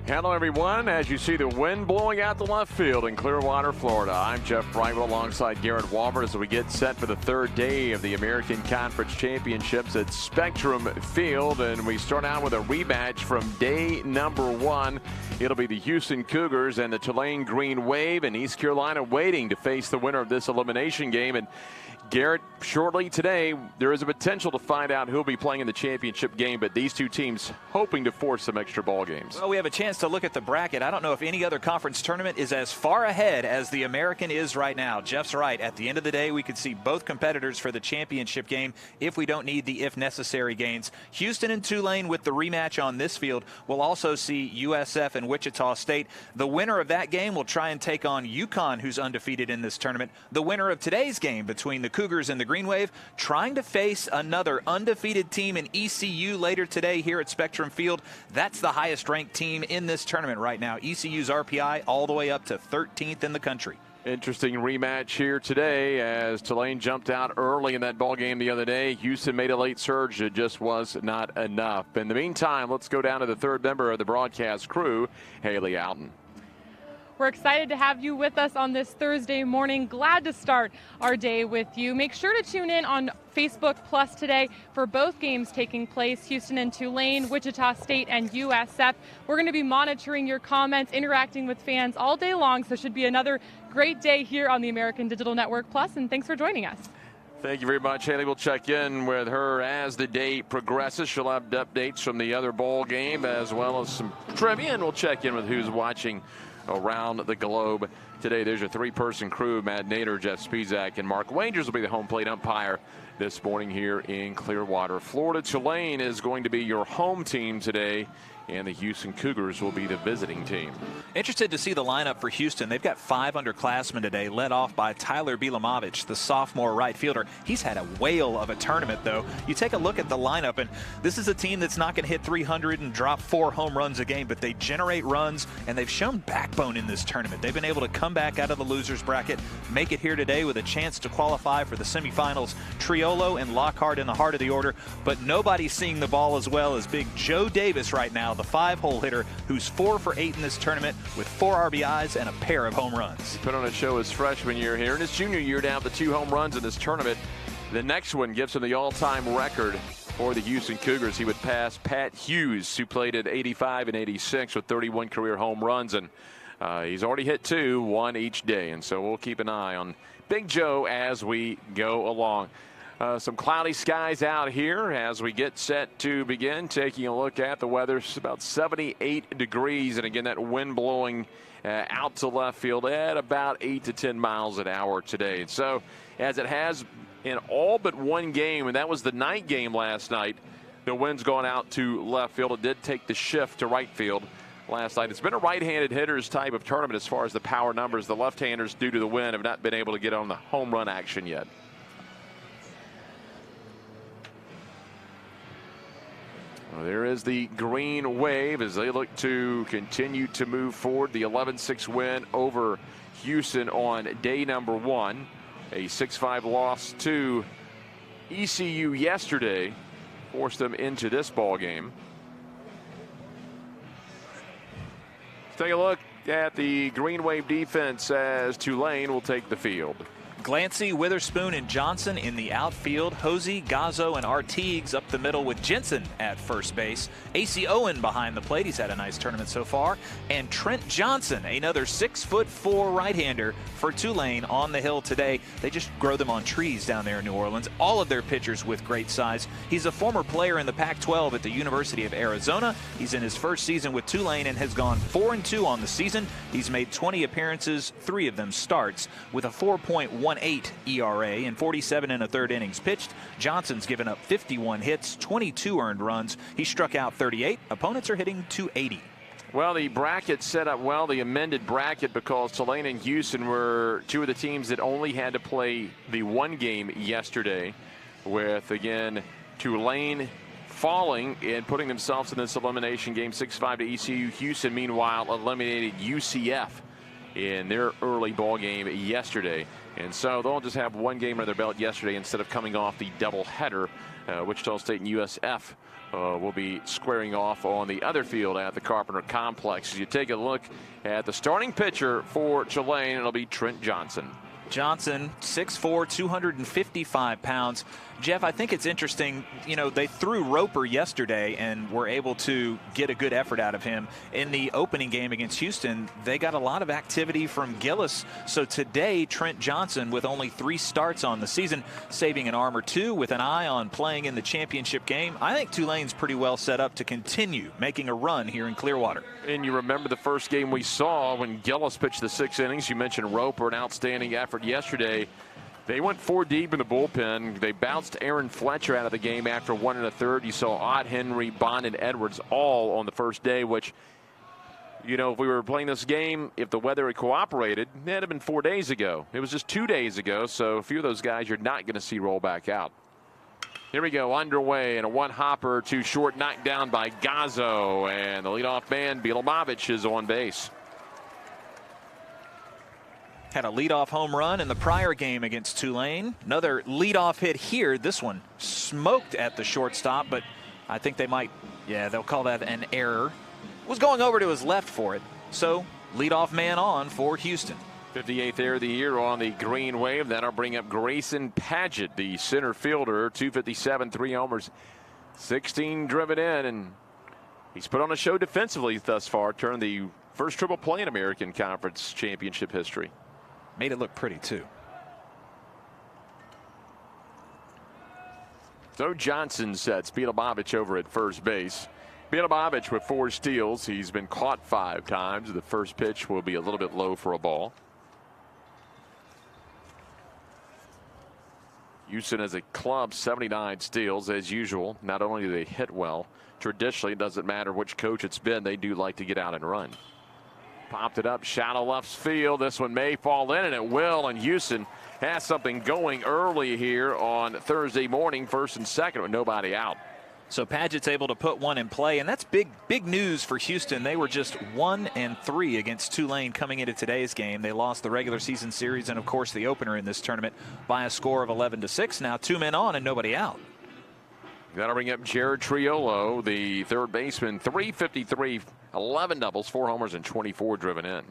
Hello, everyone. As you see the wind blowing out the left field in Clearwater, Florida, I'm Jeff Brightwell alongside Garrett Walmer as we get set for the third day of the American Conference Championships at Spectrum Field. And we start out with a rematch from day number one. It'll be the Houston Cougars and the Tulane Green Wave, and East Carolina waiting to face the winner of this elimination game. And Garrett, shortly today, there is a potential to find out who'll be playing in the championship game, but these two teams hoping to force some extra ball games. Well, we have a chance to look at the bracket. I don't know if any other conference tournament is as far ahead as the American is right now. Jeff's right. At the end of the day, we could see both competitors for the championship game if we don't need the if necessary gains. Houston and Tulane with the rematch on this field. We'll also see USF and Wichita State. The winner of that game will try and take on UConn, who's undefeated in this tournament. The winner of today's game between the Cougars and the Green Wave trying to face another undefeated team in ECU later today here at Spectrum Field. That's the highest ranked team in this tournament right now. ECU's RPI all the way up to 13th in the country. Interesting rematch here today as Tulane jumped out early in that ball game the other day. Houston made a late surge. It just was not enough. In the meantime, let's go down to the third member of the broadcast crew, Haley Alton. We're excited to have you with us on this Thursday morning. Glad to start our day with you. Make sure to tune in on Facebook Plus today for both games taking place, Houston and Tulane, Wichita State and USF. We're going to be monitoring your comments, interacting with fans all day long, so it should be another great day here on the American Digital Network Plus, and thanks for joining us. Thank you very much, Haley. We'll check in with her as the day progresses. She'll have updates from the other bowl game as well as some trivia, and we'll check in with who's watching around the globe today. There's your three-person crew. Matt Nader, Jeff Spizak, and Mark Wangers will be the home plate umpire this morning here in Clearwater, Florida. Tulane is going to be your home team today, and the Houston Cougars will be the visiting team. Interested to see the lineup for Houston. They've got 5 underclassmen today, led off by Tyler Bielamovich, the sophomore right fielder. He's had a whale of a tournament, though. You take a look at the lineup, and this is a team that's not going to hit 300 and drop 4 home runs a game, but they generate runs, and they've shown backbone in this tournament. They've been able to come back out of the losers bracket, make it here today with a chance to qualify for the semifinals. Triolo and Lockhart in the heart of the order, but nobody's seeing the ball as well as big Joe Davis right now, the 5-hole hitter who's 4 for 8 in this tournament with 4 RBIs and a pair of home runs. He put on a show his freshman year here. In his junior year, down to 2 home runs in this tournament. The next one gives him the all-time record for the Houston Cougars. He would pass Pat Hughes, who played at 85 and 86 with 31 career home runs, and he's already hit 2, 1 each day. And so we'll keep an eye on Big Joe as we go along. Some cloudy skies out here as we get set to begin. Taking a look at the weather, it's about 78 degrees, and again that wind blowing out to left field at about 8 to 10 miles an hour today. So as it has in all but one game, and that was the night game last night, the wind's gone out to left field. It did take the shift to right field last night. It's been a right-handed hitters type of tournament as far as the power numbers. The left-handers, due to the wind, have not been able to get on the home run action yet. Well, there is the Green Wave as they look to continue to move forward. The 11-6 win over Houston on day number 1. A 6-5 loss to ECU yesterday forced them into this ball game. Let's take a look at the Green Wave defense as Tulane will take the field. Glancy, Witherspoon, and Johnson in the outfield. Hosey, Gazzo, and Artigues up the middle with Jensen at first base. A.C. Owen behind the plate. He's had a nice tournament so far. And Trent Johnson, another 6'4" right-hander for Tulane on the hill today. They just grow them on trees down there in New Orleans. All of their pitchers with great size. He's a former player in the Pac-12 at the University of Arizona. He's in his first season with Tulane and has gone 4-2 on the season. He's made 20 appearances, 3 of them starts, with a 4.18 ERA and 47 1/3 innings pitched. Johnson's given up 51 hits, 22 earned runs. He struck out 38. Opponents are hitting .280. Well, the bracket set up well, the amended bracket, because Tulane and Houston were 2 of the teams that only had to play the 1 game yesterday, with, again, Tulane falling and putting themselves in this elimination game 6-5 to ECU. Houston, meanwhile, eliminated UCF in their early ball game yesterday. And so they'll just have one game under their belt yesterday instead of coming off the doubleheader. Wichita State and USF will be squaring off on the other field at the Carpenter Complex. As you take a look at the starting pitcher for Tulane, it'll be Trent Johnson. Johnson, 6'4", 255 pounds. Jeff, I think it's interesting, you know, they threw Roper yesterday and were able to get a good effort out of him. In the opening game against Houston, they got a lot of activity from Gillis. So today, Trent Johnson, with only 3 starts on the season, saving an arm or 2 with an eye on playing in the championship game. I think Tulane's pretty well set up to continue making a run here in Clearwater. And you remember the first game we saw when Gillis pitched the 6 innings. You mentioned Roper, an outstanding effort yesterday. They went 4 deep in the bullpen. They bounced Aaron Fletcher out of the game after 1 1/3. You saw Ott, Henry, Bond, and Edwards all on the first day, which, you know, if we were playing this game, if the weather had cooperated, it had been 4 days ago. It was just 2 days ago, so a few of those guys you're not going to see roll back out. Here we go, underway, and a 1-hopper to short, knocked down by Gazzo, and the leadoff man, Bilomovich, is on base. Had a leadoff home run in the prior game against Tulane. Another leadoff hit here. This one smoked at the shortstop, but I think they might, yeah, they'll call that an error. Was going over to his left for it. So leadoff man on for Houston. 58th error of the year on the green wave. That'll bring up Grayson Padgett, the center fielder. 257, 3 homers, 16 driven in, and he's put on a show defensively thus far. Turned the first triple play in American Conference Championship history. Made it look pretty, too. So Johnson sets Bilomovich over at first base. Bilomovich with 4 steals. He's been caught 5 times. The first pitch will be a little bit low for a ball. Houston as a club, 79 steals as usual. Not only do they hit well, traditionally, it doesn't matter which coach it's been, they do like to get out and run. Popped it up, shallow left field. This one may fall in, and it will. And Houston has something going early here on Thursday morning, 1st and 2nd, with nobody out. So Padgett's able to put one in play, and that's big news for Houston. They were just 1-3 against Tulane coming into today's game. They lost the regular season series and, of course, the opener in this tournament by a score of 11-6. Now 2 men on and nobody out. That'll bring up Jared Triolo, the third baseman. 353, 11 doubles, 4 homers, and 24 driven in.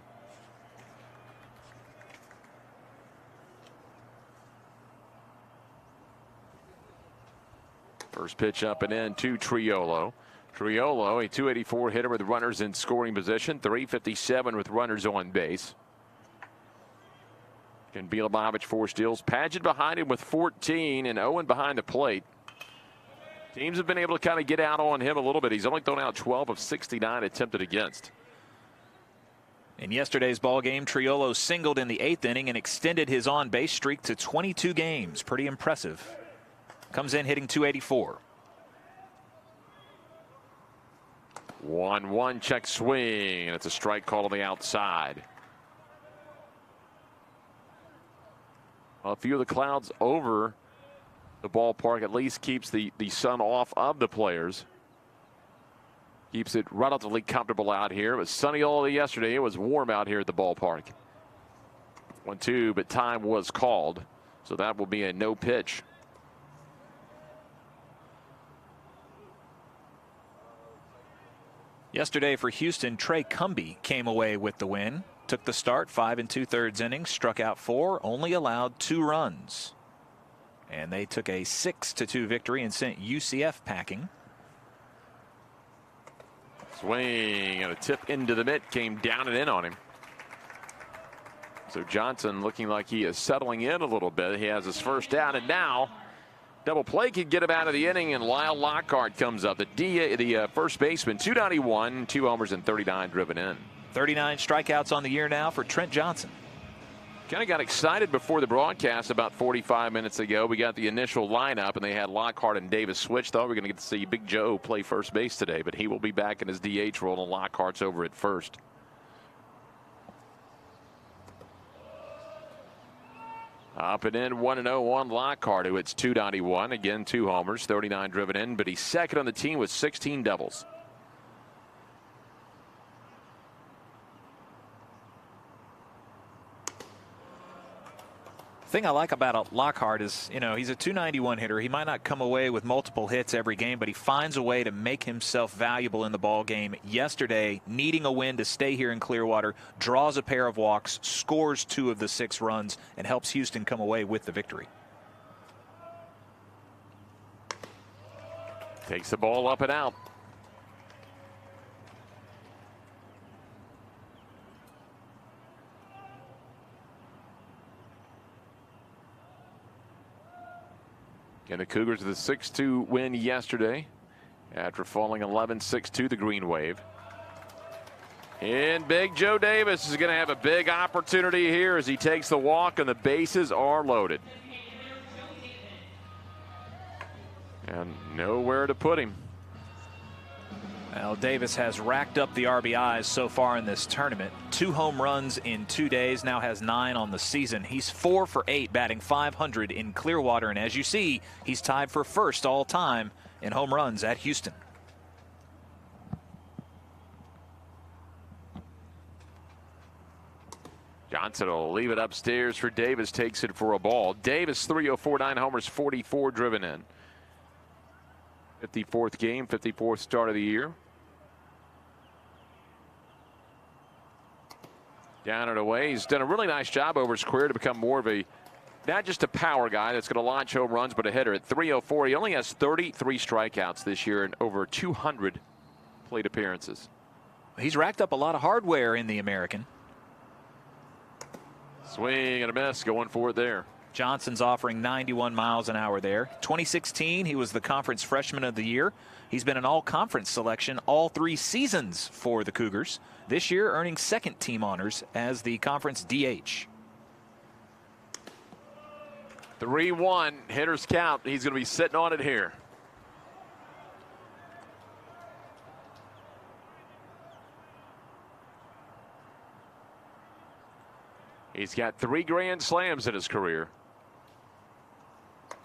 First pitch up and in to Triolo. Triolo, a 284 hitter with runners in scoring position. 357 with runners on base. And Bilomovich 4 steals. Padgett behind him with 14, and Owen behind the plate. Teams have been able to kind of get out on him a little bit. He's only thrown out 12 of 69 attempted against. In yesterday's ball game, Triolo singled in the 8th inning and extended his on-base streak to 22 games. Pretty impressive. Comes in hitting 284. 1-1 check swing, and it's a strike call on the outside. Well, a few of the clouds over the ballpark at least keeps the sun off of the players. Keeps it relatively comfortable out here. It was sunny all day yesterday. It was warm out here at the ballpark. 1-2, but time was called, so that will be a no pitch. Yesterday for Houston, Trey Cumbie came away with the win. Took the start, 5 2/3 innings, struck out 4, only allowed 2 runs. And they took a 6-2 victory and sent UCF packing. Swing and a tip into the mitt, came down and in on him. So Johnson looking like he is settling in a little bit. He has his first out, and now double play could get him out of the inning, and Lyle Lockhart comes up. The first baseman, 291, 2 homers, and 39 driven in. 39 strikeouts on the year now for Trent Johnson. Kind of got excited before the broadcast about 45 minutes ago. We got the initial lineup, and they had Lockhart and Davis switch. Thought we were going to get to see Big Joe play first base today, but he will be back in his DH role, and Lockhart's over at first. Up and in, 1-0 on Lockhart, who hits 291. Again, 2 homers, 39 driven in, but he's second on the team with 16 doubles. thing I like about Lockhart is, you know, he's a .291 hitter. He might not come away with multiple hits every game, but he finds a way to make himself valuable in the ball game. Yesterday, needing a win to stay here in Clearwater, draws a pair of walks, scores 2 of the 6 runs, and helps Houston come away with the victory. Takes the ball up and out. And the Cougars with a 6-2 win yesterday after falling 11-6 to the Green Wave. And big Joe Davis is going to have a big opportunity here as he takes the walk and the bases are loaded. And nowhere to put him. Well, Davis has racked up the RBIs so far in this tournament. 2 home runs in 2 days, now has 9 on the season. He's 4 for 8, batting .500 in Clearwater. And as you see, he's tied for first all time in home runs at Houston. Johnson will leave it upstairs for Davis, takes it for a ball. Davis 304, 9 homers, 44 driven in. 54th game, 54th start of the year. Down and away. He's done a really nice job over his career to become more of a, not just a power guy that's going to launch home runs, but a hitter. At 304, he only has 33 strikeouts this year and over 200 plate appearances. He's racked up a lot of hardware in the American. Swing and a miss, going for it there. Johnson's offering 91 miles an hour there. 2016, he was the conference freshman of the year. He's been an all-conference selection all 3 seasons for the Cougars. This year, earning second team honors as the conference DH. 3-1, hitters count. He's going to be sitting on it here. He's got 3 grand slams in his career.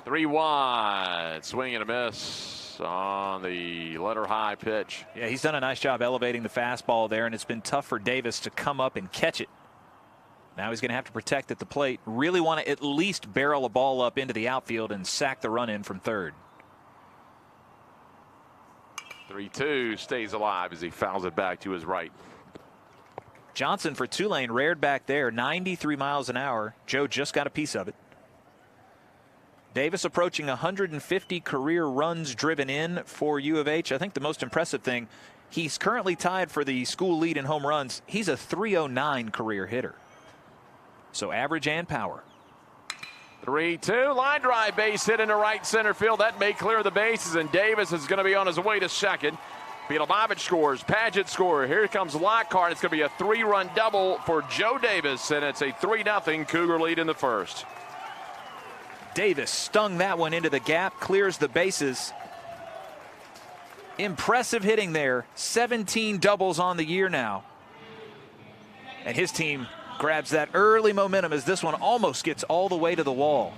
3-1, swing and a miss on the letter high pitch. Yeah, he's done a nice job elevating the fastball there, and it's been tough for Davis to come up and catch it. Now he's going to have to protect at the plate. Really want to at least barrel a ball up into the outfield and sack the run in from third. 3-2, stays alive as he fouls it back to his right. Johnson for Tulane reared back there, 93 miles an hour. Joe just got a piece of it. Davis approaching 150 career runs driven in for U of H. I think the most impressive thing, he's currently tied for the school lead in home runs. He's a .309 career hitter. So average and power. 3-2, line drive, base hit into right center field. That may clear the bases, and Davis is going to be on his way to second. Beetlebovich scores, Paget scores. Here comes Lockhart. It's going to be a 3-run double for Joe Davis, and it's a 3-0 Cougar lead in the first. Davis stung that one into the gap, clears the bases. Impressive hitting there. 17 doubles on the year now. And his team grabs that early momentum as this one almost gets all the way to the wall.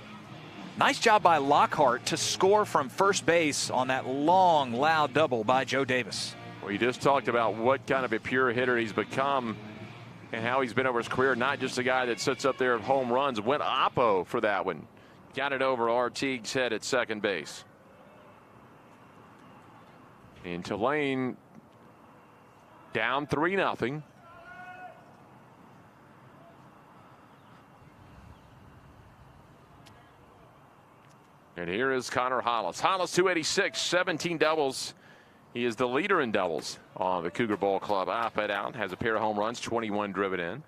Nice job by Lockhart to score from first base on that long, loud double by Joe Davis. Well, you just talked about what kind of a pure hitter he's become and how he's been over his career. Not just a guy that sits up there at home runs. Went oppo for that one. Got it over Artigue's head at second base. And Tulane down 3-0. And here is Connor Hollis. Hollis 286, 17 doubles. He is the leader in doubles on the Cougar Ball Club. Up and out, has a pair of home runs, 21 driven in.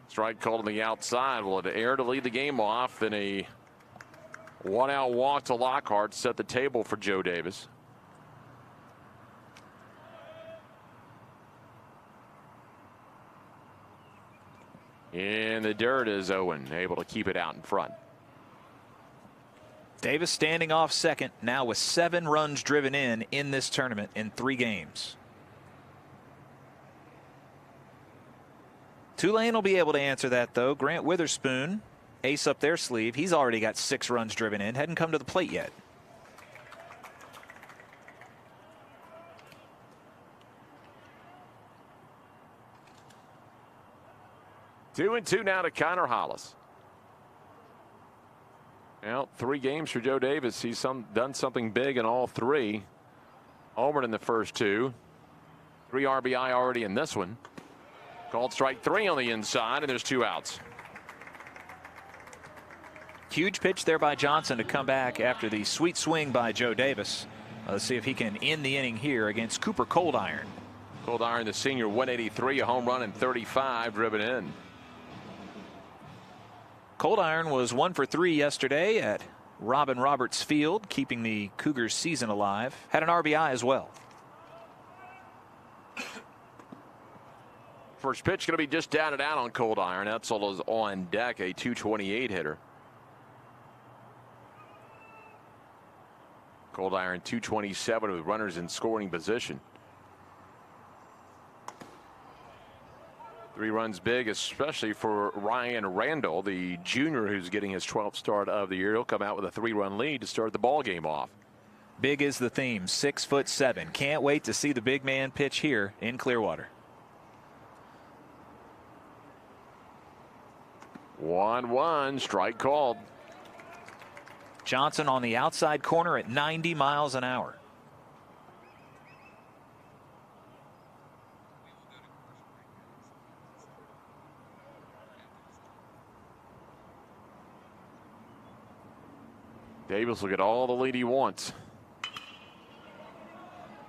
Strike called on the outside. Will it air to lead the game off? Then a 1-out walk to Lockhart set the table for Joe Davis. In the dirt is Owen, able to keep it out in front. Davis standing off second now with 7 runs driven in this tournament in 3 games. Tulane will be able to answer that, though. Grant Witherspoon, ace up their sleeve. He's already got 6 runs driven in. Hadn't come to the plate yet. 2-2 now to Connor Hollis. Well, 3 games for Joe Davis. He's done something big in all 3. Homered in the first 2. 3 RBI already in this one. Called strike 3 on the inside, and there's 2 outs. Huge pitch there by Johnson to come back after the sweet swing by Joe Davis. Let's see if he can end the inning here against Cooper Coldiron. Coldiron, the senior, 183, a home run and 35 driven in. Coldiron was 1 for 3 yesterday at Robin Roberts Field, keeping the Cougars season alive. Had an RBI as well. First pitch going to be just down and out on Coldiron. Etzel is on deck, a .228 hitter. Coldiron .227 with runners in scoring position. 3 runs big, especially for Ryan Randall, the junior who's getting his 12th start of the year. He'll come out with a 3-run lead to start the ball game off. Big is the theme, 6'7". Can't wait to see the big man pitch here in Clearwater. 1-1, strike called. Johnson on the outside corner at 90 miles an hour. Davis will get all the lead he wants.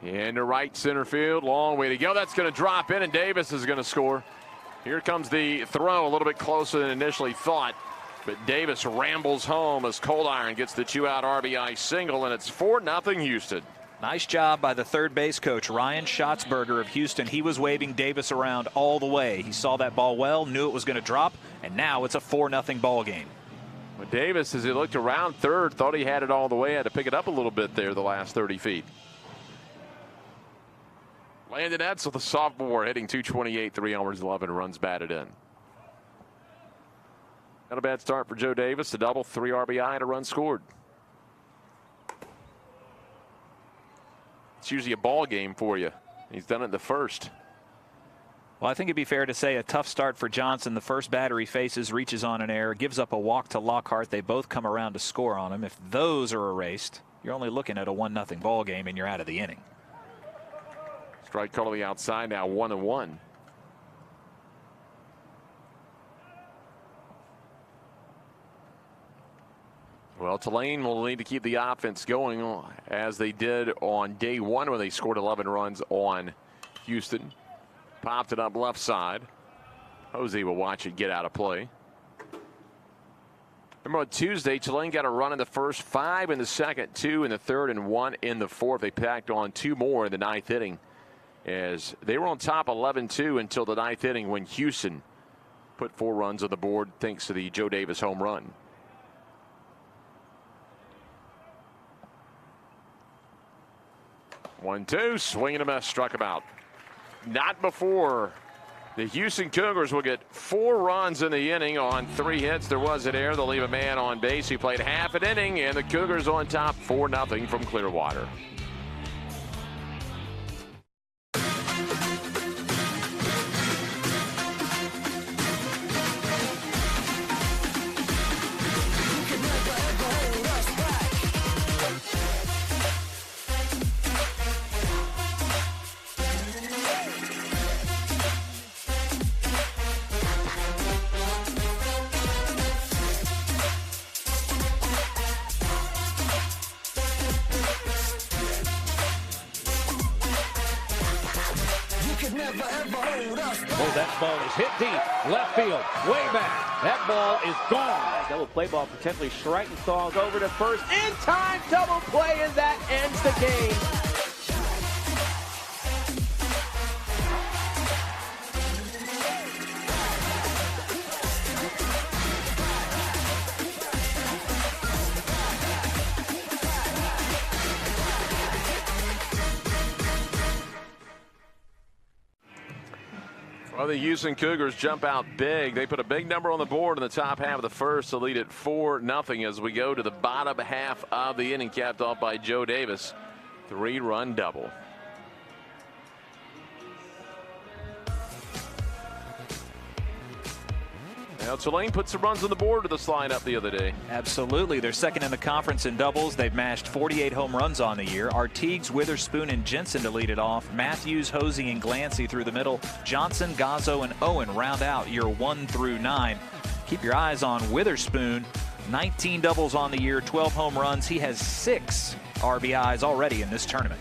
Into right center field. Long way to go. That's going to drop in, and Davis is going to score. Here comes the throw, a little bit closer than initially thought. But Davis rambles home as Coldiron gets the 2-out RBI single, and it's 4-0 Houston. Nice job by the third base coach, Ryan Schatzberger of Houston. He was waving Davis around all the way. He saw that ball well, knew it was going to drop, and now it's a 4-0 ball game. Well, Davis, as he looked around third, thought he had it all the way, had to pick it up a little bit there the last 30 feet. Landon Etzel, the sophomore, hitting .228, 3 homers, 11 runs batted in. Not a bad start for Joe Davis. A double, 3 RBI, and a run scored. It's usually a ball game for you. He's done it in the first. Well, I think it'd be fair to say a tough start for Johnson. The first batter he faces, reaches on an error, gives up a walk to Lockhart. They both come around to score on him. If those are erased, you're only looking at a 1-0 ball game, and you're out of the inning. Strike call on the outside now, 1-1. Well, Tulane will need to keep the offense going as they did on day 1 when they scored 11 runs on Houston. Popped it up left side. Jose will watch it get out of play. Remember on Tuesday, Tulane got a run in the first, 5 in the second, 2 in the third, and 1 in the fourth. They packed on 2 more in the 9th inning as they were on top 11-2 until the 9th inning when Houston put 4 runs on the board thanks to the Joe Davis home run. One-two, swing and a miss, struck him out. Not before the Houston Cougars will get 4 runs in the inning on 3 hits. There was an error. They'll leave a man on base. He played half an inning, and the Cougars on top 4-0 from Clearwater. Oh, that ball is hit deep, left field, way back. That ball is gone. Double play ball potentially striking Stalls over to first. In time, double play, and that ends the game. Well, the Houston Cougars jump out big. They put a big number on the board in the top half of the first to lead it 4-0 as we go to the bottom half of the inning, capped off by Joe Davis. 3-run double. Now, Tulane put some runs on the board to this lineup the other day. Absolutely. They're second in the conference in doubles. They've mashed 48 home runs on the year. Artigues, Witherspoon, and Jensen to lead it off. Matthews, Hosey, and Glancy through the middle. Johnson, Gazzo, and Owen round out year 1 through 9. Keep your eyes on Witherspoon. 19 doubles on the year, 12 home runs. He has 6 RBIs already in this tournament.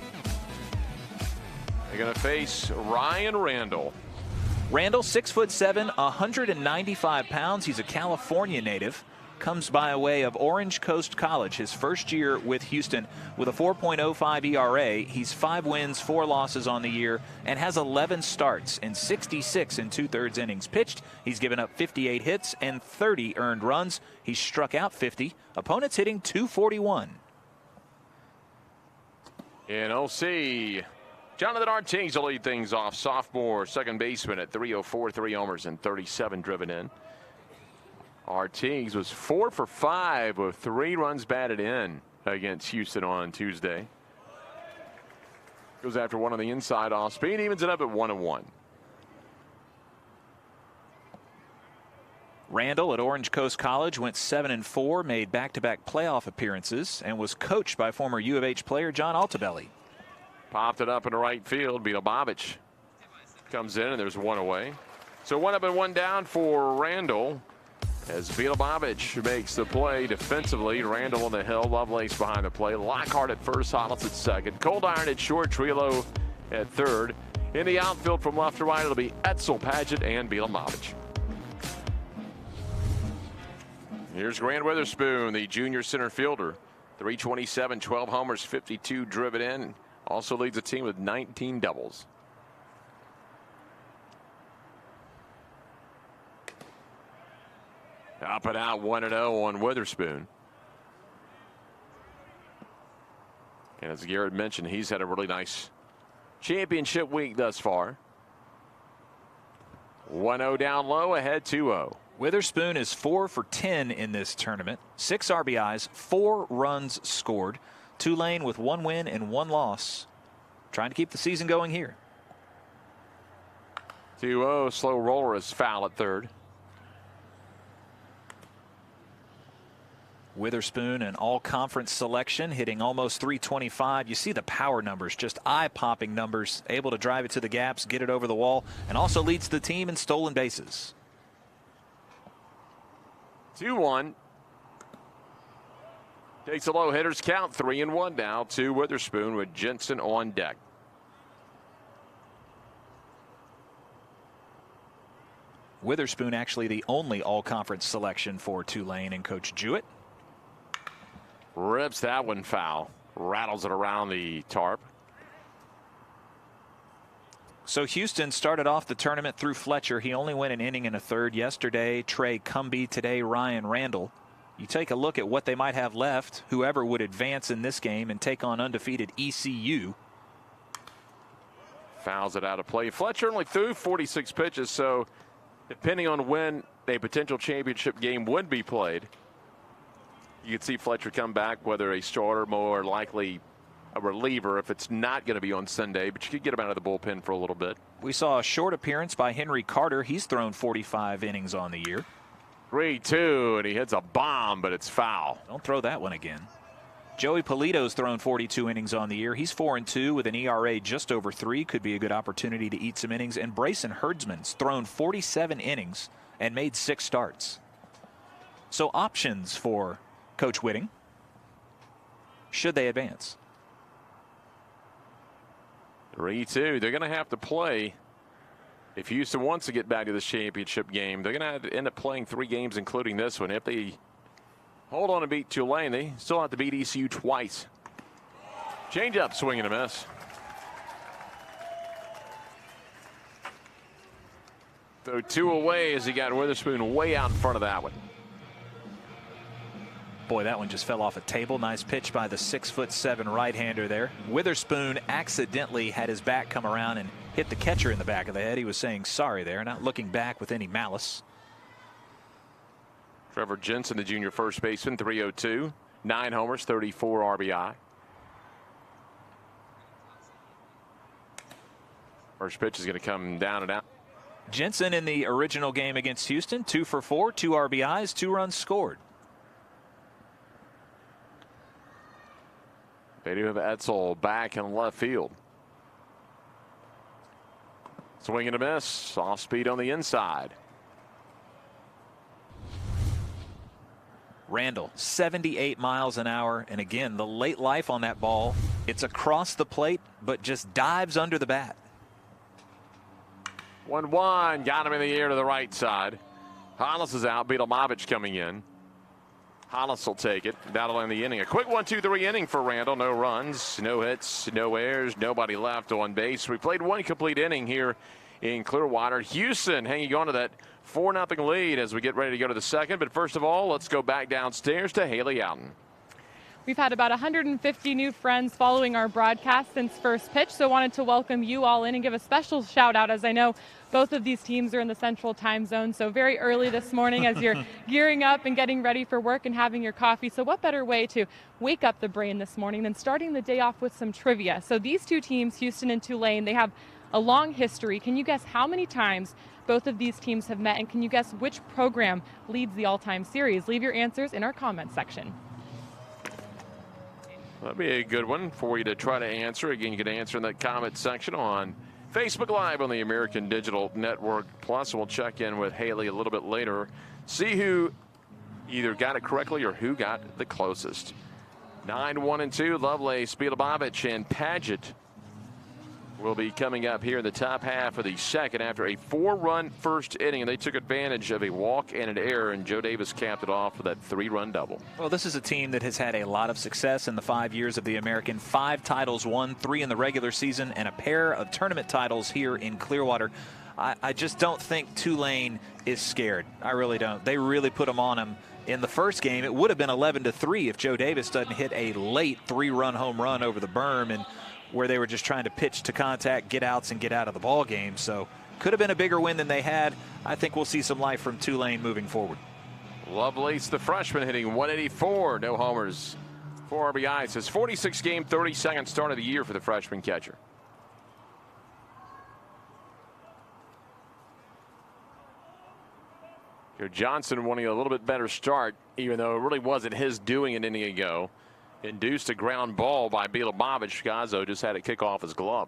They're going to face Ryan Randall. Randall, 6'7", 195 pounds. He's a California native. Comes by way of Orange Coast College, his first year with Houston, with a 4.05 ERA. He's 5 wins, 4 losses on the year, and has 11 starts in 66 and 2/3 innings pitched. He's given up 58 hits and 30 earned runs. He's struck out 50. Opponents hitting .241. In OC, Jonathan Artigues will lead things off. Sophomore second baseman at 304, 3 homers and 37 driven in. Artigues was 4 for 5 with 3 runs batted in against Houston on Tuesday. Goes after one on the inside off speed, evens it up at 1-1. Randall at Orange Coast College went 7-4, made back-to-back playoff appearances, and was coached by former U of H player John Altobelli. Popped it up in the right field. Beetle comes in, and there's 1 away. So 1 up and 1 down for Randall as Beetle makes the play defensively. Randall on the hill, Lovelace behind the play. Lockhart at first, Hollis at second. Cold Iron at short, Trillo at third. In the outfield from left to right, it'll be Etzel, Paget, and Beetle. Here's Grant Witherspoon, the junior center fielder. 327, 12 homers, 52 driven in. Also leads the team with 19 doubles. Up and out, 1-0 on Witherspoon. And as Garrett mentioned, he's had a really nice championship week thus far. 1-0 down low, ahead 2-0. Witherspoon is 4 for 10 in this tournament. 6 RBIs, 4 runs scored. Tulane with 1 win and 1 loss. Trying to keep the season going here. 2-0, slow roller is foul at third. Witherspoon, an all-conference selection, hitting almost .325. You see the power numbers, just eye-popping numbers. Able to drive it to the gaps, get it over the wall, and also leads the team in stolen bases. 2-1. Takes a low hitters count, 3-1 now to Witherspoon with Jensen on deck. Witherspoon actually the only all-conference selection for Tulane and Coach Jewett. Rips that one foul. Rattles it around the tarp. So Houston started off the tournament through Fletcher. He only went an inning and a third yesterday. Trey Cumbie, today Ryan Randall. You take a look at what they might have left. Whoever would advance in this game and take on undefeated ECU. Fouls it out of play. Fletcher only threw 46 pitches, so depending on when a potential championship game would be played, you could see Fletcher come back, whether a starter, more likely a reliever if it's not going to be on Sunday, but you could get him out of the bullpen for a little bit. We saw a short appearance by Henry Carter. He's thrown 45 innings on the year. 3-2, and he hits a bomb, but it's foul. Don't throw that one again. Joey Polito's thrown 42 innings on the year. He's 4-2 with an ERA just over 3. Could be a good opportunity to eat some innings. And Brayson Herdsman's thrown 47 innings and made 6 starts. So options for Coach Whitting, should they advance. 3-2. They're going to have to play. If Houston wants to get back to this championship game, they're going to have to end up playing 3 games, including this one. If they hold on and beat Tulane, they still have to beat ECU twice. Change up, swing and a miss. So 2 away as he got Witherspoon way out in front of that one. Boy, that one just fell off a table. Nice pitch by the 6'7" right-hander there. Witherspoon accidentally had his back come around and hit the catcher in the back of the head. He was saying sorry there, not looking back with any malice. Trevor Jensen, the junior first baseman, 302, 9 homers, 34 RBI. First pitch is going to come down and out. Jensen in the original game against Houston, 2 for 4, 2 RBIs, 2 runs scored. They do have Edsel back in left field. Swing and a miss. Off speed on the inside. Randall, 78 miles an hour. And again, the late life on that ball. It's across the plate, but just dives under the bat. 1-1. Got him in the air to the right side. Hollis is out. Beetlemovich coming in. Hollis will take it. That'll end the inning. A quick 1-2-3 inning for Randall. No runs, no hits, no errors, nobody left on base. We played 1 complete inning here in Clearwater. Houston hanging on to that 4-0 lead as we get ready to go to the second. But first of all, let's go back downstairs to Haley Outen. We've had about 150 new friends following our broadcast since first pitch, so wanted to welcome you all in and give a special shout out, as I know both of these teams are in the central time zone, so very early this morning as you're gearing up and getting ready for work and having your coffee. So what better way to wake up the brain this morning than starting the day off with some trivia. So these two teams, Houston and Tulane, they have a long history. Can you guess how many times both of these teams have met, and can you guess which program leads the all-time series? Leave your answers in our comment section. That'd be a good one for you to try to answer. Again, you can answer in that comment section on Facebook Live on the American Digital Network. Plus, we'll check in with Haley a little bit later, see who either got it correctly or who got the closest. 9-1-2, Lovelace, Beetlemovich, and Paget will be coming up here in the top half of the second after a 4-run first inning, and they took advantage of a walk and an error, and Joe Davis capped it off with that 3-run double. Well, this is a team that has had a lot of success in the 5 years of the American. 5 titles won, 3 in the regular season, and a pair of tournament titles here in Clearwater. I just don't think Tulane is scared. I really don't. They really put them on them. In the first game, it would have been 11-3 if Joe Davis doesn't hit a late 3-run home run over the berm, and where they were just trying to pitch to contact, get outs, and get out of the ball game. So could have been a bigger win than they had. I think we'll see some life from Tulane moving forward. Lovelace, the freshman, hitting 184. No homers, 4 RBIs. His 46th game, 32nd start of the year for the freshman catcher. Here Johnson wanting a little bit better start, even though it really wasn't his doing an inning ago. Induced a ground ball by Beetlemovich. Gazzo just had it kick off his glove.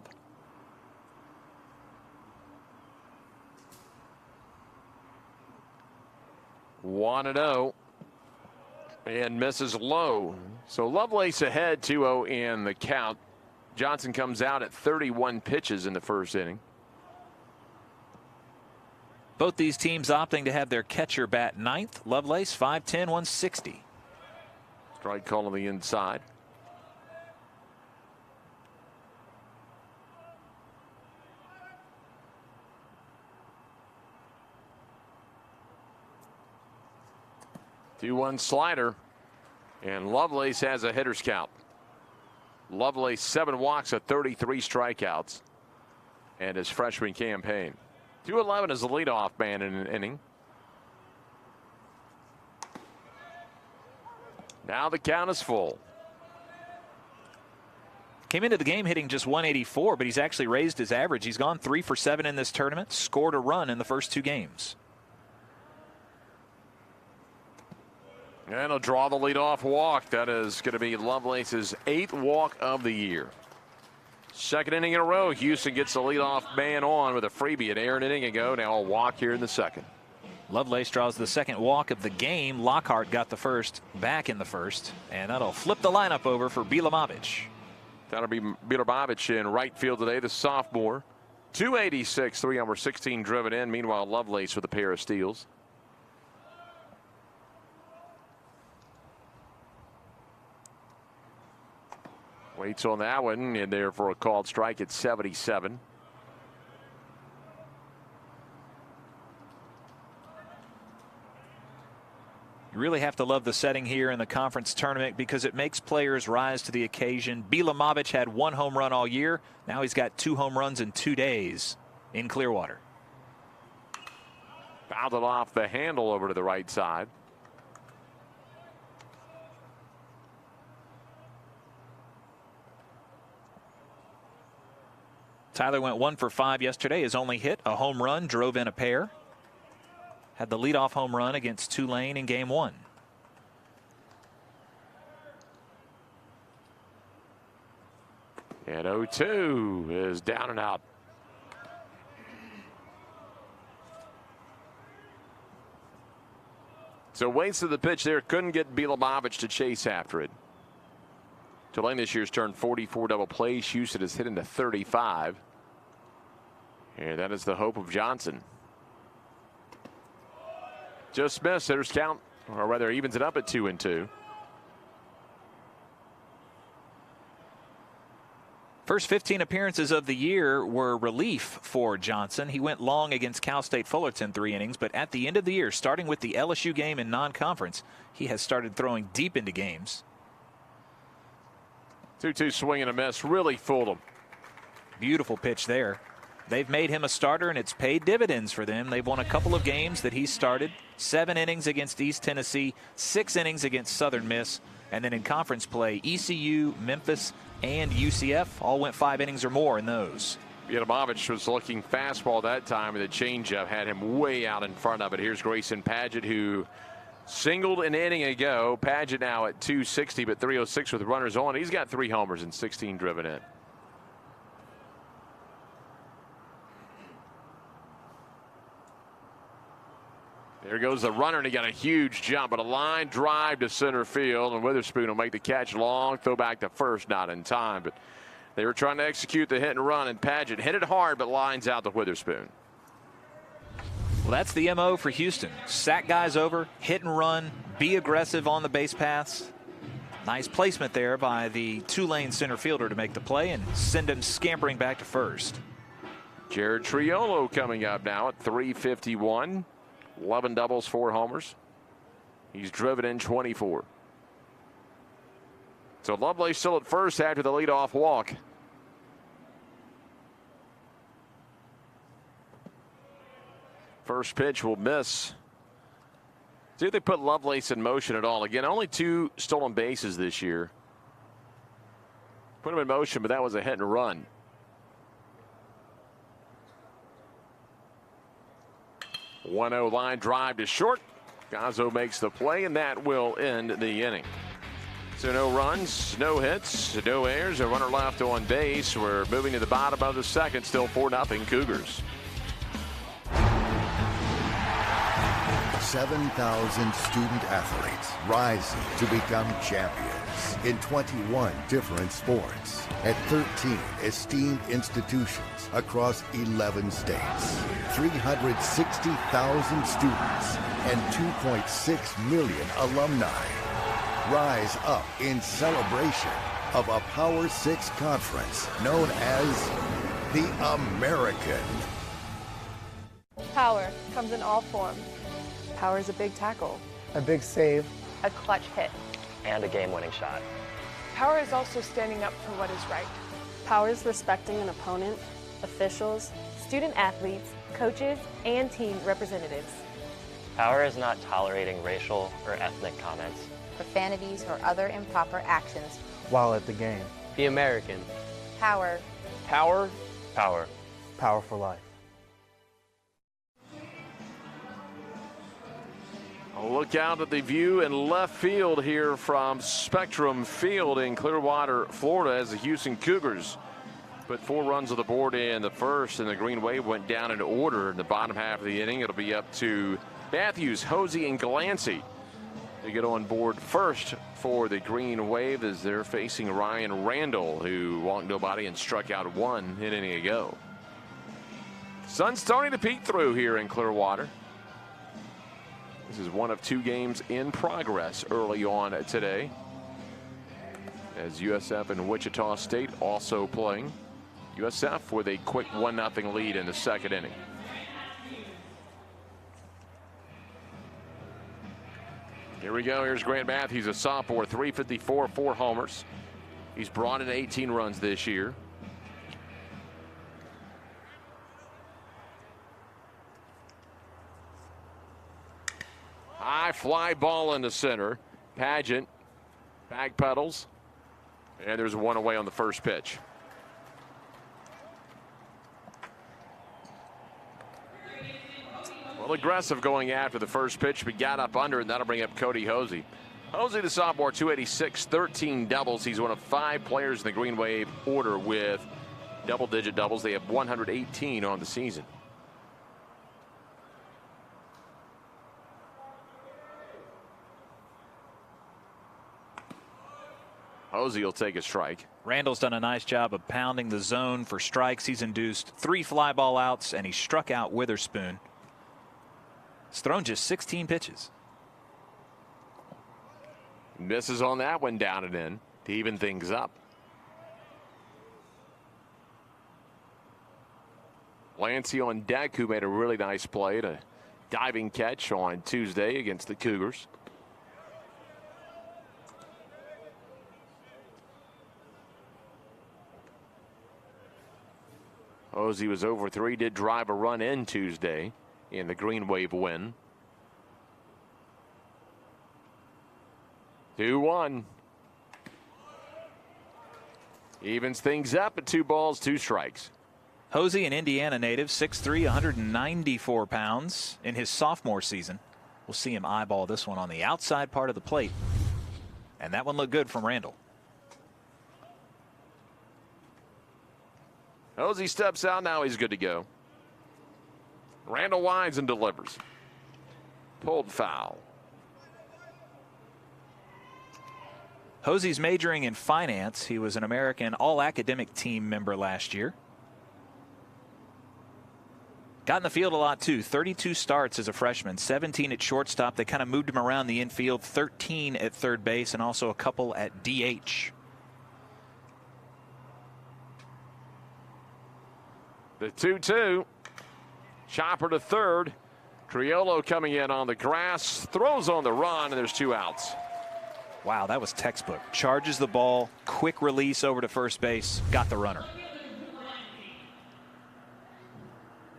One and 0, and misses low. So Lovelace ahead 2-0 in the count. Johnson comes out at 31 pitches in the first inning. Both these teams opting to have their catcher bat ninth. Lovelace 5'10", 160. Strike call on the inside. Two 2-1 slider, and Lovelace has a hitter's count. Lovelace 7 walks at 33 strikeouts and his freshman campaign. 211 is the leadoff man in an inning. Now the count is full. Came into the game hitting just 184, but he's actually raised his average. He's gone 3 for 7 in this tournament, scored a run in the first 2 games. And he'll draw the leadoff walk. That is going to be Lovelace's 8th walk of the year. Second inning in a row, Houston gets the leadoff man on with a freebie an error an inning ago. Now a walk here in the second. Lovelace draws the second walk of the game. Lockhart got the first back in the first, and that'll flip the lineup over for Beetlemovich. That'll be Beetlemovich in right field today, the sophomore. 286, 3 over 16 driven in. Meanwhile, Lovelace with a pair of steals. Waits on that one, in there for a called strike at 77. You really have to love the setting here in the conference tournament because it makes players rise to the occasion. Beetlemovich had 1 home run all year. Now he's got 2 home runs in 2 days in Clearwater. Fouled it off the handle over to the right side. Tyler went 1 for 5 yesterday. His only hit, a home run, drove in a pair. Had the leadoff home run against Tulane in Game 1. And 0-2 is down and out. So waits to the pitch there. Couldn't get Bilomovich to chase after it. Tulane this year's turned 44 double plays. Houston has hit into 35. And that is the hope of Johnson. Just missed. Hitters count, or rather evens it up at 2-2. First 15 appearances of the year were relief for Johnson. He went long against Cal State Fullerton 3 innings, but at the end of the year, starting with the LSU game in non-conference, he has started throwing deep into games. 2-2 swing and a miss. Really fooled him. Beautiful pitch there. They've made him a starter, and it's paid dividends for them. They've won a couple of games that he started. 7 innings against East Tennessee, 6 innings against Southern Miss, and then in conference play, ECU, Memphis, and UCF all went 5 innings or more in those. Bilomovich was looking fastball that time, and the changeup had him way out in front of it. Here's Grayson Padgett, who singled an inning ago. Padgett now at 260, but 306 with runners on. He's got 3 homers and 16 driven in. There goes the runner, and he got a huge jump, but a line drive to center field, and Witherspoon will make the catch. Long throw back to first, not in time, but they were trying to execute the hit and run, and Padgett hit it hard, but lines out to Witherspoon. Well, that's the MO for Houston. Sack guys over, hit and run, be aggressive on the base paths. Nice placement there by the Tulane center fielder to make the play and send him scampering back to first. Jared Triolo coming up now at 351. 11 doubles, 4 homers. He's driven in 24. So Lovelace still at first after the leadoff walk. First pitch will miss. See if they put Lovelace in motion at all. Again, only 2 stolen bases this year. Put him in motion, but that was a hit and run. 1-0 line drive to short. Gazzo makes the play, and that will end the inning. So no runs, no hits, no errors, a runner left on base. We're moving to the bottom of the second, still 4-0 Cougars. 7,000 student athletes rising to become champions in 21 different sports at 13 esteemed institutions across 11 states. 360,000 students and 2.6 million alumni rise up in celebration of a Power 6 conference known as the American. Power comes in all forms. Power is a big tackle, a big save, a clutch hit, and a game-winning shot. Power is also standing up for what is right. Power is respecting an opponent, officials, student athletes, coaches, and team representatives. Power is not tolerating racial or ethnic comments, profanities, or other improper actions while at the game. Be American. Power. Power. Power. Power for life. A look out at the view in left field here from Spectrum Field in Clearwater, Florida, as the Houston Cougars put 4 runs on the board in the first, and the Green Wave went down in order in the bottom half of the inning. It'll be up to Matthews, Hosey, and Galancy to get on board first for the Green Wave as they're facing Ryan Randall, who walked nobody and struck out 1 inning ago. Sun's starting to peek through here in Clearwater. This is one of 2 games in progress early on today, as USF and Wichita State also playing. USF with a quick 1-0 lead in the second inning. Here we go. Here's Grant Matthews, a sophomore, 354, 4 homers. He's brought in 18 runs this year. High fly ball into center. Padgett back pedals, and there's 1 away on the first pitch. Well, aggressive going after the first pitch, but got up under it, and that'll bring up Cody Hosey. Hosey, the sophomore, 286, 13 doubles. He's one of 5 players in the Green Wave order with double-digit doubles. They have 118 on the season. Hosey will take a strike. Randall's done a nice job of pounding the zone for strikes. He's induced 3 fly ball outs, and he struck out Witherspoon. He's thrown just 16 pitches. Misses on that one, down and in to even things up. Lancey on deck, who made a really nice play, a diving catch on Tuesday against the Cougars. Hosey was over 3, did drive a run in Tuesday in the Green Wave win. 2-1. Evens things up at 2 balls, 2 strikes. Hosey, an Indiana native, 6'3", 194 pounds in his sophomore season. We'll see him eyeball this one on the outside part of the plate. And that one looked good from Randall. Hosey steps out, now he's good to go. Randall winds and delivers. Pulled foul. Hosey's majoring in finance. He was an American All-Academic Team member last year. Got in the field a lot too. 32 starts as a freshman, 17 at shortstop. They kind of moved him around the infield, 13 at third base, and also a couple at DH. The 2-2. Chopper to third. Criollo coming in on the grass, throws on the run, and there's 2 outs. Wow, that was textbook. Charges the ball, quick release over to first base, got the runner.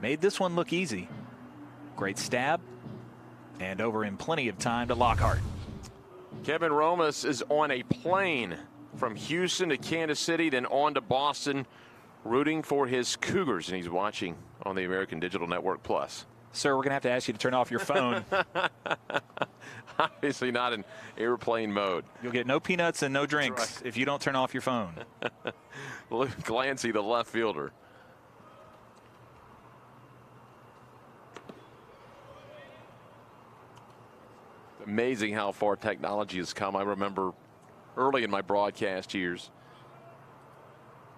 Made this one look easy. Great stab, and over in plenty of time to Lockhart. Kevin Romas is on a plane from Houston to Kansas City, then on to Boston, rooting for his Cougars, and he's watching on the American Digital Network Plus. Sir, we're going to have to ask you to turn off your phone. Obviously not in airplane mode. You'll get no peanuts and no drinks if you don't turn off your phone. Luke Glancy, the left fielder. Amazing how far technology has come. I remember early in my broadcast years.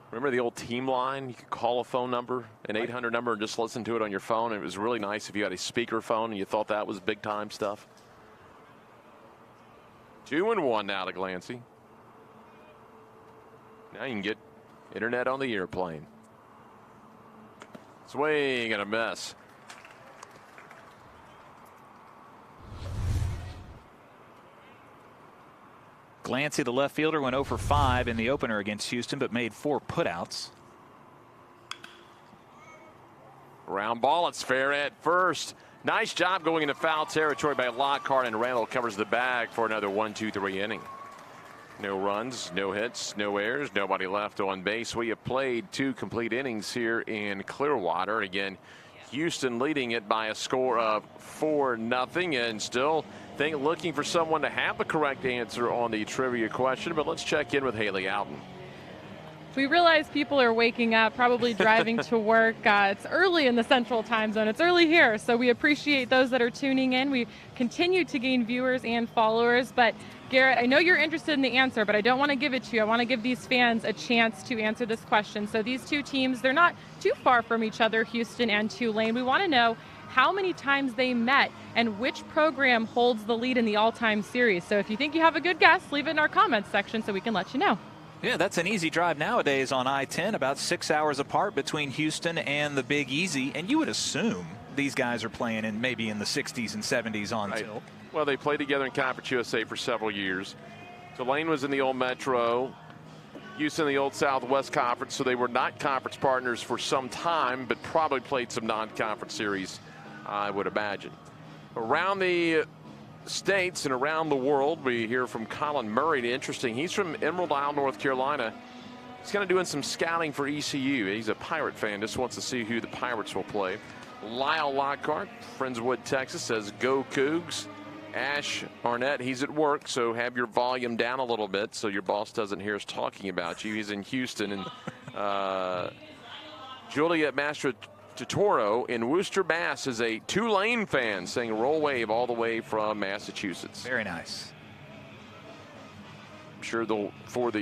Remember the old team line? You could call a phone number, an 800 number, and just listen to it on your phone. It was really nice if you had a speaker phone and you thought that was big time stuff. 2-1 now to Glancy. Now you can get internet on the airplane. Swing and a miss. Glancy, the left fielder, went 0 for 5 in the opener against Houston, but made 4 putouts. Round ball, it's fair at first. Nice job going into foul territory by Lockhart, and Randall covers the bag for another 1-2-3 inning. No runs, no hits, no errors, nobody left on base. We have played 2 complete innings here in Clearwater. And again, Houston leading it by a score of 4-0, and still looking for someone to have the correct answer on the trivia question. But let's check in with Haley Outen. We realize people are waking up, probably driving to work. It's early in the Central Time Zone. It's early here, so we appreciate those that are tuning in. We continue to gain viewers and followers. But Garrett, I know you're interested in the answer, but I don't want to give it to you. I want to give these fans a chance to answer this question. So these 2 teams, they're not too far from each other, Houston and Tulane. We want to know how many times they met and which program holds the lead in the all-time series. So if you think you have a good guess, leave it in our comments section so we can let you know. Yeah, that's an easy drive nowadays on I-10, about 6 hours apart between Houston and the Big Easy, and you would assume these guys are playing in maybe in the 60s and 70s on tilt. Well, they played together in Conference USA for several years. Tulane was in the old Metro, Houston in the old Southwest Conference, so they were not conference partners for some time, but probably played some non-conference series, I would imagine. Around the states and around the world, we hear from Colin Murray. Interesting, he's from Emerald Isle, North Carolina. He's kind of doing some scouting for ECU. He's a Pirate fan, just wants to see who the Pirates will play. Lyle Lockhart, Friendswood, Texas, says go Cougs. Ash Arnett, he's at work, so have your volume down a little bit so your boss doesn't hear us talking about you. He's in Houston. And Juliet Mastro-Totoro in Worcester, Mass. is a Tulane fan saying roll wave all the way from Massachusetts. Very nice. I'm sure they'll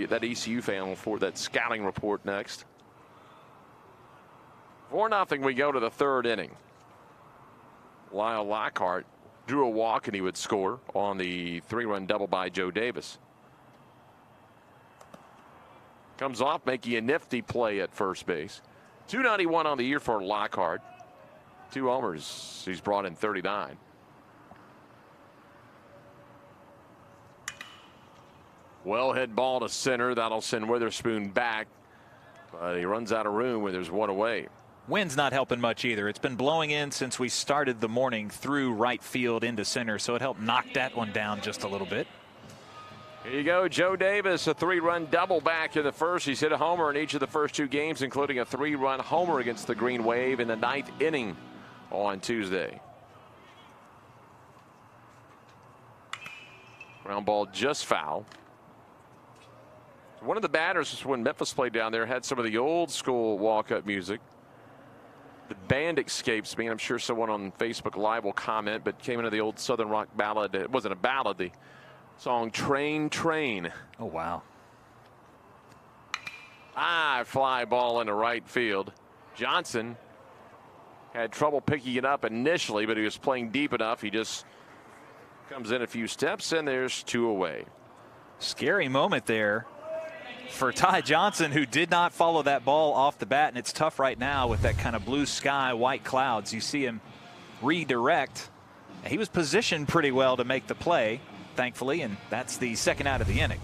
that ECU fan will forward that scouting report next. 4-0, we go to the third inning. Lyle Lockhart drew a walk and he would score on the 3-run double by Joe Davis. Comes off making a nifty play at first base. 291 on the year for Lockhart. 2 homers. He's brought in 39. Well hit ball to center. That'll send Witherspoon back. But he runs out of room where there's one away. Wind's not helping much either. It's been blowing in since we started the morning through right field into center, so it helped knock that one down just a little bit. Here you go, Joe Davis, a 3-run double back in the first. He's hit a homer in each of the first 2 games, including a 3-run homer against the Green Wave in the 9th inning on Tuesday. Ground ball just foul. One of the batters, when Memphis played down there, had some of the old school walk-up music. The band escapes me, and I'm sure someone on Facebook Live will comment, but came into the old Southern rock ballad. It wasn't a ballad, the song Train, Train. Oh, wow. Fly ball into right field. Johnson had trouble picking it up initially, but he was playing deep enough. He just comes in a few steps, and there's 2 away. Scary moment there for Ty Johnson, who did not follow that ball off the bat, and it's tough right now with that kind of blue sky, white clouds. You see him redirect. He was positioned pretty well to make the play, thankfully, and that's the second out of the inning.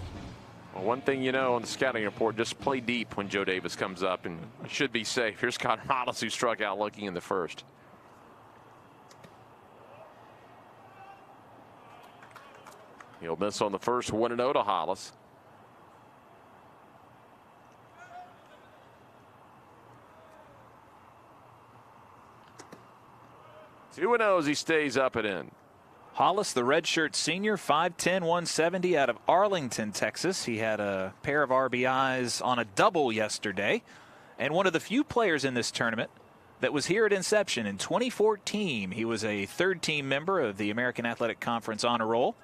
Well, one thing you know on the scouting report, just play deep when Joe Davis comes up, and you should be safe. Here's Connor Hollis, who struck out looking in the first. He'll miss on the first. 1-0 to Hollis. Two and 0 as he stays up and in. Hollis, the redshirt senior, 5'10", 170 out of Arlington, Texas. He had a pair of RBIs on a double yesterday, and one of the few players in this tournament that was here at inception in 2014. He was a third-team member of the American Athletic Conference Honor Roll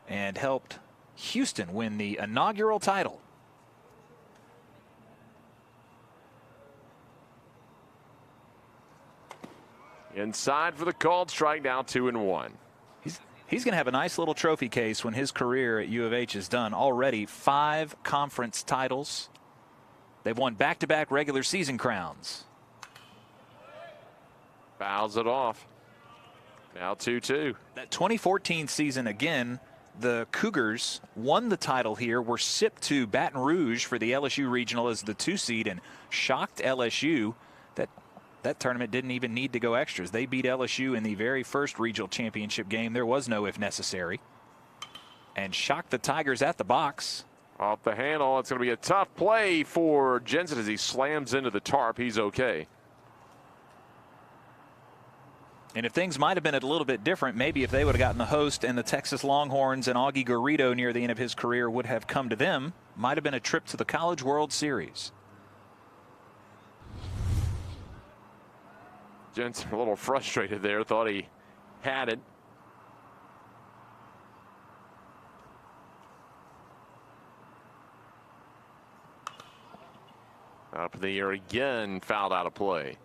and helped Houston win the inaugural title. Inside for the called strike, now 2-1. He's going to have a nice little trophy case when his career at U of H is done. Already 5 conference titles. They've won back-to-back regular season crowns. Fouls it off. Now 2-2. That 2014 season, again, the Cougars won the title here, were shipped to Baton Rouge for the LSU Regional as the 2 seed and shocked LSU. That tournament didn't even need to go extras. They beat LSU in the very first regional championship game. There was no if necessary. And shocked the Tigers at the box. Off the handle. It's going to be a tough play for Jensen as he slams into the tarp. He's okay. And if things might have been a little bit different, maybe if they would have gotten the host and the Texas Longhorns and Augie Garrido near the end of his career would have come to them, might have been a trip to the College World Series. Jensen a little frustrated there, thought he had it. Up in the air again, fouled out of play.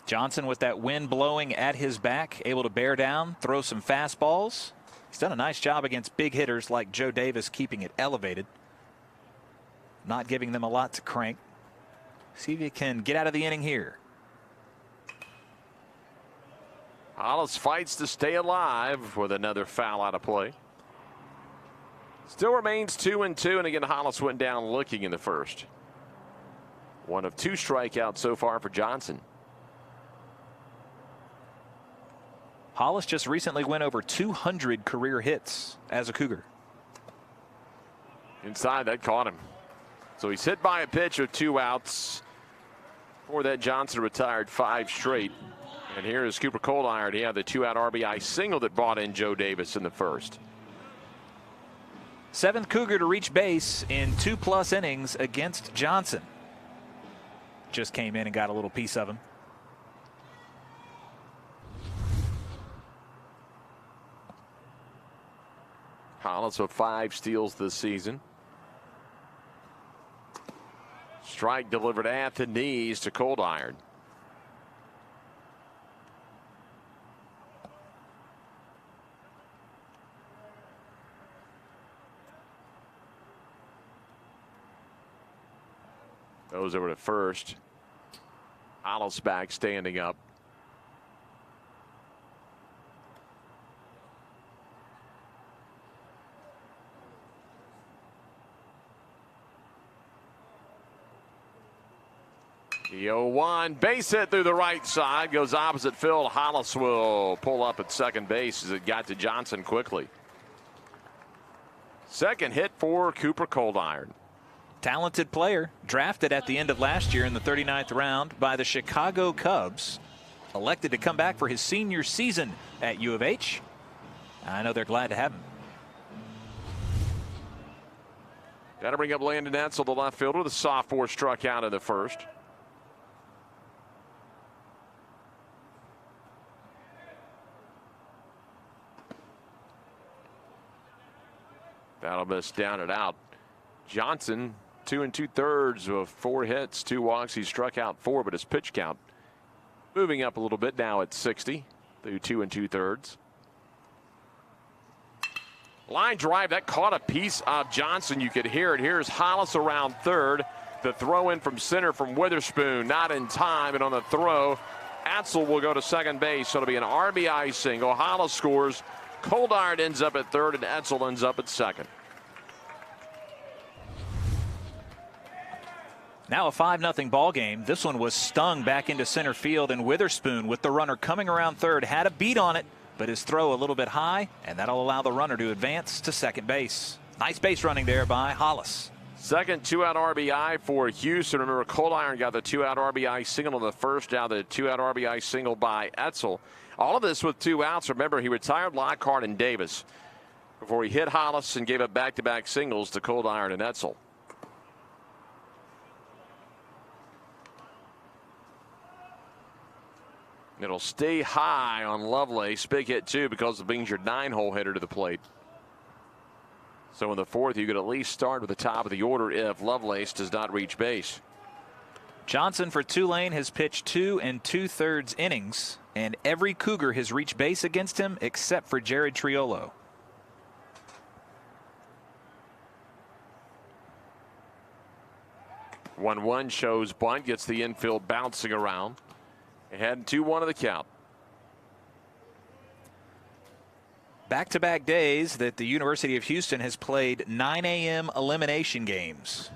Johnson with that wind blowing at his back, able to bear down, throw some fastballs. He's done a nice job against big hitters like Joe Davis, keeping it elevated, not giving them a lot to crank. See if he can get out of the inning here. Hollis fights to stay alive with another foul out of play. Still remains 2-2, and again Hollis went down looking in the first. One of 2 strikeouts so far for Johnson. Hollis just recently went over 200 career hits as a Cougar. Inside, that caught him. So he's hit by a pitch with 2 outs. Before that, Johnson retired 5 straight. And here is Cooper Coldiron. He had the 2-out RBI single that brought in Joe Davis in the first. 7th Cougar to reach base in 2+ innings against Johnson. Just came in and got a little piece of him. Hollis with 5 steals this season. Strike delivered at the knees to Coldiron. Goes over to first. Hollis back standing up. The 0-1 base hit through the right side, goes opposite field. Hollis will pull up at second base as it got to Johnson quickly. Second hit for Cooper Coldiron. Talented player, drafted at the end of last year in the 39th round by the Chicago Cubs. Elected to come back for his senior season at U of H. I know they're glad to have him. Got to bring up Landon Etzel, the left fielder. The sophomore struck out in the first. That'll miss down and out. Johnson, 2 2/3 with 4 hits, 2 walks. He struck out 4, but his pitch count moving up a little bit now at 60 through 2 2/3. Line drive that caught a piece of Johnson. You could hear it. Here's Hollis around third. The throw in from center from Witherspoon, not in time, and on the throw, Etzel will go to second base. So it'll be an RBI single. Hollis scores. Coldiron ends up at third, and Etzel ends up at second. Now a 5-0 ball game. This one was stung back into center field, and Witherspoon, with the runner coming around third, had a beat on it, but his throw a little bit high, and that'll allow the runner to advance to second base. Nice base running there by Hollis. Second 2-out RBI for Houston. Remember, Coldiron got the 2-out RBI single in the first. Now the 2-out RBI single by Etzel. All of this with 2 outs. Remember, he retired Lockhart and Davis before he hit Hollis and gave up back-to-back singles to Coldiron and Etzel. It'll stay high on Lovelace. Big hit, too, because it brings your 9-hole hitter to the plate. So in the fourth, you could at least start with the top of the order if Lovelace does not reach base. Johnson for Tulane has pitched 2 2/3 innings, and every Cougar has reached base against him except for Jared Triolo. One shows bunt, gets the infield bouncing around. Ahead 2-1 of the count. Back-to-back days that the University of Houston has played 9 a.m. elimination games.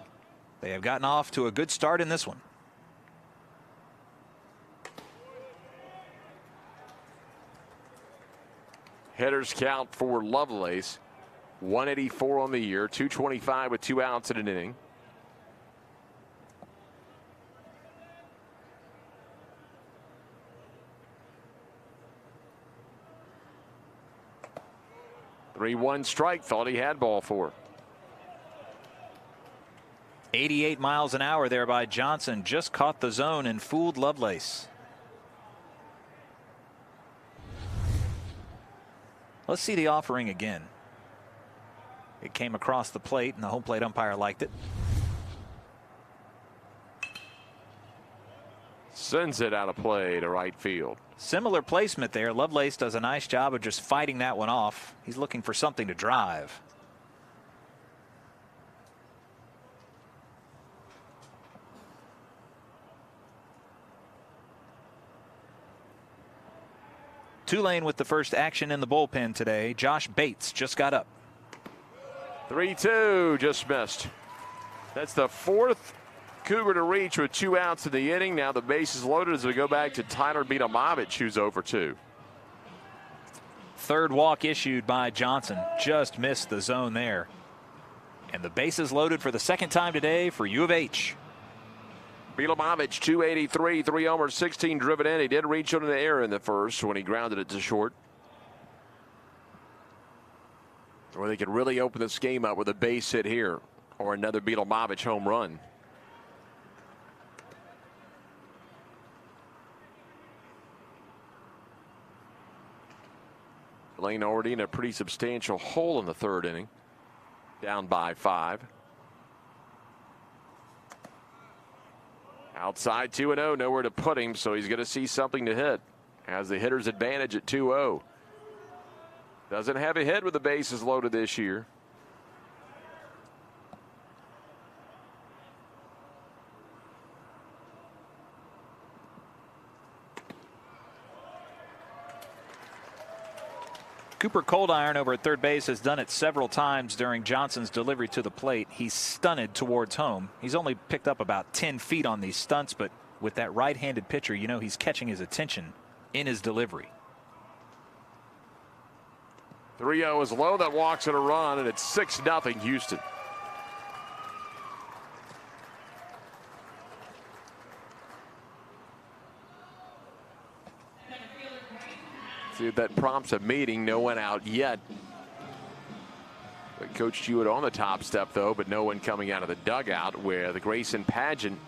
They have gotten off to a good start in this one. Hitters count for Lovelace. 184 on the year, 225 with 2 outs in an inning. (3-1) strike. Thought he had ball 4. 88 miles an hour there by Johnson. Just caught the zone and fooled Lovelace. Let's see the offering again. It came across the plate, and the home plate umpire liked it. Sends it out of play to right field. Similar placement there. Lovelace does a nice job of just fighting that one off. He's looking for something to drive. Tulane with the first action in the bullpen today. Josh Bates just got up. 3-2, just missed. That's the 4th Cougar to reach with 2 outs in the inning. Now the base is loaded as we go back to Tyler Beatomovich, who's over 2. Third walk issued by Johnson. Just missed the zone there. And the bases loaded for the second time today for U of H. Bilomovich, 283, 3 homers, 16 driven in. He did reach on an error in the first when he grounded it to short. Or they could really open this game up with a base hit here or another Bilomovich home run. Tulane already in a pretty substantial hole in the third inning. Down by 5. Outside 2-0, nowhere to put him, so he's going to see something to hit. Has the hitter's advantage at 2-0. Doesn't have a hit with the bases loaded this year. Cooper Coldiron over at third base has done it several times during Johnson's delivery to the plate. He's stunted towards home. He's only picked up about 10 feet on these stunts, but with that right-handed pitcher, you know he's catching his attention in his delivery. 3-0 is low. That walks in a run, and it's 6-0 Houston. See if that prompts a meeting. No one out yet. But Coach Jewett on the top step, though, but no one coming out of the dugout, where the Grayson Pageant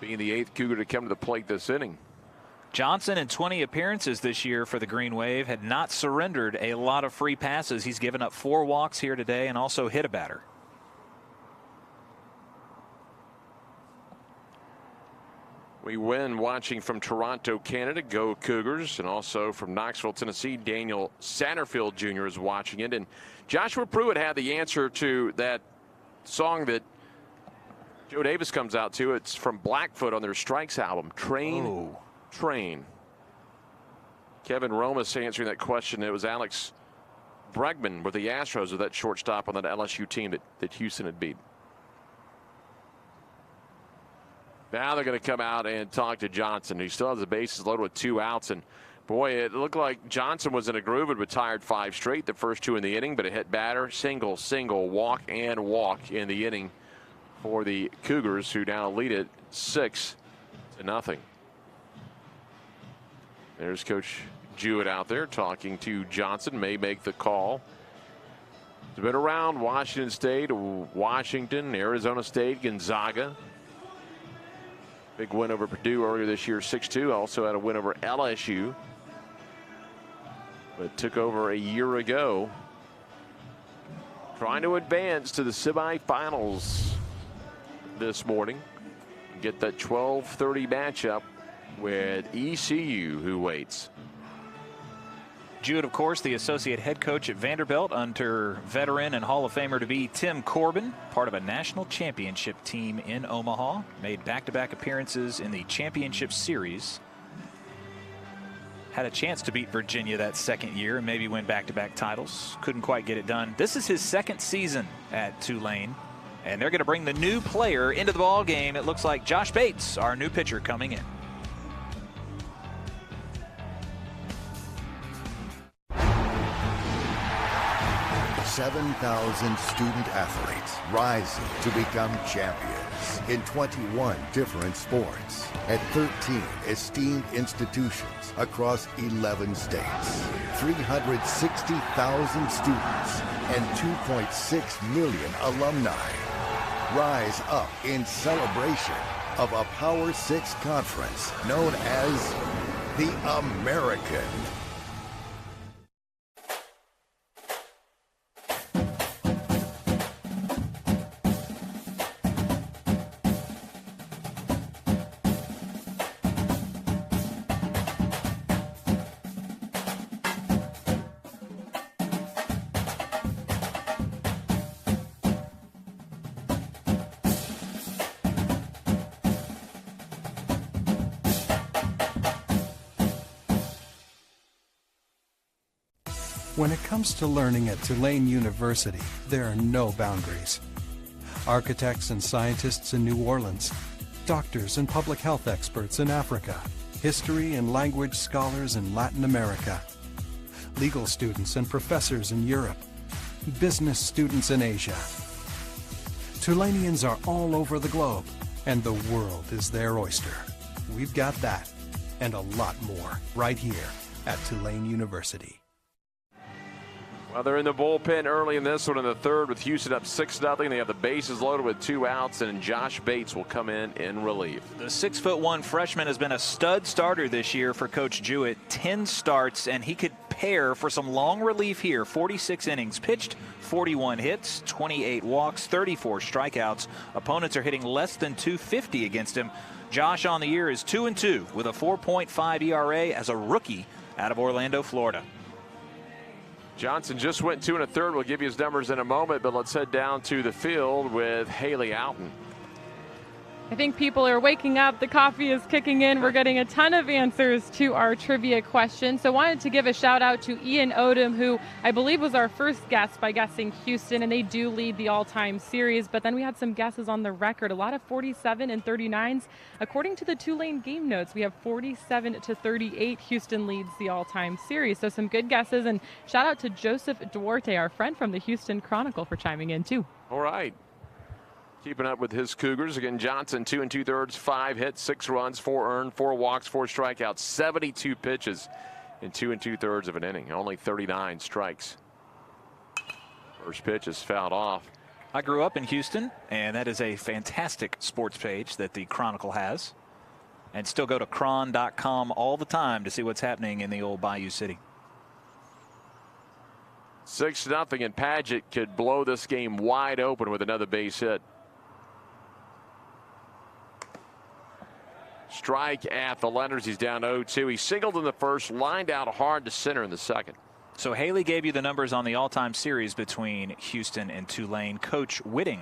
being the 8th Cougar to come to the plate this inning. Johnson, in 20 appearances this year for the Green Wave, had not surrendered a lot of free passes. He's given up 4 walks here today and also hit a batter. We win watching from Toronto, Canada. Go Cougars. And also from Knoxville, Tennessee, Daniel Satterfield Jr. is watching it. And Joshua Pruitt had the answer to that song that Joe Davis comes out to. It's from Blackfoot on their Strikes album, Train, Train. Kevin Romas answering that question. It was Alex Bregman with the Astros with that shortstop on that LSU team that Houston had beat. Now they're going to come out and talk to Johnson. He still has the bases loaded with 2 outs. And boy, it looked like Johnson was in a groove and retired 5 straight, the first 2 in the inning, but a hit batter, single, walk, and walk in the inning for the Cougars, who now lead it 6-0. There's Coach Jewett out there talking to Johnson. May make the call. It's been around Washington State, Washington, Arizona State, Gonzaga. Big win over Purdue earlier this year, 6-2. Also had a win over LSU. But took over a year ago. Trying to advance to the semifinals this morning. Get that 12:30 matchup with ECU, who waits. Jewett, of course, the associate head coach at Vanderbilt under veteran and Hall of Famer to be Tim Corbin, part of a national championship team in Omaha. Made back-to-back appearances in the championship series. Had a chance to beat Virginia that second year and maybe win back-to-back titles. Couldn't quite get it done. This is his second season at Tulane, and they're going to bring the new player into the ball game. It looks like Josh Bates, our new pitcher, coming in. 7,000 student athletes rising to become champions in 21 different sports at 13 esteemed institutions across 11 states. 360,000 students and 2.6 million alumni rise up in celebration of a Power 6 conference known as the American. When it comes to learning at Tulane University, there are no boundaries. Architects and scientists in New Orleans, doctors and public health experts in Africa, history and language scholars in Latin America, legal students and professors in Europe, business students in Asia. Tulanians are all over the globe, and the world is their oyster. We've got that and a lot more right here at Tulane University. Well, they're in the bullpen early in this one in the third with Houston up 6-0. They have the bases loaded with 2 outs, and Josh Bates will come in relief. The 6'1" freshman has been a stud starter this year for Coach Jewett. 10 starts, and he could pair for some long relief here. 46 innings pitched, 41 hits, 28 walks, 34 strikeouts. Opponents are hitting less than250 against him. Josh on the year is 2-2 with a 4.5 ERA as a rookie out of Orlando, Florida. Johnson just went 2 1/3. We'll give you his numbers in a moment, but let's head down to the field with Haley Outen. I think people are waking up. The coffee is kicking in. We're getting a ton of answers to our trivia questions. So wanted to give a shout out to Ian Odom, who I believe was our first guest by guessing Houston, and they do lead the all-time series. But then we had some guesses on the record, a lot of 47 and 39s. According to the Tulane game notes, we have 47-38. Houston leads the all-time series. So some good guesses, and shout out to Joseph Duarte, our friend from the Houston Chronicle, for chiming in too. All right. Keeping up with his Cougars. Again, Johnson 2 2/3, 5 hits, 6 runs, 4 earned, 4 walks, 4 strikeouts, 72 pitches in 2 2/3 of an inning. Only 39 strikes. First pitch is fouled off. I grew up in Houston, and that is a fantastic sports page that the Chronicle has. And still go to chron.com all the time to see what's happening in the old Bayou City. 6-0, and Paget could blow this game wide open with another base hit. Strike at the letters. He's down 0-2. He singled in the first, lined out hard to center in the second. So Haley gave you the numbers on the all-time series between Houston and Tulane. Coach Whitting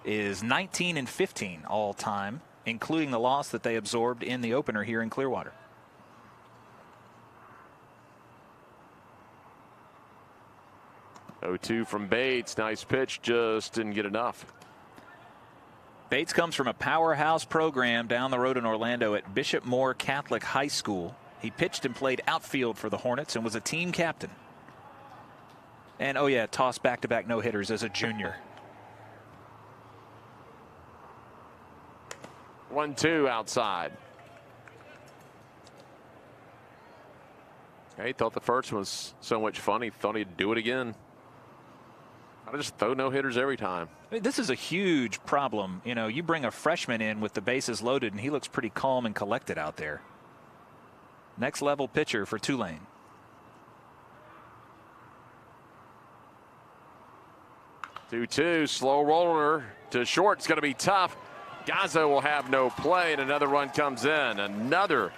is 19-15 all-time, including the loss that they absorbed in the opener here in Clearwater. (0-2) from Bates. Nice pitch, just didn't get enough. Bates comes from a powerhouse program down the road in Orlando at Bishop Moore Catholic High School. He pitched and played outfield for the Hornets and was a team captain. And oh yeah, tossed back-to-back no-hitters as a junior. 1-2 outside. He thought the first one was so much fun, he thought he'd do it again. I just throw no-hitters every time. This is a huge problem. You know, you bring a freshman in with the bases loaded, and he looks pretty calm and collected out there. Next level pitcher for Tulane. (2-2), slow roller to short. It's going to be tough. Gazzo will have no play, and another run comes in. Another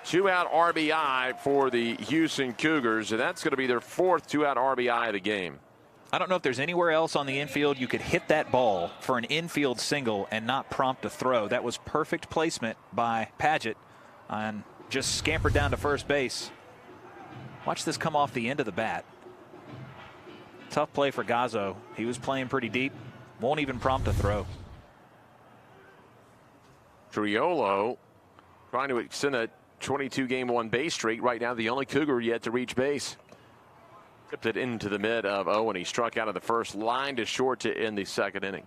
2-out RBI for the Houston Cougars, and that's going to be their 4th 2-out RBI of the game. I don't know if there's anywhere else on the infield you could hit that ball for an infield single and not prompt a throw. That was perfect placement by Paget and just scampered down to first base. Watch this come off the end of the bat. Tough play for Gazzo. He was playing pretty deep. Won't even prompt a throw. Triolo trying to extend a 22-game one-base streak. Right now, the only Cougar yet to reach base. Tipped it into the mid of Owen. He struck out of the first, line to short to end the second inning.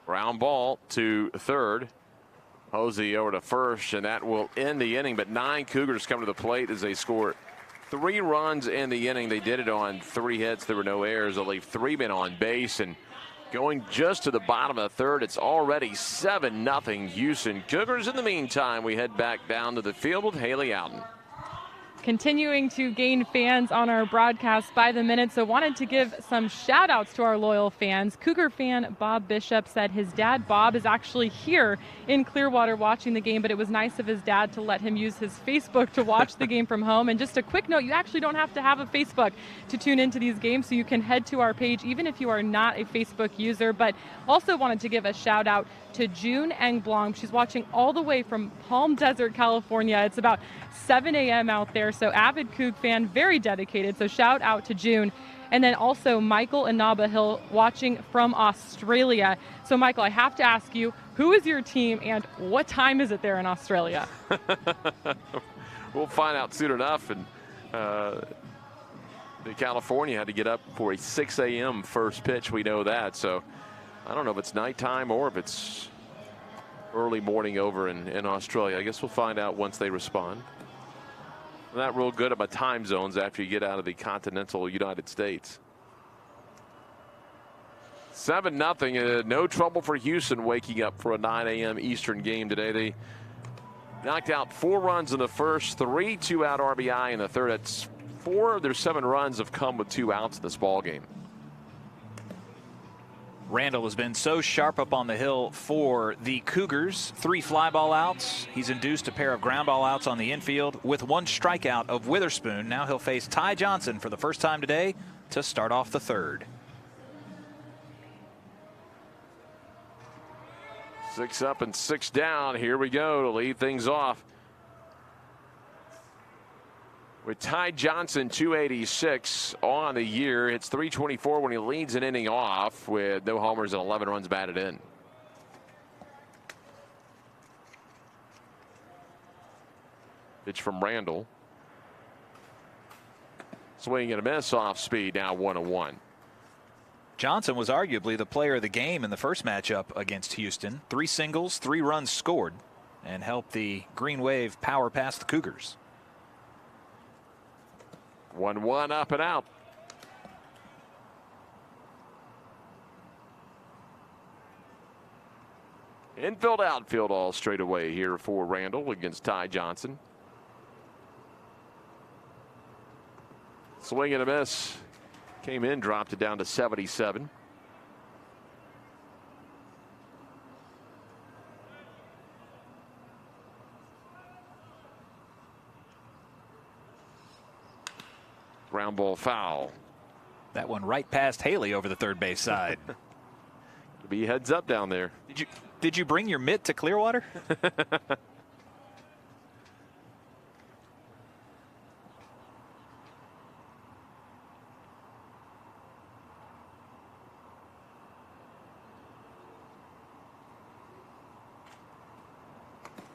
Ground ball to third. Hosey over to first, and that will end the inning. But 9 Cougars come to the plate as they score 3 runs in the inning. They did it on 3 hits. There were no errors. They'll leave 3 men on base. And going just to the bottom of the third, it's already 7-0 Houston Cougars. In the meantime, we head back down to the field with Haley Outen. Continuing to gain fans on our broadcast by the minute, so wanted to give some shout outs to our loyal fans. Cougar fan Bob Bishop said his dad Bob is actually here in Clearwater watching the game, but it was nice of his dad to let him use his Facebook to watch the game from home. And just a quick note, you actually don't have to have a Facebook to tune into these games, so you can head to our page even if you are not a Facebook user. But also wanted to give a shout out to June Engblom. She's watching all the way from Palm Desert, California. It's about 7 a.m. out there. there. So avid Coug fan, very dedicated. So shout out to June. And then also Michael and Naba Hill watching from Australia. So Michael, I have to ask you, who is your team and what time is it there in Australia? We'll find out soon enough. And California had to get up for a 6 a.m. first pitch. We know that. So I don't know if it's nighttime or if it's early morning over in Australia. I guess we'll find out once they respond. I'm not real good about time zones after you get out of the continental United States. 7-0. No trouble for Houston waking up for a 9 a.m. Eastern game today. They knocked out 4 runs in the first, 3 2-out RBI in the third. That's 4 of their 7 runs have come with 2 outs in this ball game. Randall has been so sharp up on the hill for the Cougars. 3 fly ball outs. He's induced a pair of ground ball outs on the infield with 1 strikeout of Witherspoon. Now he'll face Ty Johnson for the first time today to start off the third. 6 up and 6 down. Here we go to lead things off. With Ty Johnson, 286 on the year. It's 324 when he leads an inning off with no homers and 11 runs batted in. Pitch from Randall. Swing and a miss off speed, now 1-1. Johnson was arguably the player of the game in the first matchup against Houston. 3 singles, 3 runs scored, and helped the Green Wave power past the Cougars. 1-1 up and out. Infield, outfield all straight away here for Randall against Ty Johnson. Swing and a miss. Came in, dropped it down to 77. Ground ball foul. That one right past Haley over the third base side. Be heads up down there. Did you bring your mitt to Clearwater?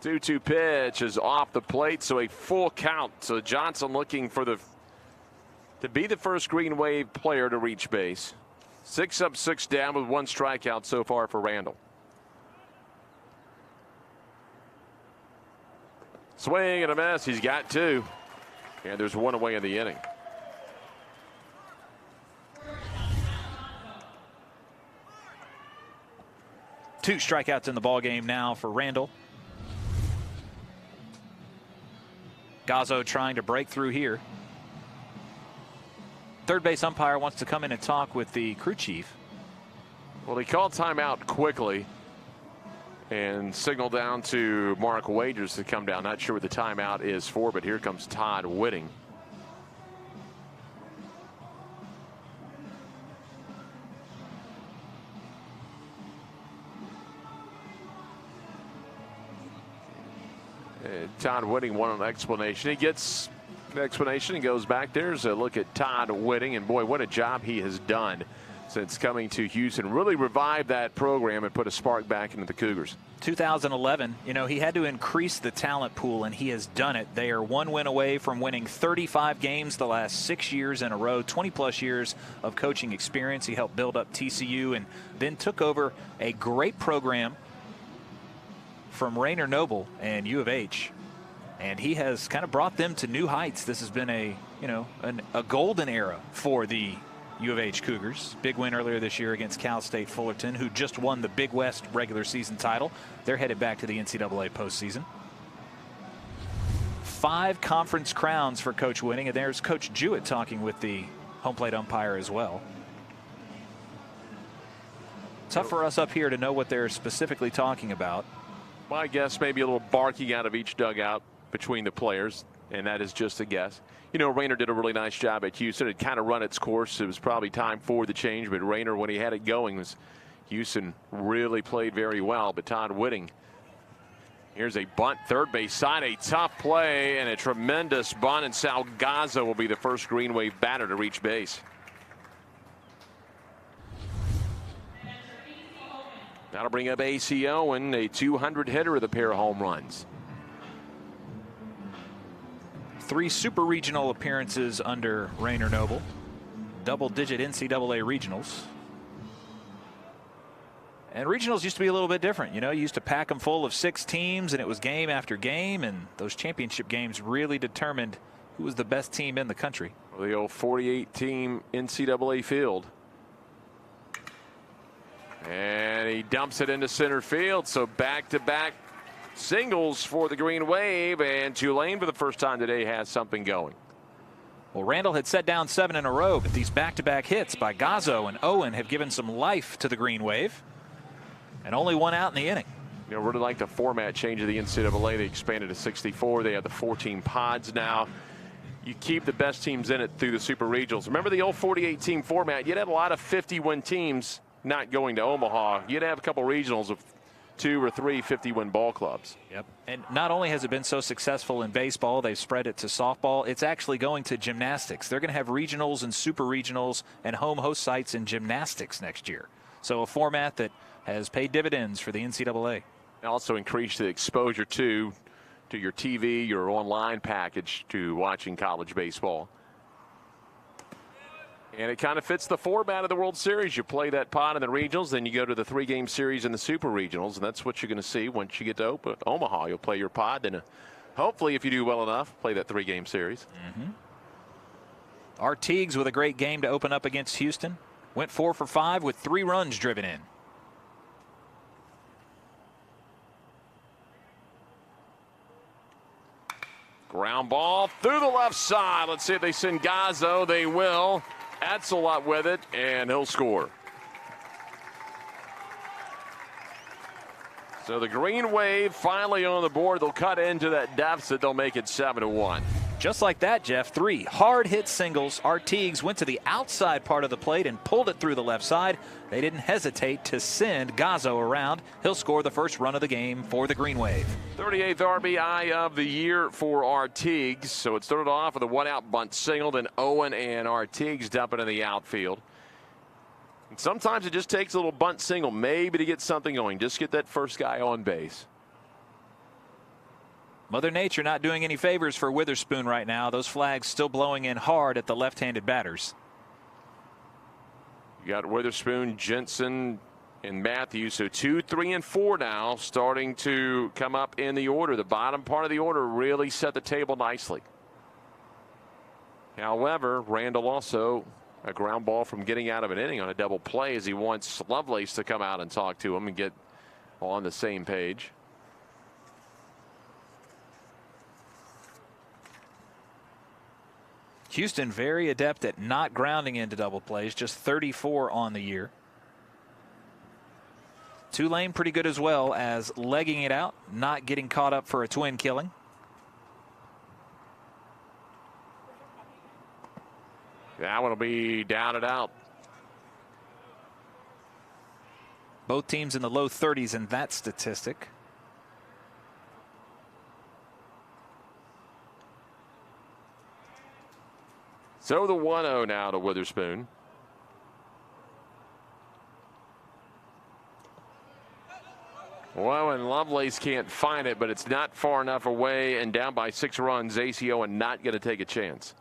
Two pitch is off the plate, so a full count. So Johnson looking for to be the first Green Wave player to reach base. 6 up, 6 down with 1 strikeout so far for Randall. Swing and a miss. He's got 2. And there's 1 away in the inning. Two strikeouts in the ball game now for Randall. Gazzo trying to break through here. Third base umpire wants to come in and talk with the crew chief. Well, he called timeout quickly and signaled down to Mark Wagers to come down. Not sure what the timeout is for, but here comes Todd Whitting. Todd Whitting wanted an explanation. He gets an explanation and goes back. There's a look at Todd Whitting, and boy, what a job he has done since coming to Houston. Really revived that program and put a spark back into the Cougars. 2011, you know, he had to increase the talent pool, and he has done it. They are 1 win away from winning 35 games the last 6 years in a row, 20-plus years of coaching experience. He helped build up TCU and then took over a great program from Rayner Noble and U of H. And he has kind of brought them to new heights. This has been a golden era for the U of H Cougars. Big win earlier this year against Cal State Fullerton, who just won the Big West regular season title. They're headed back to the NCAA postseason. 5 conference crowns for Coach Whitting, and there's Coach Jewett talking with the home plate umpire as well. Tough for us up here to know what they're specifically talking about. My guess, maybe a little barking out of each dugout between the players, and that is just a guess. You know, Rayner did a really nice job at Houston. It kind of run its course. It was probably time for the change, but Rayner, when he had it going, Houston really played very well. But Todd Whitting Here's a bunt, third base side, a tough play and a tremendous bunt, and Sal Gazzo will be the first Green Wave batter to reach base. That'll bring up A.C. Owen, a 200 hitter with a pair of home runs. 3 super regional appearances under Rainer Noble. Double-digit NCAA regionals. And regionals used to be a little bit different. You know, you used to pack them full of 6 teams, and it was game after game, and those championship games really determined who was the best team in the country. Well, the old 48-team NCAA field. And he dumps it into center field, so back-to-back singles for the Green Wave, and Tulane for the first time today has something going. Well, Randall had set down 7 in a row, but these back-to-back hits by Gazzo and Owen have given some life to the Green Wave. And only 1 out in the inning. You know, really like the format change of the NCAA. They expanded to 64. They have the 14 pods now. You keep the best teams in it through the super regionals. Remember the old 48-team format? You'd have a lot of 50-win teams not going to Omaha. You'd have a couple regionals of 2 or 3 50-win ball clubs. Yep. And not only has it been so successful in baseball, they've spread it to softball. It's actually going to gymnastics. They're going to have regionals and super regionals and home host sites in gymnastics next year. So a format that has paid dividends for the NCAA. Also increased the exposure to your TV, your online package to watching college baseball. And it kind of fits the format of the World Series. You play that pot in the regionals, then you go to the 3-game series in the super regionals, and that's what you're going to see once you get to Omaha. You'll play your pod, then hopefully, if you do well enough, play that 3-game series. Artigues with a great game to open up against Houston. Went 4 for 5 with 3 runs driven in. Ground ball through the left side. Let's see if they send Gazzo. They will. Etzel up with it, and he'll score. So the Green Wave finally on the board. They'll cut into that deficit. They'll make it 7-1. Just like that, Jeff, 3 hard hit singles. Artigues went to the outside part of the plate and pulled it through the left side. They didn't hesitate to send Gazzo around. He'll score the first run of the game for the Green Wave. 38th RBI of the year for Artigues. So it started off with a 1-out bunt single, then Owen and Artigues dumping in the outfield. And sometimes it just takes a little bunt single maybe to get something going. Just get that first guy on base. Mother Nature not doing any favors for Witherspoon right now. Those flags still blowing in hard at the left-handed batters. You got Witherspoon, Jensen, and Matthews. So 2, 3, and 4 now starting to come up in the order. The bottom part of the order really set the table nicely. However, Randall also a ground ball from getting out of an inning on a double play as he wants Lovelace to come out and talk to him and get on the same page. Houston very adept at not grounding into double plays, just 34 on the year. Tulane pretty good as well as legging it out, not getting caught up for a twin killing. That one will be down and out. Both teams in the low 30s in that statistic. So the 1-0 now to Witherspoon. Well, and Lovelace can't find it, but it's not far enough away and down by 6 runs. ACO and not going to take a chance.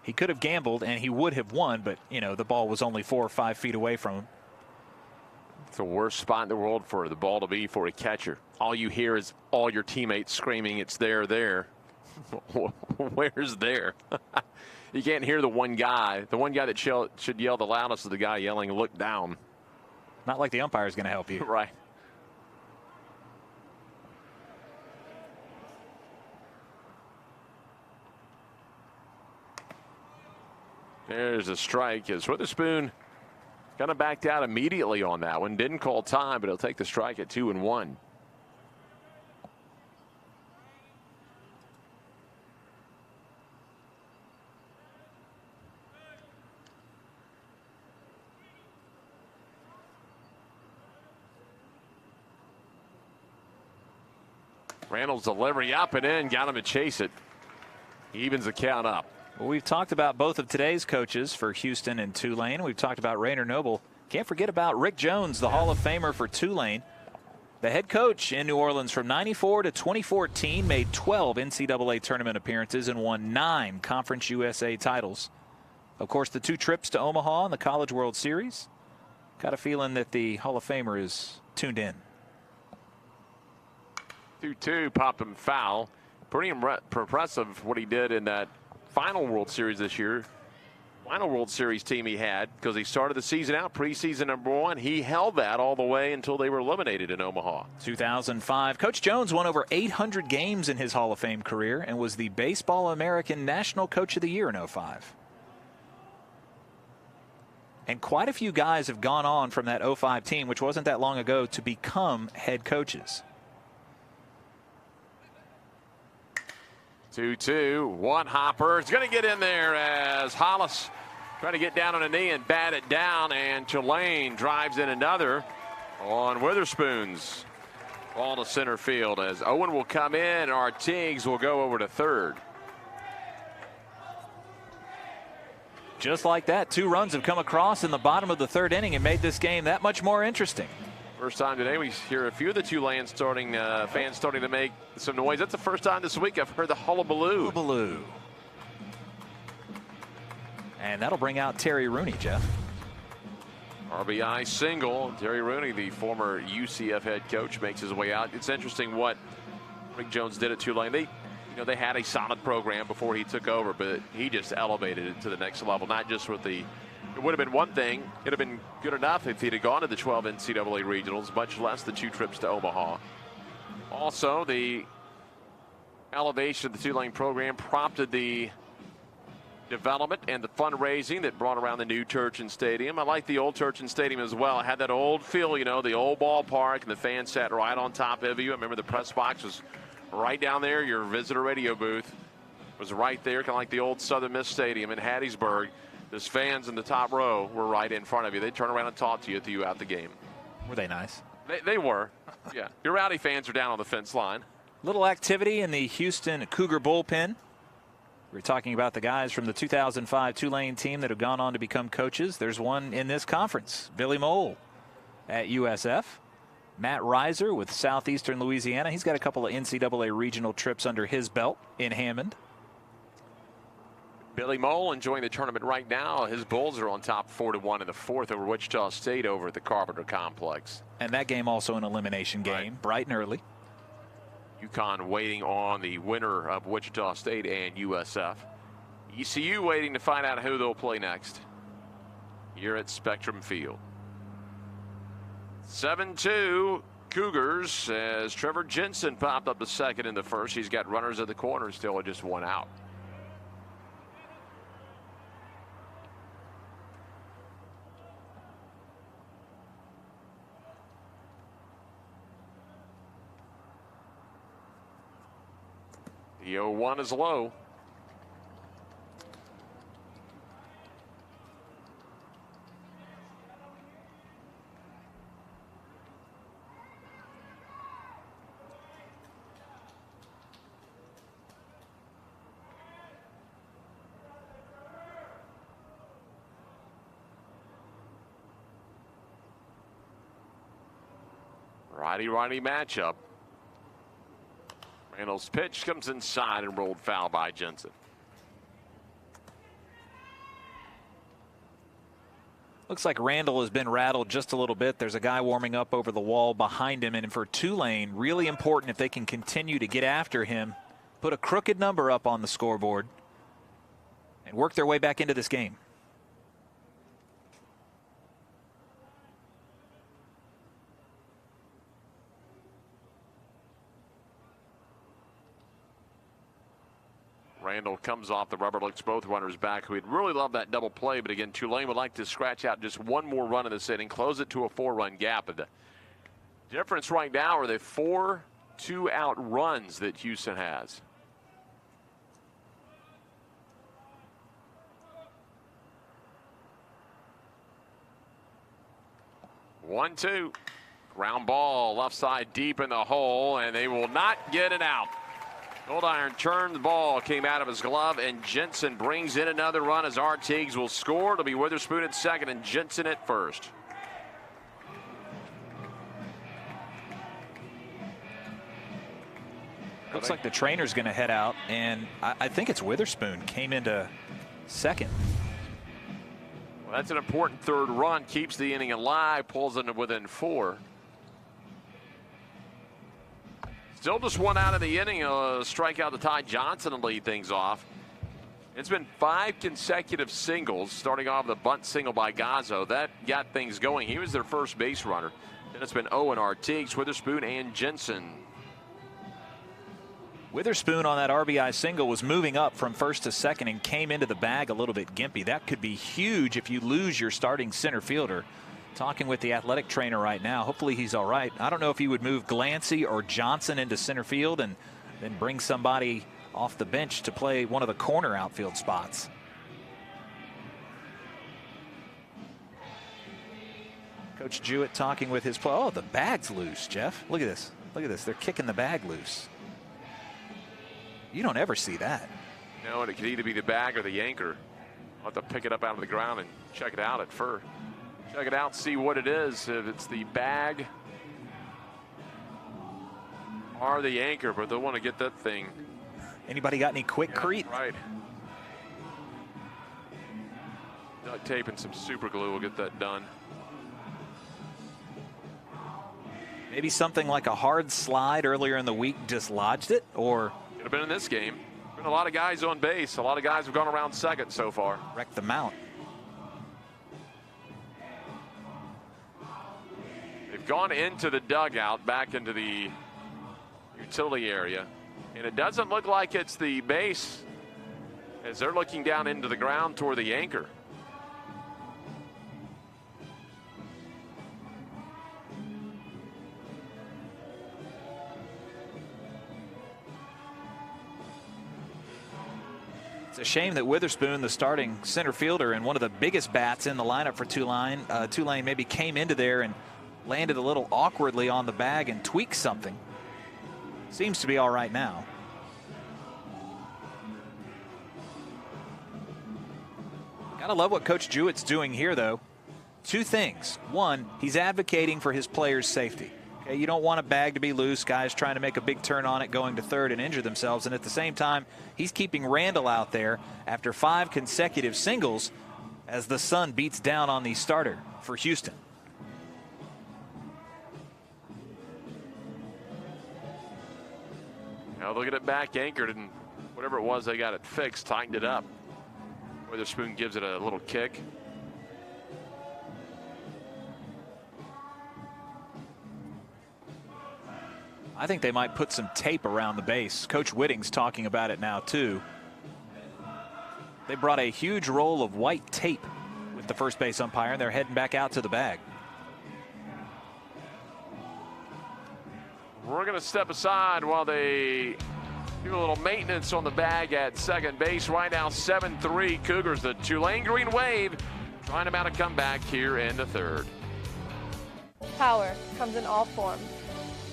He could have gambled and he would have won, but you know the ball was only 4 or 5 feet away from him. It's the worst spot in the world for the ball to be for a catcher. All you hear is all your teammates screaming, "It's there, there." Where's there? You can't hear the one guy. The one guy that should yell the loudest is the guy yelling, "Look down." Not like the umpire is going to help you. Right. There's a strike as Witherspoon kind of backed out immediately on that one. Didn't call time, but he'll take the strike at 2-1. Randall's delivery up and in, got him to chase it. He evens the count up. Well, we've talked about both of today's coaches for Houston and Tulane. We've talked about Rayner Noble. Can't forget about Rick Jones, the Hall of Famer for Tulane. The head coach in New Orleans from '94 to 2014, made 12 NCAA tournament appearances and won 9 Conference USA titles. Of course, the 2 trips to Omaha in the College World Series. Got a feeling that the Hall of Famer is tuned in. 2-2, popped him foul. Pretty impressive what he did in that final World Series this year. Final World Series team he had, because he started the season out preseason #1. He held that all the way until they were eliminated in Omaha. 2005. Coach Jones won over 800 games in his Hall of Fame career and was the Baseball American National Coach of the Year in '05. And quite a few guys have gone on from that '05 team, which wasn't that long ago, to become head coaches. 2-2, one hopper. It's going to get in there as Hollis trying to get down on a knee and bat it down, and Tulane drives in another on Witherspoon's ball to center field as Owen will come in and Artigues will go over to third. Just like that, 2 runs have come across in the bottom of the 3rd inning and made this game that much more interesting. First time today we hear a few of the Tulane fans starting to make some noise. That's the first time this week I've heard the hullabaloo. Hullabaloo. And that'll bring out Terry Rooney, Jeff. RBI single. Terry Rooney, the former UCF head coach, makes his way out. It's interesting what Rick Jones did at Tulane. They had a solid program before he took over, but he just elevated it to the next level. Not just with the. It would have been one thing. It would have been good enough if he'd have gone to the 12 NCAA regionals, much less the 2 trips to Omaha. Also, the elevation of the Tulane program prompted the development and the fundraising that brought around the new Turchin Stadium. I like the old Turchin Stadium as well. It had that old feel, the old ballpark, and the fans sat right on top of you. I remember the press box was right down there. Your visitor radio booth was right there, kind of like the old Southern Miss Stadium in Hattiesburg. Those fans in the top row were right in front of you. They turn around and talk to you throughout the game. Were they nice? They were. Yeah. Your Rowdy fans are down on the fence line. Little activity in the Houston Cougar bullpen. We're talking about the guys from the 2005 Tulane team that have gone on to become coaches. There's one in this conference, Billy Mole at USF. Matt Reiser with Southeastern Louisiana. He's got a couple of NCAA regional trips under his belt in Hammond. Billy Mole enjoying the tournament right now. His Bulls are on top 4-1 in the 4th over Wichita State over at the Carpenter Complex. And that game also an elimination game, right. Bright and early. UConn waiting on the winner of Wichita State and USF. ECU waiting to find out who they'll play next here at Spectrum Field. 7-2 Cougars as Trevor Jensen popped up to second in the first. He's got runners at the corner still at just 1 out. The 0-1 is low. Righty-righty matchup. Randall's pitch comes inside and rolled foul by Jensen. Looks like Randall has been rattled just a little bit. There's a guy warming up over the wall behind him. And for Tulane, really important if they can continue to get after him, put a crooked number up on the scoreboard, and work their way back into this game. Randall comes off the rubber, looks both runners back. We'd really love that double play, but again, Tulane would like to scratch out just one more run in this inning, close it to a 4-run gap. But the difference right now are the 4 2-out runs that Houston has. One, two. Ground ball, left side deep in the hole, and they will not get it out. Goldiron turned the ball, came out of his glove, and Jensen brings in another run as Artigues will score. It'll be Witherspoon at second and Jensen at first. Looks like the trainer's going to head out, and I think it's Witherspoon came into second. Well, that's an important third run. Keeps the inning alive, pulls it within 4. Still just one out of the inning. Strikeout to Ty Johnson to lead things off. It's been 5 consecutive singles, starting off with a bunt single by Gazzo. That got things going. He was their first base runner. Then it's been Owen, Artigues, Witherspoon, and Jensen. Witherspoon on that RBI single was moving up from first to second and came into the bag a little bit gimpy. That could be huge if you lose your starting center fielder. Talking with the athletic trainer right now. Hopefully he's all right. I don't know if he would move Glancy or Johnson into center field and then bring somebody off the bench to play one of the corner outfield spots. Coach Jewett talking with his player. Oh, the bag's loose, Jeff. Look at this. Look at this. They're kicking the bag loose. You don't ever see that. No, and it could either be the bag or the anchor. I'll have to pick it up out of the ground and check it out at first. Check it out, see what it is. If it's the bag or the anchor, but they'll want to get that thing. Anybody got any quickcrete? Right. Duct tape and some super glue will get that done. Maybe something like a hard slide earlier in the week dislodged it, or could have been in this game. Been a lot of guys on base. A lot of guys have gone around second so far. Wrecked the mount. They've gone into the dugout, back into the utility area, and it doesn't look like it's the base as they're looking down into the ground toward the anchor. It's a shame that Witherspoon, the starting center fielder and one of the biggest bats in the lineup for Tulane, maybe came into there and landed a little awkwardly on the bag and tweaked something. Seems to be all right now. Gotta love what Coach Jewett's doing here, though. 2 things. One, he's advocating for his players' safety. Okay, you don't want a bag to be loose, guys trying to make a big turn on it, going to third and injure themselves. And at the same time, he's keeping Randall out there after 5 consecutive singles as the sun beats down on the starter for Houston. Now look at it back anchored, and whatever it was, they got it fixed, tightened it up. Witherspoon gives it a little kick. I think they might put some tape around the base. Coach Whitting's talking about it now, too. They brought a huge roll of white tape with the first base umpire, and they're heading back out to the bag. We're going to step aside while they do a little maintenance on the bag at second base. Right now, 7-3 Cougars. The Tulane Green Wave trying to mount a comeback here in the third. Power comes in all forms.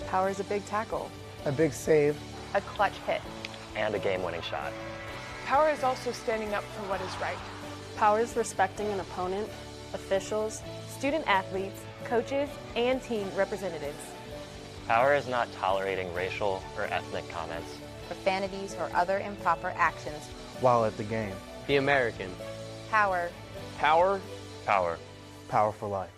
Power is a big tackle. A big save. A clutch hit. And a game-winning shot. Power is also standing up for what is right. Power is respecting an opponent, officials, student athletes, coaches, and team representatives. Power is not tolerating racial or ethnic comments, Profanities or other improper actions. While at the game. The American. Power. Power. Power. Power for life.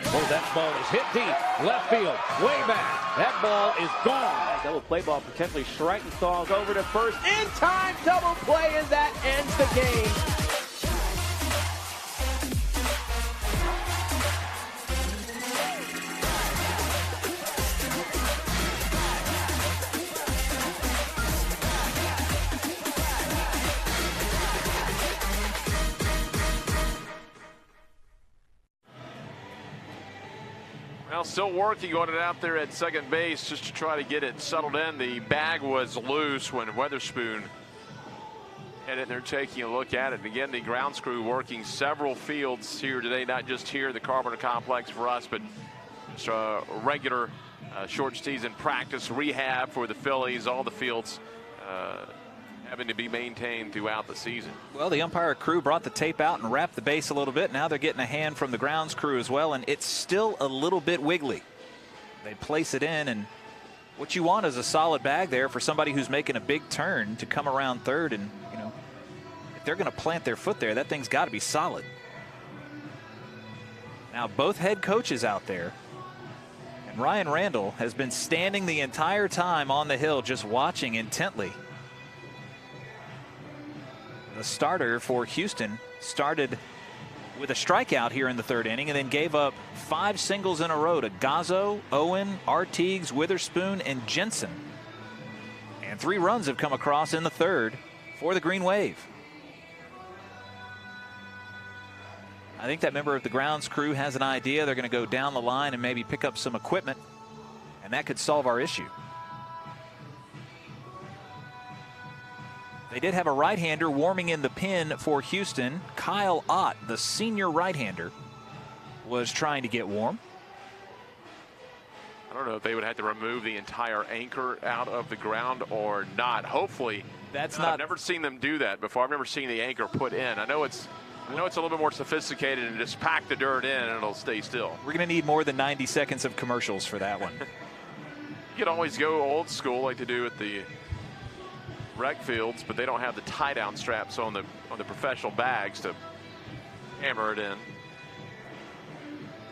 Oh, that ball is hit deep. Left field. Way back. That ball is gone. Double play ball potentially Schreitenthal's over to first. In time. Double play, and that ends the game. Well, still working on it out there at second base just to try to get it settled in. The bag was loose when Weatherspoon had it there taking a look at it. And again, the grounds crew working several fields here today, not just here at the Carpenter Complex for us, but just a regular short season practice, rehab for the Phillies, all the fields having to be maintained throughout the season. Well, the umpire crew brought the tape out and wrapped the base a little bit. Now they're getting a hand from the grounds crew as well, and it's still a little bit wiggly. They place it in, and what you want is a solid bag there for somebody who's making a big turn to come around third. And, you know, if they're going to plant their foot there, that thing's got to be solid. Now both head coaches out there. And Ryan Randall has been standing the entire time on the hill just watching intently. The starter for Houston started with a strikeout here in the third inning and then gave up 5 singles in a row to Gazzo, Owen, Artigues, Witherspoon, and Jensen. And 3 runs have come across in the third for the Green Wave. I think that member of the grounds crew has an idea. They're going to go down the line and maybe pick up some equipment, and that could solve our issue. They did have a right-hander warming in the pen for Houston. Kyle Ott, the senior right-hander, was trying to get warm. I don't know if they would have to remove the entire anchor out of the ground or not. Hopefully, that's I've never seen them do that before. I've never seen the anchor put in. I know it's a little bit more sophisticated and just pack the dirt in and it'll stay still. We're going to need more than 90 seconds of commercials for that one. You can always go old school like they do at the rec fields, but they don't have the tie-down straps on the professional bags to hammer it in.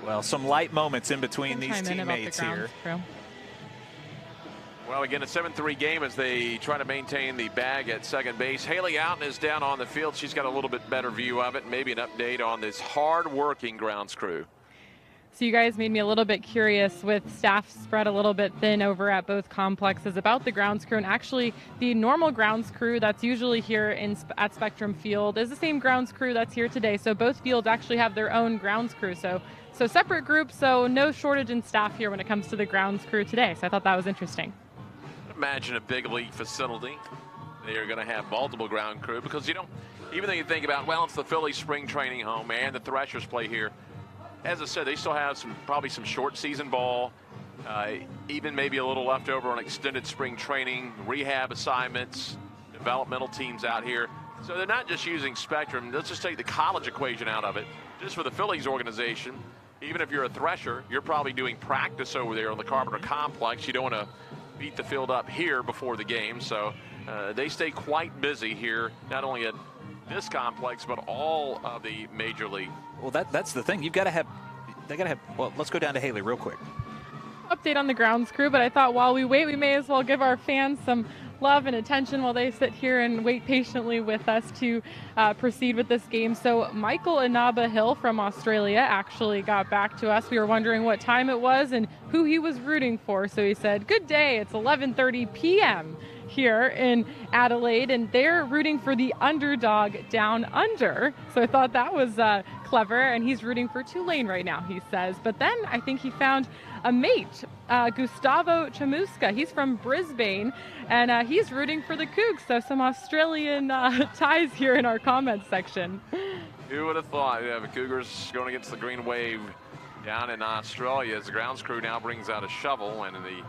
Well, some light moments in between these teammates here. Well, again, a 7-3 game as they try to maintain the bag at second base. Haley Outen is down on the field. She's got a little bit better view of it. Maybe an update on this hard-working grounds crew. So you guys made me a little bit curious with staff spread a little bit thin over at both complexes about the grounds crew. And actually, the normal grounds crew that's usually here at Spectrum Field is the same grounds crew that's here today. So both fields actually have their own grounds crew. So separate groups, so no shortage in staff here when it comes to the grounds crew today. So I thought that was interesting. Imagine a big league facility. They are going to have multiple ground crew because, you know, even though you think about, well, it's the Phillies spring training home and the Threshers play here. As I said, they still have probably some short season ball, even maybe a little left over on extended spring training, rehab assignments, developmental teams out here. So they're not just using Spectrum. Let's just take the college equation out of it. Just for the Phillies organization, even if you're a Thresher, you're probably doing practice over there on the Carpenter Complex. You don't want to beat the field up here before the game. So they stay quite busy here, not only at this complex, but all of the major league. Well, that's the thing. They got to have, well, let's go down to Haley real quick. Update on the grounds crew, but I thought while we wait, we may as well give our fans some love and attention while they sit here and wait patiently with us to proceed with this game. So Michael Inaba Hill from Australia actually got back to us. We were wondering what time it was and who he was rooting for. So he said, "Good day, it's 11:30 p.m. here in Adelaide," and they're rooting for the underdog down under. So I thought that was clever, and he's rooting for Tulane right now, he says. But then I think he found a mate, Gustavo Chamuska. He's from Brisbane, and he's rooting for the Cougs. So some Australian ties here in our comments section. Who would have thought? Yeah, the Cougars going against the Green Wave down in Australia as the grounds crew now brings out a shovel, and in the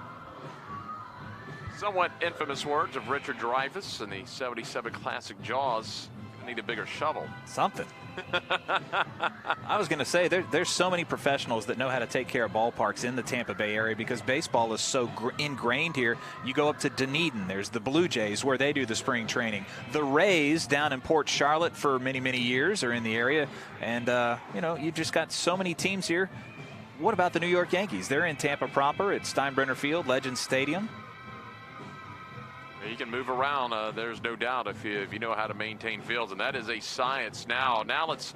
somewhat infamous words of Richard Dreyfuss in the 77 classic Jaws, need a bigger shovel. Something. I was going to say there's so many professionals that know how to take care of ballparks in the Tampa Bay area because baseball is so ingrained here. You go up to Dunedin, there's the Blue Jays where they do the spring training. The Rays down in Port Charlotte for many, many years are in the area. And, you know, you just got so many teams here. What about the New York Yankees? They're in Tampa proper at Steinbrenner Field, Legends Stadium. You can move around, there's no doubt, if you know how to maintain fields, and that is a science. Now let's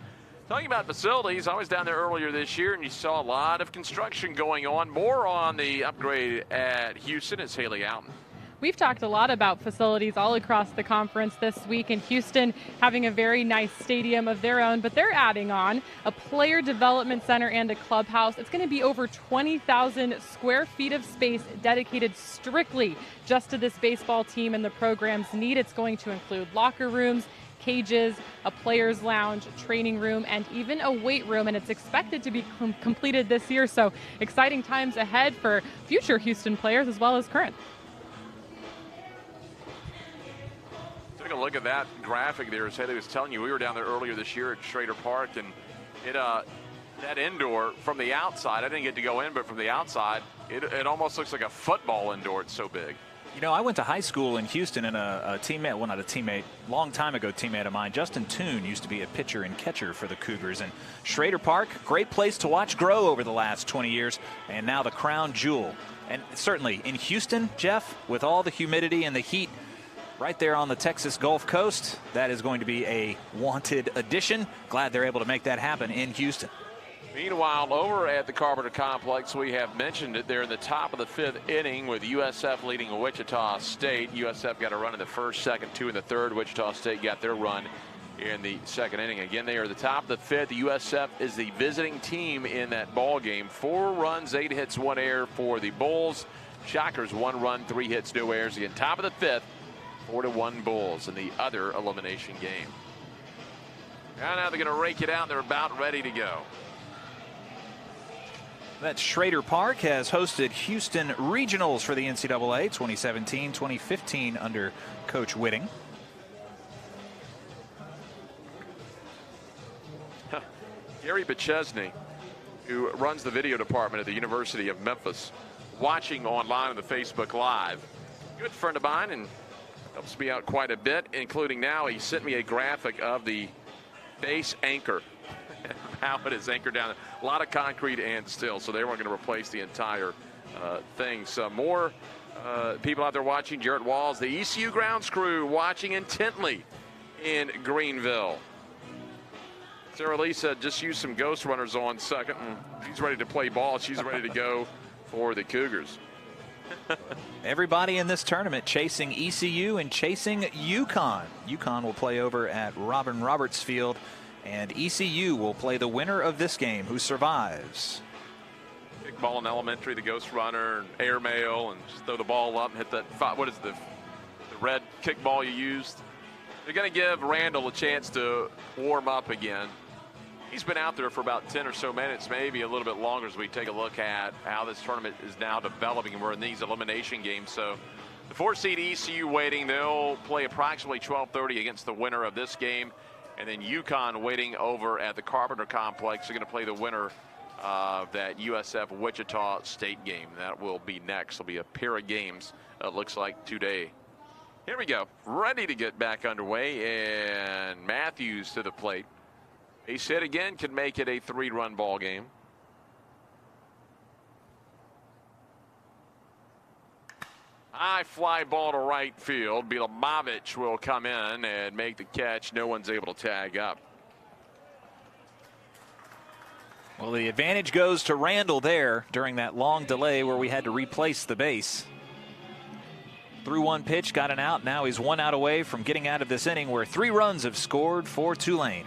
talk about facilities. I was down there earlier this year, and you saw a lot of construction going on. More on the upgrade at Houston as Haley Outen. We've talked a lot about facilities all across the conference this week, and Houston having a very nice stadium of their own, but they're adding on a player development center and a clubhouse. It's going to be over 20,000 square feet of space dedicated strictly just to this baseball team and the program's need. It's going to include locker rooms, cages, a player's lounge, training room, and even a weight room, and it's expected to be completed this year. So exciting times ahead for future Houston players as well as current. Take a look at that graphic there. As Haley was telling you, we were down there earlier this year at Schrader Park, and that indoor from the outside, I didn't get to go in, but from the outside, it almost looks like a football indoor. It's so big. You know, I went to high school in Houston, and a teammate, well, not a teammate, long time ago teammate of mine, Justin Toon, used to be a pitcher and catcher for the Cougars. And Schrader Park, great place to watch grow over the last 20 years, and now the crown jewel. And certainly in Houston, Jeff, with all the humidity and the heat right there on the Texas Gulf Coast, that is going to be a wanted addition. Glad they're able to make that happen in Houston. Meanwhile, over at the Carpenter Complex, we have mentioned it. They're in the top of the 5th inning with USF leading Wichita State. USF got a run in the first, second, 2 in the third. Wichita State got their run in the second inning. Again, they are the top of the 5th. The USF is the visiting team in that ball game. 4 runs, 8 hits, 1 error for the Bulls. Shockers, 1 run, 3 hits, no errors. Again, top of the 5th, 4-1 Bulls in the other elimination game. Now they're going to rake it out. They're about ready to go. That Schrader Park has hosted Houston regionals for the NCAA 2017-2015 under Coach Whitting. Gary Bechesney, who runs the video department at the University of Memphis, watching online on the Facebook Live. Good friend of mine and helps me out quite a bit, including now he sent me a graphic of the base anchor. How it is anchored down. A lot of concrete and steel, so they weren't going to replace the entire thing. So more people out there watching. Jarrett Walls, the ECU grounds crew, watching intently in Greenville. Sarah Lee said just use some ghost runners on second, and she's ready to play ball. She's ready to go for the Cougars. Everybody in this tournament chasing ECU and chasing UConn. UConn will play over at Robin Roberts Field, and ECU will play the winner of this game who survives. Kickball in elementary, the ghost runner, and airmail, and just throw the ball up and hit that, what is the red kickball you used? They're going to give Randall a chance to warm up again. He's been out there for about 10 or so minutes, maybe a little bit longer, as we take a look at how this tournament is now developing. And we're in these elimination games. So the 4-seed ECU waiting. They'll play approximately 12:30 against the winner of this game. And then UConn waiting over at the Carpenter Complex. They're going to play the winner of that USF Wichita State game. That will be next. It'll be a pair of games, looks like, today. Here we go. Ready to get back underway. And Matthews to the plate. Base hit again, can make it a 3-run ball game. High fly ball to right field. Bilomovich will come in and make the catch. No one's able to tag up. Well, the advantage goes to Randall there during that long delay where we had to replace the base. Threw 1 pitch, got an out. Now he's 1 out away from getting out of this inning where 3 runs have scored for Tulane.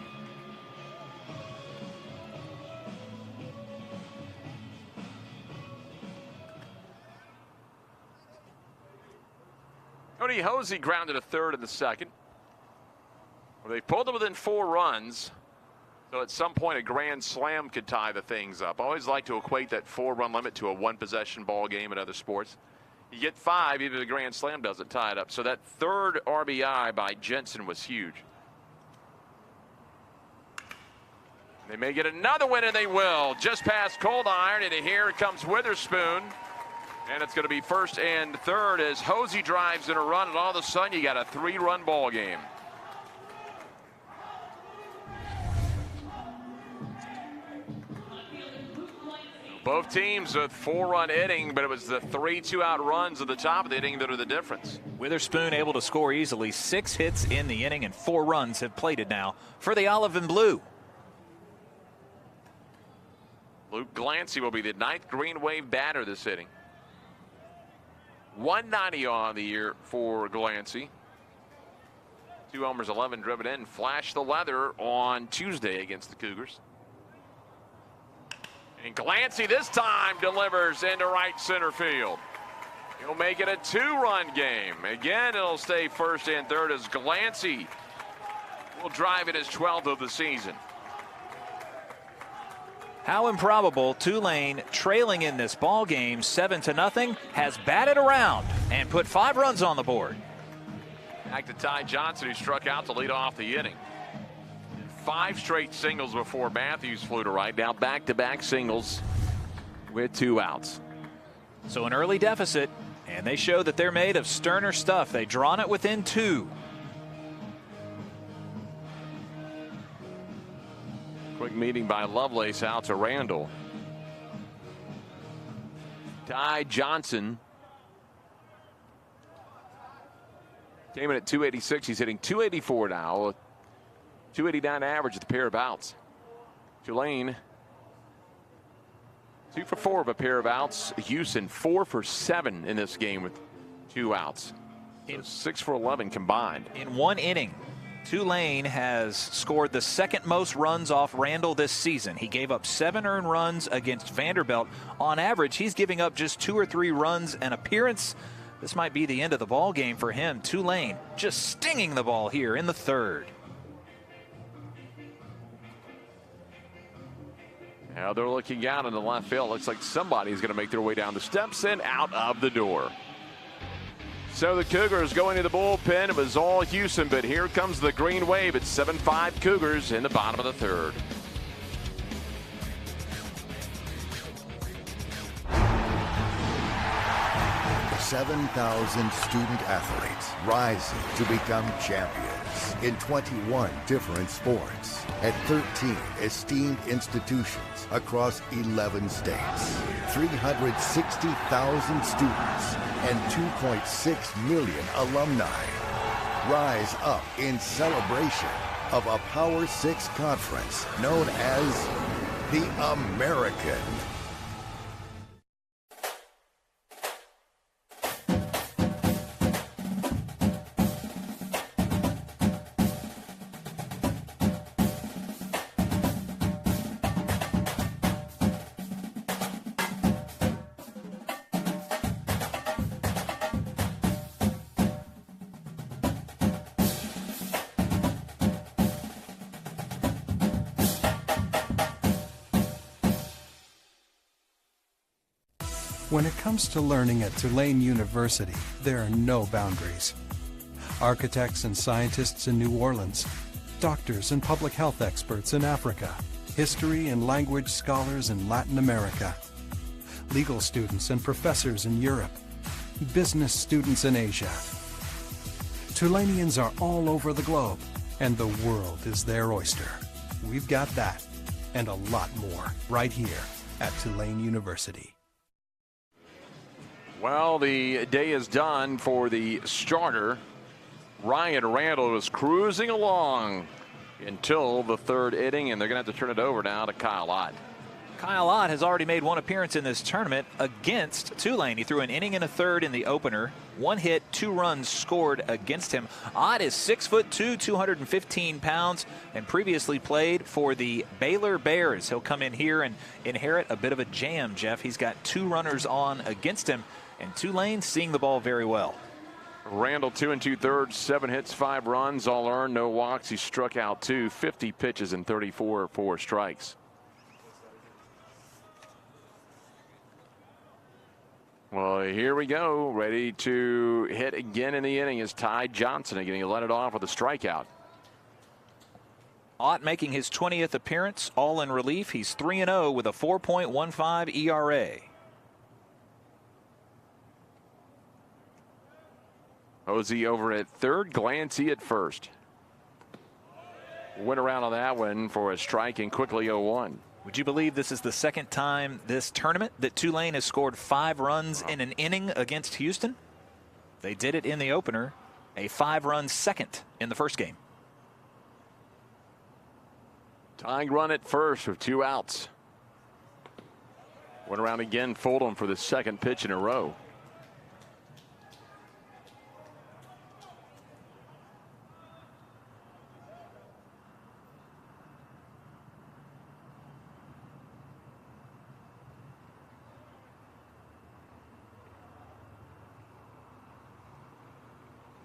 Cody Hosey grounded a third in the second. Well, they pulled it within 4 runs. So at some point, a grand slam could tie the things up. I always like to equate that 4-run limit to a 1-possession ball game in other sports. You get 5, even the grand slam doesn't tie it up. So that third RBI by Jensen was huge. They may get another win, and they will. Just past Cold Iron, and here comes Witherspoon. And it's going to be first and third as Hosey drives in a run, and all of a sudden you got a 3-run ball game. Both teams with 4-run inning, but it was the 3 2-out runs at the top of the inning that are the difference. Witherspoon able to score easily. 6 hits in the inning, and 4 runs have plated now for the Olive and Blue. Luke Glancy will be the 9th Green Wave batter this inning. 190 on the year for Glancy. 2 homers, 11 driven in. Flashed the leather on Tuesday against the Cougars. And Glancy this time delivers into right center field. He'll make it a 2-run game. Again, it'll stay first and third as Glancy will drive it his 12th of the season. How improbable. Tulane, trailing in this ball game 7-0, has batted around and put 5 runs on the board. Back to Ty Johnson, who struck out to lead off the inning. 5 straight singles before Matthews flew to right. Now back-to-back singles with 2 outs. So an early deficit, and they show that they're made of sterner stuff. They drawn it within 2. Quick meeting by Lovelace out to Randall. Ty Johnson came in at 286. He's hitting 284 now. 289 average at the pair of outs. Tulane 2 for 4 of a pair of outs. Houston 4 for 7 in this game with 2 outs. So 6 for 11 combined. In 1 inning, Tulane has scored the 2nd most runs off Randall this season. He gave up 7 earned runs against Vanderbilt. On average, he's giving up just 2 or 3 runs an appearance. This might be the end of the ball game for him. Tulane just stinging the ball here in the 3rd. Now they're looking out in the left field. Looks like somebody's going to make their way down the steps and out of the door. So the Cougars going to the bullpen. It was all Houston, but here comes the green wave. It's 7-5 Cougars in the bottom of the 3rd. $7,000 student athletes rising to become champions in 21 different sports at 13 esteemed institutions across 11 states. 360,000 students and 2.6 million alumni rise up in celebration of a Power 6 conference known as the American. When it comes to learning at Tulane University, there are no boundaries. Architects and scientists in New Orleans, doctors and public health experts in Africa, history and language scholars in Latin America, legal students and professors in Europe, business students in Asia. Tulaneans are all over the globe, and the world is their oyster. We've got that, and a lot more, right here at Tulane University. Well, the day is done for the starter. Ryan Randall was cruising along until the 3rd inning, and they're going to have to turn it over now to Kyle Ott. Kyle Ott has already made 1 appearance in this tournament against Tulane. He threw an inning and a 1/3 in the opener. 1 hit, 2 runs scored against him. Ott is 6'2", 215 pounds, and previously played for the Baylor Bears. He'll come in here and inherit a bit of a jam, Jeff. He's got 2 runners on against him, and Tulane seeing the ball very well. Randall 2 2/3, 7 hits, 5 runs, all earned, no walks. He struck out 2, 50 pitches and 34 for strikes. Well, here we go. Ready to hit again in the inning is Ty Johnson. Again, he let it off with a strikeout. Ott making his 20th appearance, all in relief. He's 3-0 with a 4.15 ERA. Hosey over at 3rd, Glancy at 1st. Went around on that one for a strike and quickly 0-1. Would you believe this is the 2nd time this tournament that Tulane has scored 5 runs in an inning against Houston? They did it in the opener, a 5-run second in the 1st game. Tying run at 1st with 2 outs. Went around again, fooled him for the 2nd pitch in a row.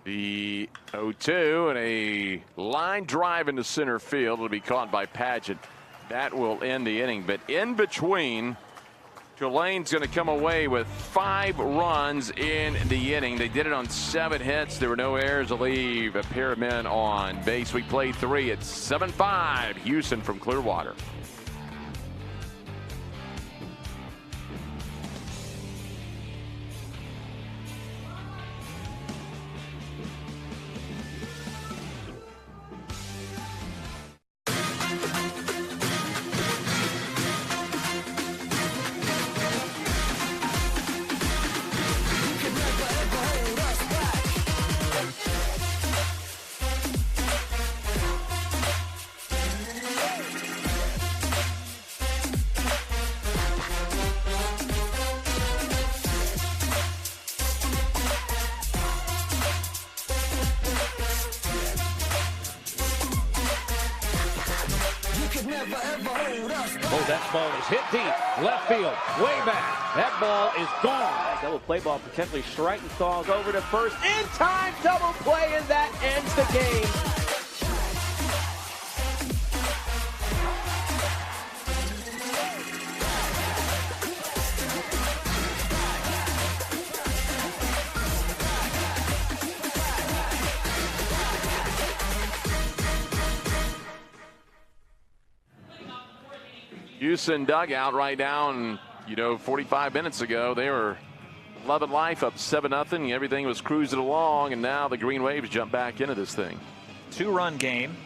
The 0-2 and a line drive into center field will be caught by Padgett. That will end the inning. But in between, Tulane's going to come away with 5 runs in the inning. They did it on 7 hits. There were no errors to leave a pair of men on base. We played 3. It's 7-5 Houston from Clearwater. Oh, that ball is hit deep. Left field. Way back. That ball is gone. Double play ball potentially Schreitenthal's over to first. In time, double play, and that ends the game. Houston dugout right down, 45 minutes ago. They were loving life, up 7-0. Everything was cruising along, and now the Green Waves jump back into this thing. 2-run game.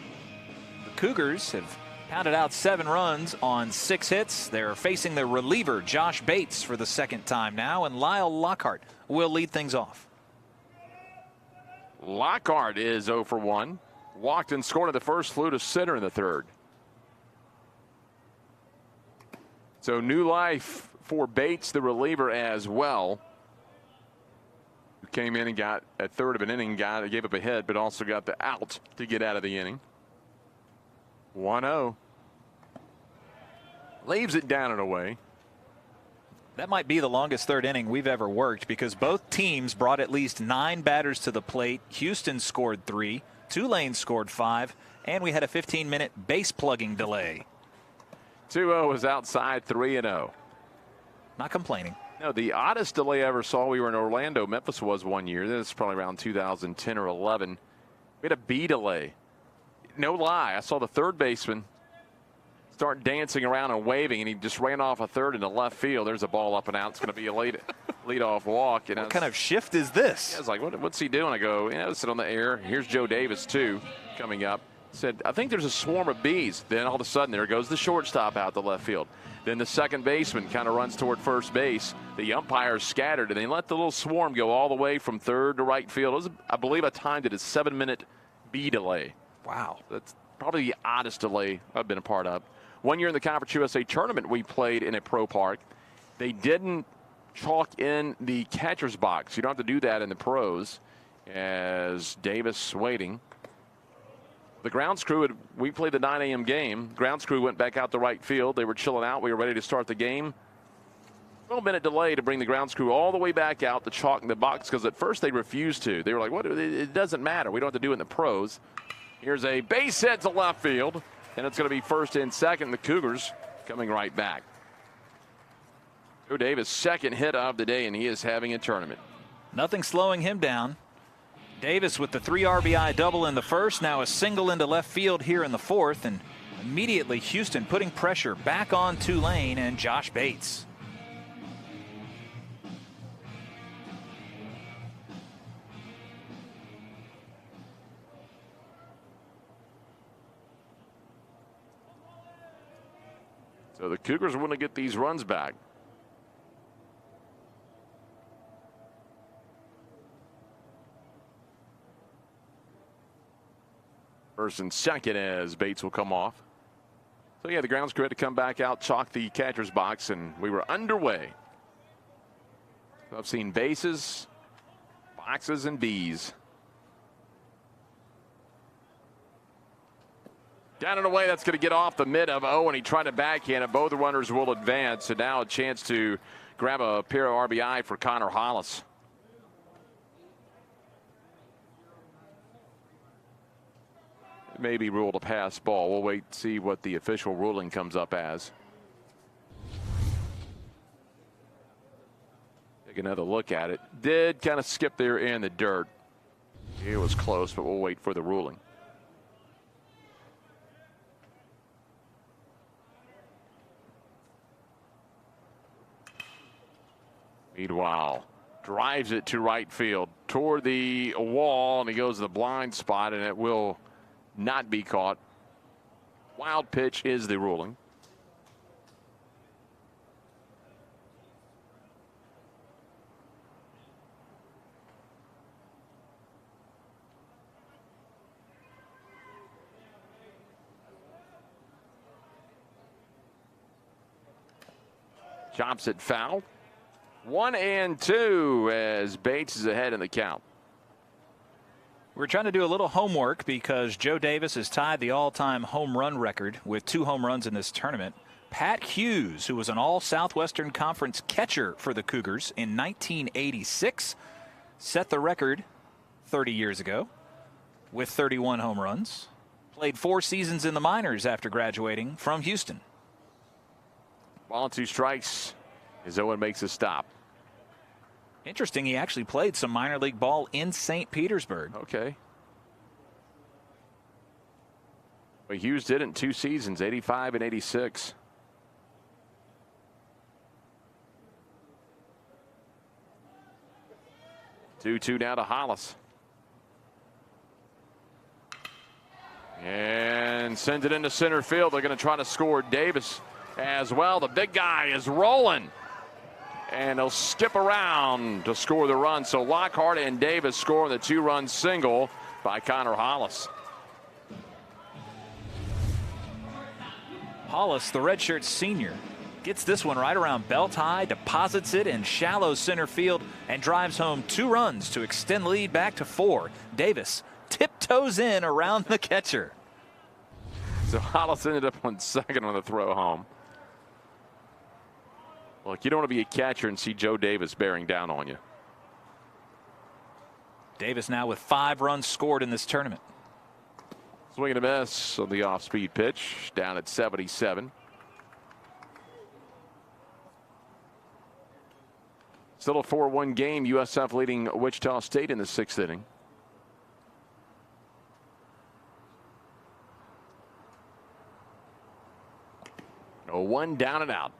The Cougars have pounded out 7 runs on 6 hits. They're facing the reliever, Josh Bates, for the second time now, and Lyle Lockhart will lead things off. Lockhart is 0 for 1. Walked and scored in the first, flew to center in the third. So new life for Bates, the reliever, as well. Who came in and got a third of an inning, gave up a hit, but also got the out to get out of the inning. 1-0. Leaves it down and away. That might be the longest third inning we've ever worked because both teams brought at least 9 batters to the plate. Houston scored 3, Tulane scored 5, and we had a 15-minute base plugging delay. 2-0 was outside, 3-0. Not complaining. No, the oddest delay I ever saw, we were in Orlando. Memphis was one year. This is probably around 2010 or 11. We had a B delay. No lie. I saw the third baseman start dancing around and waving, and he just ran off a third into left field. There's a ball up and out. It's going to be a lead-off walk. And what kind of shift is this? I was like, what's he doing? I go, sit on the air. Here's Joe Davis, too, coming up. Said, I think there's a swarm of bees. Then all of a sudden, there goes the shortstop out to left field. Then the second baseman kind of runs toward first base. The umpires scattered, and they let the little swarm go all the way from third to right field. It was, I believe I timed it as 7-minute bee delay. Wow. That's probably the oddest delay I've been a part of. One year in the Conference USA tournament, we played in a pro park. They didn't chalk in the catcher's box. You don't have to do that in the pros. As Davis waiting. The grounds crew, we played the 9 a.m. game. Grounds crew went back out to right field. They were chilling out. We were ready to start the game. 12-minute delay to bring the grounds crew all the way back out to chalk in the box because at first they refused to. They were like, "What? It doesn't matter. We don't have to do it in the pros." Here's a base hit to left field, and it's going to be first and second. The Cougars coming right back. Joe Davis, second hit of the day, and he is having a tournament. Nothing slowing him down. Davis with the 3 RBI double in the first, now a single into left field here in the fourth, and immediately Houston putting pressure back on Tulane and Josh Bates. So the Cougars want to get these runs back. First and second as Bates will come off. So yeah, the grounds crew had to come back out, chalk the catcher's box, and we were underway. So I've seen bases, boxes, and bees. Down and away, that's going to get off the mid of O, and he tried to backhand it. Both runners will advance, so now a chance to grab a pair of RBI for Connor Hollis. may be ruled a pass ball. We'll wait and see what the official ruling comes up as. Take another look at it. Did kind of skip there in the dirt. It was close, but we'll wait for the ruling. Meanwhile, drives it to right field toward the wall, and he goes to the blind spot, and it will not be caught. Wild pitch is the ruling. Chops it foul. 1-2 as Bates is ahead in the count. We're trying to do a little homework because Joe Davis has tied the all-time home run record with 2 home runs in this tournament. Pat Hughes, who was an all-Southwestern Conference catcher for the Cougars in 1986, set the record 30 years ago with 31 home runs. Played 4 seasons in the minors after graduating from Houston. Ball 2 strikes as Owen makes a stop. Interesting, he actually played some minor league ball in St. Petersburg. Okay. But Hughes did it in 2 seasons, 85 and 86. Two now to Hollis. And sends it into center field. They're going to try to score Davis as well. The big guy is rolling. And he'll skip around to score the run. So Lockhart and Davis score the 2-run single by Connor Hollis. Hollis, the redshirt senior, gets this one right around belt high, deposits it in shallow center field, and drives home 2 runs to extend lead back to 4. Davis tiptoes in around the catcher. So Hollis ended up on second on the throw home. Look, you don't want to be a catcher and see Joe Davis bearing down on you. Davis now with 5 runs scored in this tournament. Swing and a miss on the off-speed pitch, down at 77. Still a 4-1 game. USF leading Wichita State in the 6th inning. A 1 down and out.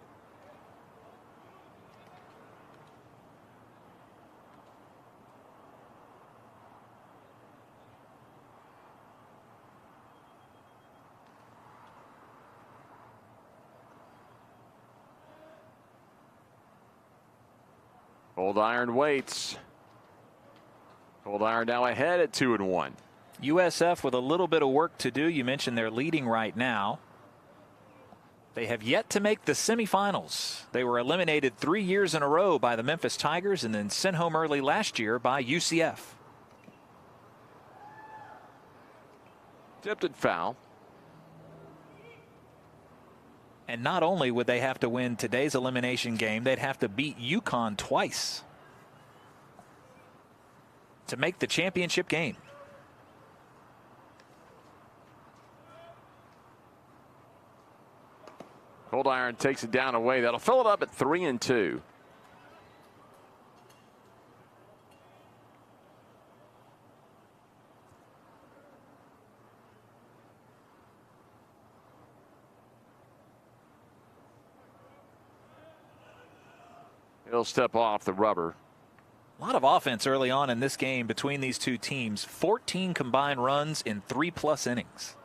Cold Iron waits. Cold Iron now ahead at 2-1. USF with a little bit of work to do. You mentioned they're leading right now. They have yet to make the semifinals. They were eliminated 3 years in a row by the Memphis Tigers and then sent home early last year by UCF. Tipped it foul. And not only would they have to win today's elimination game, they'd have to beat UConn twice to make the championship game. Cold Iron takes it down away. That'll fill it up at 3-2. He'll step off the rubber. A lot of offense early on in this game between these two teams. 14 combined runs in 3+ innings.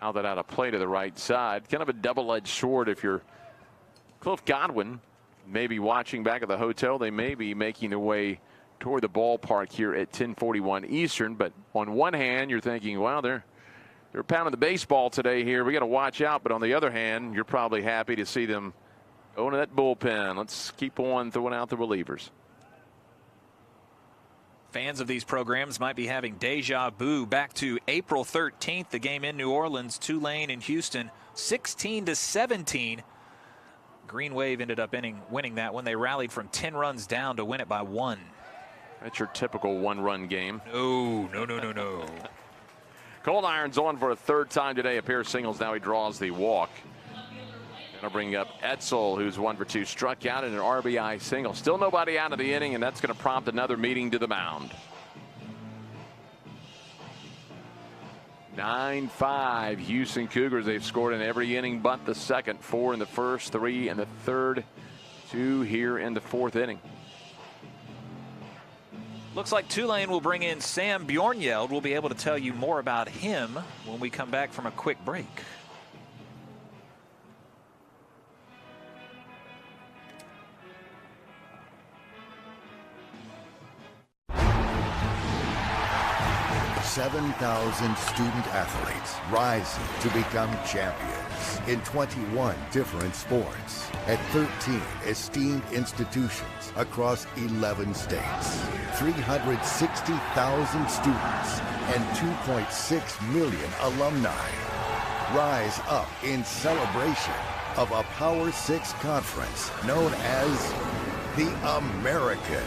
Now that out of play to the right side. Kind of a double-edged sword if you're Cliff Godwin. Maybe watching back at the hotel. They may be making their way toward the ballpark here at 10:41 Eastern. But on one hand, you're thinking, well, they're pounding the baseball today here. We got to watch out. But on the other hand, you're probably happy to see them go into that bullpen. Let's keep on throwing out the relievers. Fans of these programs might be having deja vu back to April 13th, the game in New Orleans, Tulane and Houston, 16-17. Green Wave ended up winning that one. They rallied from 10 runs down to win it by 1. That's your typical one-run game. No. Cold Iron's on for a third time today. A pair of singles. Now he draws the walk. Going to bring up Etzel, who's 1 for 2, struck out in an RBI single. Still nobody out of the inning, and that's going to prompt another meeting to the mound. 9-5 Houston Cougars. They've scored in every inning but the second. 4 in the first, 3 in the third, 2 here in the fourth inning. Looks like Tulane will bring in Sam Bjornyeld. We'll be able to tell you more about him when we come back from a quick break. $7,000 student athletes rising to become champions in 21 different sports at 13 esteemed institutions across 11 states. 360,000 students and 2.6 million alumni rise up in celebration of a Power 6 conference known as the American.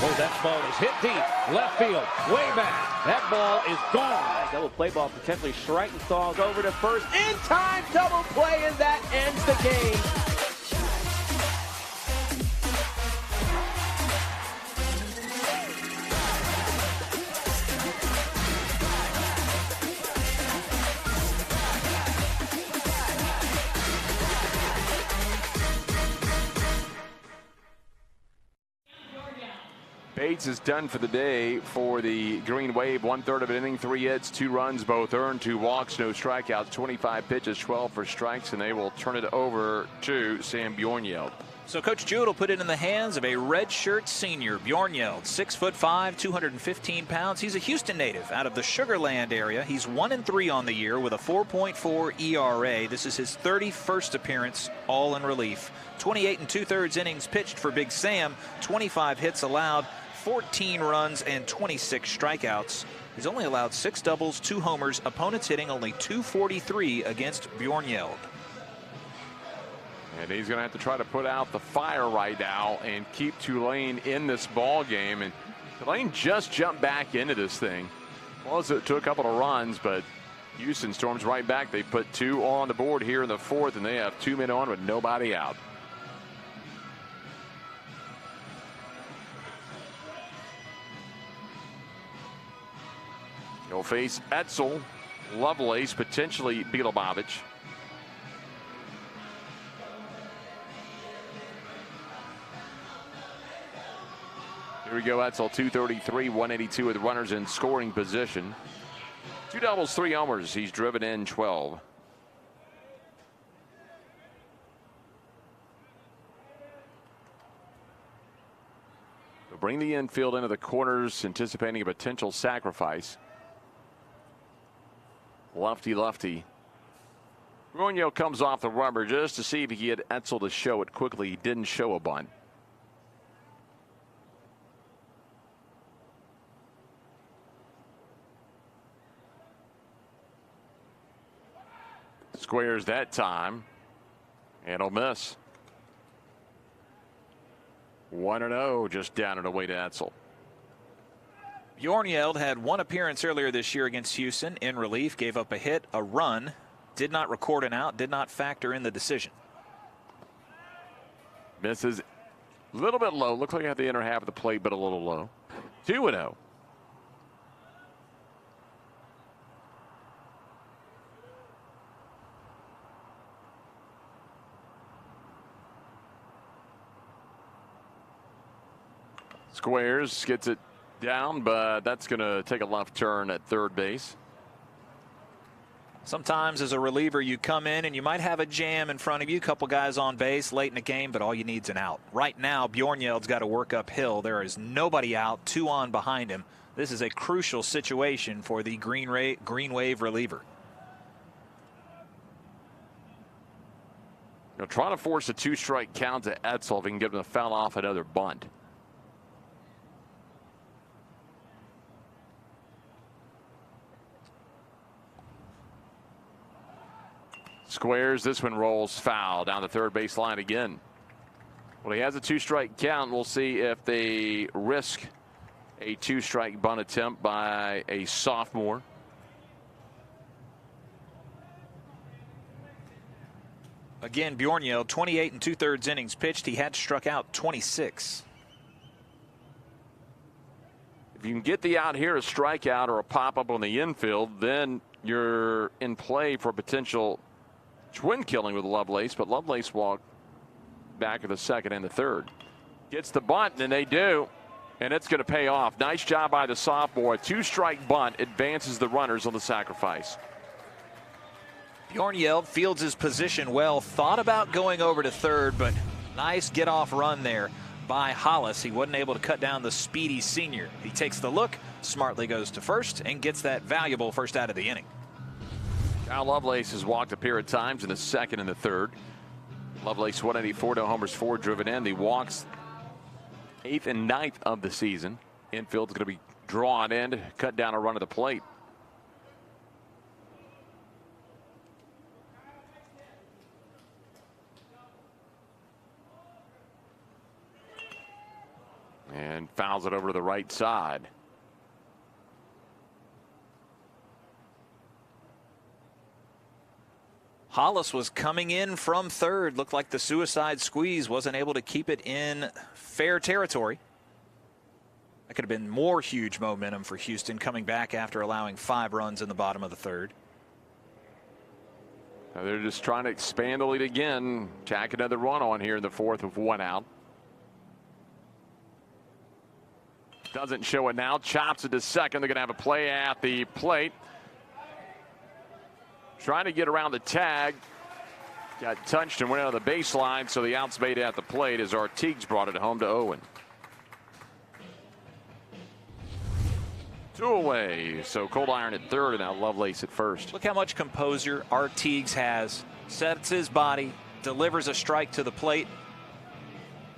Oh, that ball is hit deep. Left field. Way back. That ball is gone. Double play ball potentially striking Stalls over to first. In time, double play, and that ends the game. Bates is done for the day for the Green Wave. 1/3 of an inning, 3 hits, 2 runs, both earned, 2 walks, no strikeouts, 25 pitches, 12 for strikes, and they will turn it over to Sam Bjornyeld. So Coach Jewett will put it in the hands of a redshirt senior, Bjornyeld, 6'5", 215 pounds. He's a Houston native out of the Sugar Land area. He's 1-3 on the year with a 4.4 ERA. This is his 31st appearance, all in relief. 28 2/3 innings pitched for Big Sam, 25 hits allowed, 14 runs and 26 strikeouts. He's only allowed 6 doubles, 2 homers. Opponents hitting only .243 against Bjornyeld. And he's going to have to try to put out the fire right now and keep Tulane in this ball game. And Tulane just jumped back into this thing. Well, it took a couple of runs, but Houston storms right back. They put 2 on the board here in the fourth, and they have 2 men on with nobody out. He'll face Etzel, Lovelace, potentially Bielobovich. Here we go. Etzel, 233, 182 with runners in scoring position. 2 doubles, 3 homers. He's driven in 12. They'll bring the infield into the corners, anticipating a potential sacrifice. Lefty. Bjornyeld comes off the rubber just to see if he could get Etzel to show it quickly. He didn't show a bunt. Squares that time, and he'll miss. 1-0, just down and away to Etzel. Bjornyeld had 1 appearance earlier this year against Houston in relief, gave up a hit, a run, did not record an out, did not factor in the decision. Misses a little bit low. Looks like he had the inner half of the plate, but a little low. 2-0. Squares gets it down, but that's going to take a left turn at third base. Sometimes as a reliever, you come in and you might have a jam in front of you, a couple guys on base late in the game, but all you need is an out. Right now, Bjornjeld's got to work uphill. There is nobody out, 2 on behind him. This is a crucial situation for the Green Wave reliever. Trying to force a 2-strike count to Etzel if he can get him to foul off another bunt. Squares, this one rolls foul down the third base line again. Well, he has a 2-strike count. We'll see if they risk a 2-strike bunt attempt by a sophomore. Again, Bjornjeld, 28 2/3 innings pitched. He had struck out 26. If you can get the out here, a strikeout or a pop-up on the infield, then you're in play for potential twin killing with Lovelace, but Lovelace walked back of the second and the third. Gets the bunt, and they do, and it's going to pay off. Nice job by the sophomore. A 2-strike bunt advances the runners on the sacrifice. Bjornjeld fields his position well, thought about going over to third, but nice get-off run there by Hollis. He wasn't able to cut down the speedy senior. He takes the look, smartly goes to first, and gets that valuable first out of the inning. Kyle Lovelace has walked a pair of times in the second and the third. Lovelace 184, no homers, 4 driven in. The walks 8th and 9th of the season. Infield's going to be drawn in to cut down a run at the plate. And fouls it over to the right side. Hollis was coming in from third. Looked like the suicide squeeze wasn't able to keep it in fair territory. That could have been more huge momentum for Houston coming back after allowing 5 runs in the bottom of the third. Now they're just trying to expand the lead again. Tack another run on here in the fourth with 1 out. Doesn't show it now. Chops it to second. They're going to have a play at the plate. Trying to get around the tag. Got touched and went out of the baseline, so the out's made at the plate as Artigues brought it home to Owen. 2 away. So Cold Iron at third and now Lovelace at first. Look how much composure Artigues has. Sets his body, delivers a strike to the plate.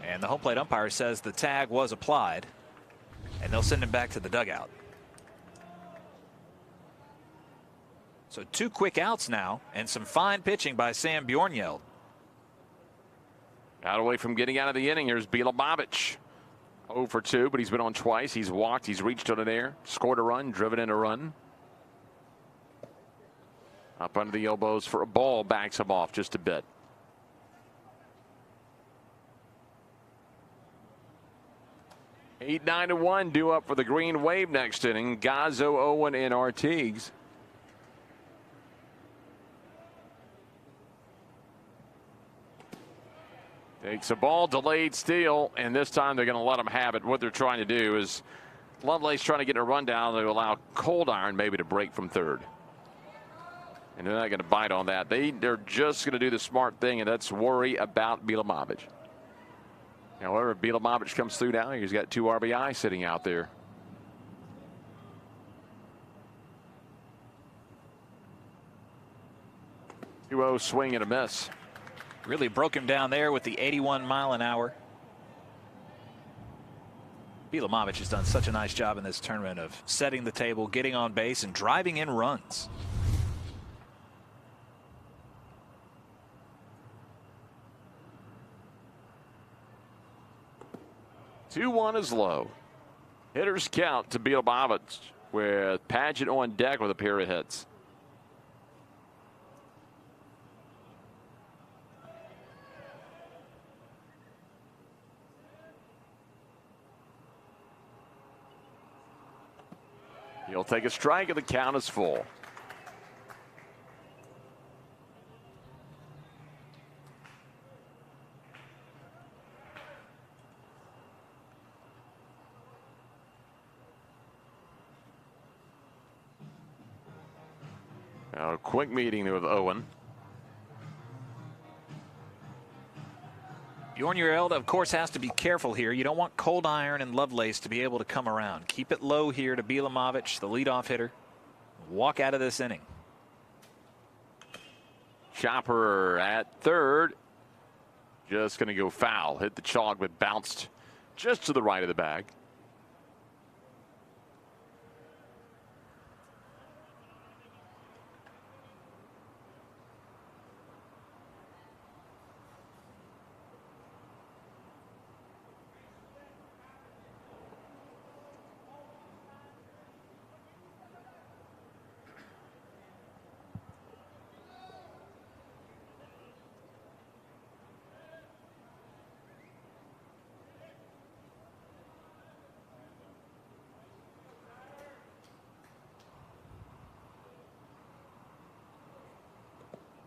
And the home plate umpire says the tag was applied. And they'll send him back to the dugout. So 2 quick outs now and some fine pitching by Sam Bjornjeld. Out away from getting out of the inning. Here's Bilobabic. 0 for 2, but he's been on twice. He's walked. He's reached on an air. Scored a run. Driven in a run. Up under the elbows for a ball. Backs him off just a bit. Eight, 9-1 due up for the Green Wave next inning. Gazzo, Owen, and Artigues. Takes a ball, delayed steal, and this time they're going to let him have it. What they're trying to do is Lovelace trying to get a run down to allow Cold Iron maybe to break from third. And they're not going to bite on that. They're just going to do the smart thing, and that's worry about Bilobabic. However, Bilobabic comes through now. He's got 2 RBI sitting out there. Two-0 swing and a miss. Really broke him down there with the 81 mile an hour. Bilobabic has done such a nice job in this tournament of setting the table, getting on base, and driving in runs. Two-1 is low. Hitters count to Bilobabic with Paget on deck with a pair of hits. He'll take a strike and the count is full. A quick meeting with Owen. Bjorn, of course, has to be careful here. You don't want Cold Iron and Lovelace to be able to come around. Keep it low here to Bielamovic, the leadoff hitter. Walk out of this inning. Chopper at third. Just going to go foul. Hit the chalk, but bounced just to the right of the bag.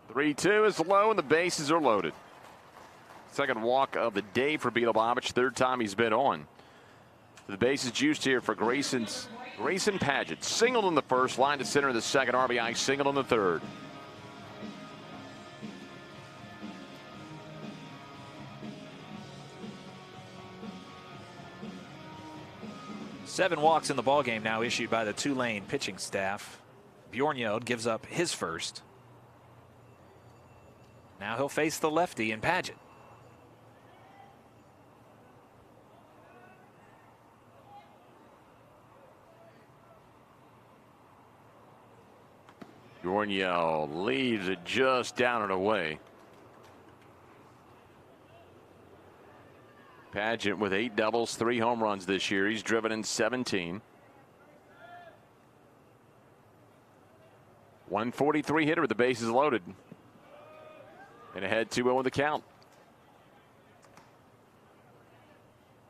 Three-two is low, and the bases are loaded. Second walk of the day for Bielamovic. Third time he's been on. The bases juiced here for Grayson Paget. Singled in the first, line to center in the second, RBI singled in the third. Seven walks in the ballgame now issued by the Tulane pitching staff. Bjorn gives up his first. Now he'll face the lefty in Paget. Bjorn leaves it just down and away. Paget with 8 doubles, 3 home runs this year. He's driven in 17. 143 hitter with the bases loaded. And ahead 2-0 with the count.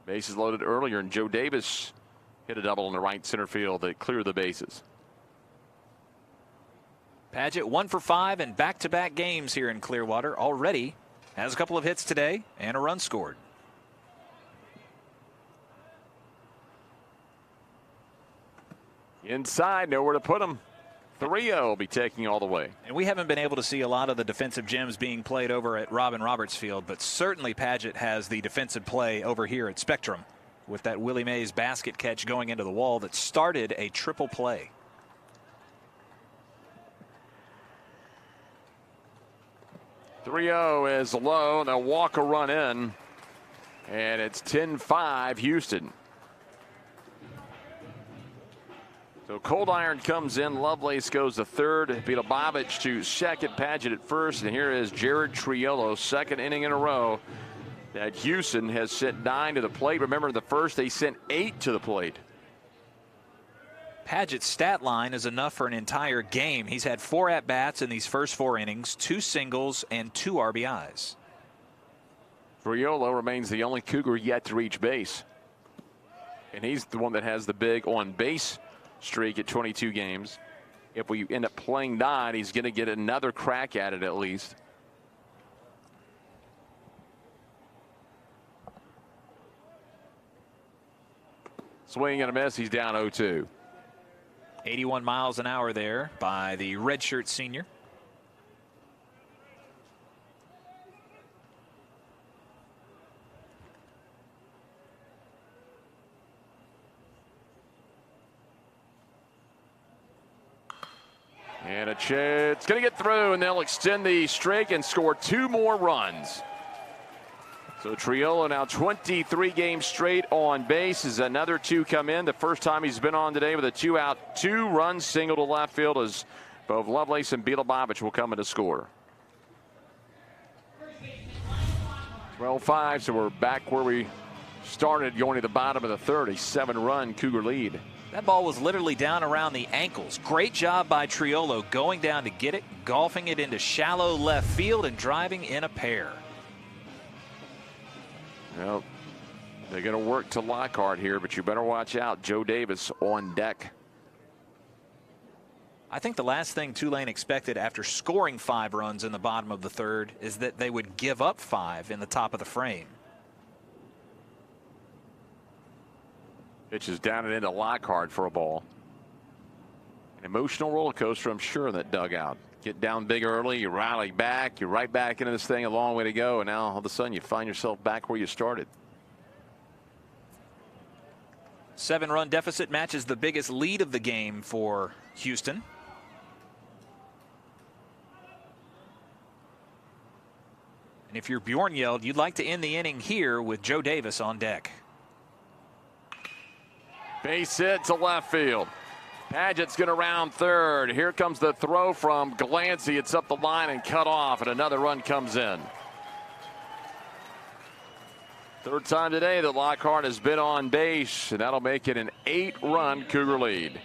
Bases loaded earlier, and Joe Davis hit a double in the right center field that cleared the bases. Paget 1 for 5 in back-to-back games here in Clearwater. Already has a couple of hits today and a run scored. Inside, nowhere to put him. 3-0 will be taking all the way. And we haven't been able to see a lot of the defensive gems being played over at Robin Roberts Field, but certainly Paget has the defensive play over here at Spectrum with that Willie Mays basket catch going into the wall that started a triple play. .30 is low. They'll walk a run in, and it's 10-5 Houston. So Cold Iron comes in. Lovelace goes to third. Bielamovic to second. Paget at first. And here is Jared Triolo, second inning in a row that Houston has sent 9 to the plate. Remember, in the first they sent 8 to the plate. Paget's stat line is enough for an entire game. He's had 4 at-bats in these first 4 innings, 2 singles and 2 RBIs. Triolo remains the only Cougar yet to reach base. And he's the one that has the big on-base streak at 22 games. If we end up playing 9, he's going to get another crack at it at least. Swing and a miss. He's down 0-2. 81 miles an hour there by the redshirt senior. And it's going to get through, and they'll extend the streak and score 2 more runs. So Triolo now 23 games straight on base as another 2 come in. The first time he's been on today with a 2-out, 2-run single to left field as both Lovelace and Bielamovic will come in to score. 12-5, so we're back where we started going to the bottom of the third. A 7-run Cougar lead. That ball was literally down around the ankles. Great job by Triolo going down to get it, golfing it into shallow left field and driving in a pair. Well, they're going to work to Lockhart here, but you better watch out. Joe Davis on deck. I think the last thing Tulane expected after scoring 5 runs in the bottom of the third is that they would give up 5 in the top of the frame. Pitches down and into Lockhart for a ball. An emotional roller coaster, I'm sure, in that dugout. Get down big early, you rally back, you're right back into this thing, a long way to go, and now all of a sudden you find yourself back where you started. 7-run deficit matches the biggest lead of the game for Houston. And if you're Bjornyeld, you'd like to end the inning here with Joe Davis on deck. Base hit to left field. Padgett's going to round third. Here comes the throw from Glancy. It's up the line and cut off, and another run comes in. Third time today that Lockhart has been on base, and that'll make it an 8-run Cougar lead.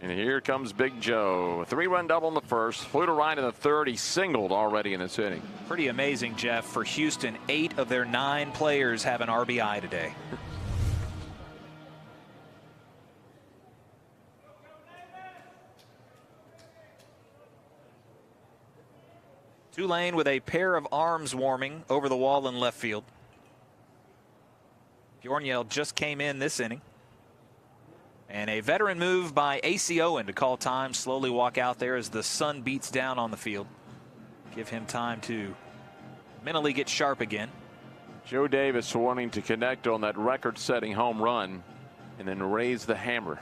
And here comes Big Joe. A 3-run double in the first. Flew to right in the third. He singled already in this inning. Pretty amazing, Jeff. For Houston, 8 of their 9 players have an RBI today. Tulane with a pair of arms warming over the wall in left field. Bjornyeld just came in this inning. And a veteran move by A.C. Owen to call time, slowly walk out there as the sun beats down on the field. Give him time to mentally get sharp again. Joe Davis wanting to connect on that record-setting home run and then raise the hammer.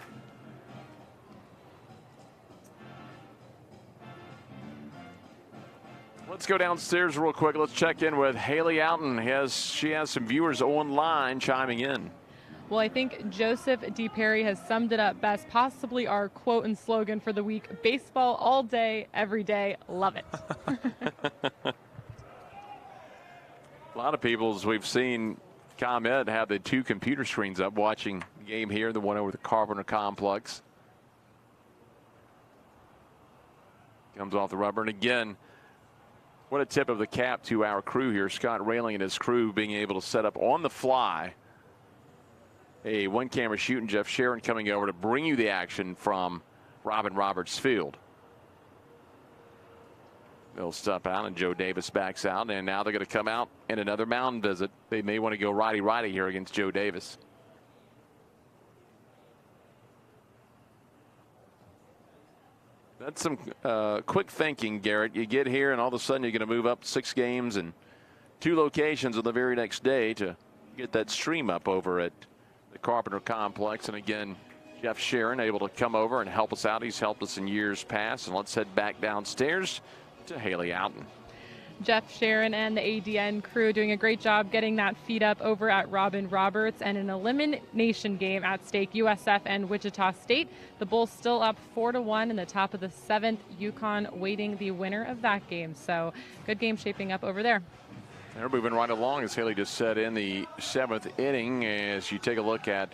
Let's go downstairs real quick. Let's check in with Haley Outen. She has some viewers online chiming in. Well, I think Joseph D. Perry has summed it up best, possibly our quote and slogan for the week: baseball all day, every day. Love it. A lot of people, as we've seen, comment, have the 2 computer screens up watching the game here, the one over the Carpenter Complex. Comes off the rubber, and again, what a tip of the cap to our crew here. Scott Railing and his crew being able to set up on the fly a one-camera shoot, and Jeff Sharon coming over to bring you the action from Robin Roberts Field. They'll step out, and Joe Davis backs out, and now they're going to come out in another mound visit. They may want to go righty-righty here against Joe Davis. That's some quick thinking, Garrett. You get here, and all of a sudden you're going to move up 6 games and 2 locations on the very next day to get that stream up over at the Carpenter Complex. And again, Jeff Sharon able to come over and help us out. He's helped us in years past. And let's head back downstairs to Haley Outen. Jeff Sharon and the ADN crew doing a great job getting that feed up over at Robin Roberts, and an elimination game at stake, USF and Wichita State. The Bulls still up 4-1 in the top of the 7th. UConn waiting the winner of that game. So good game shaping up over there. They're moving right along, as Haley just said, in the 7th inning. As you take a look at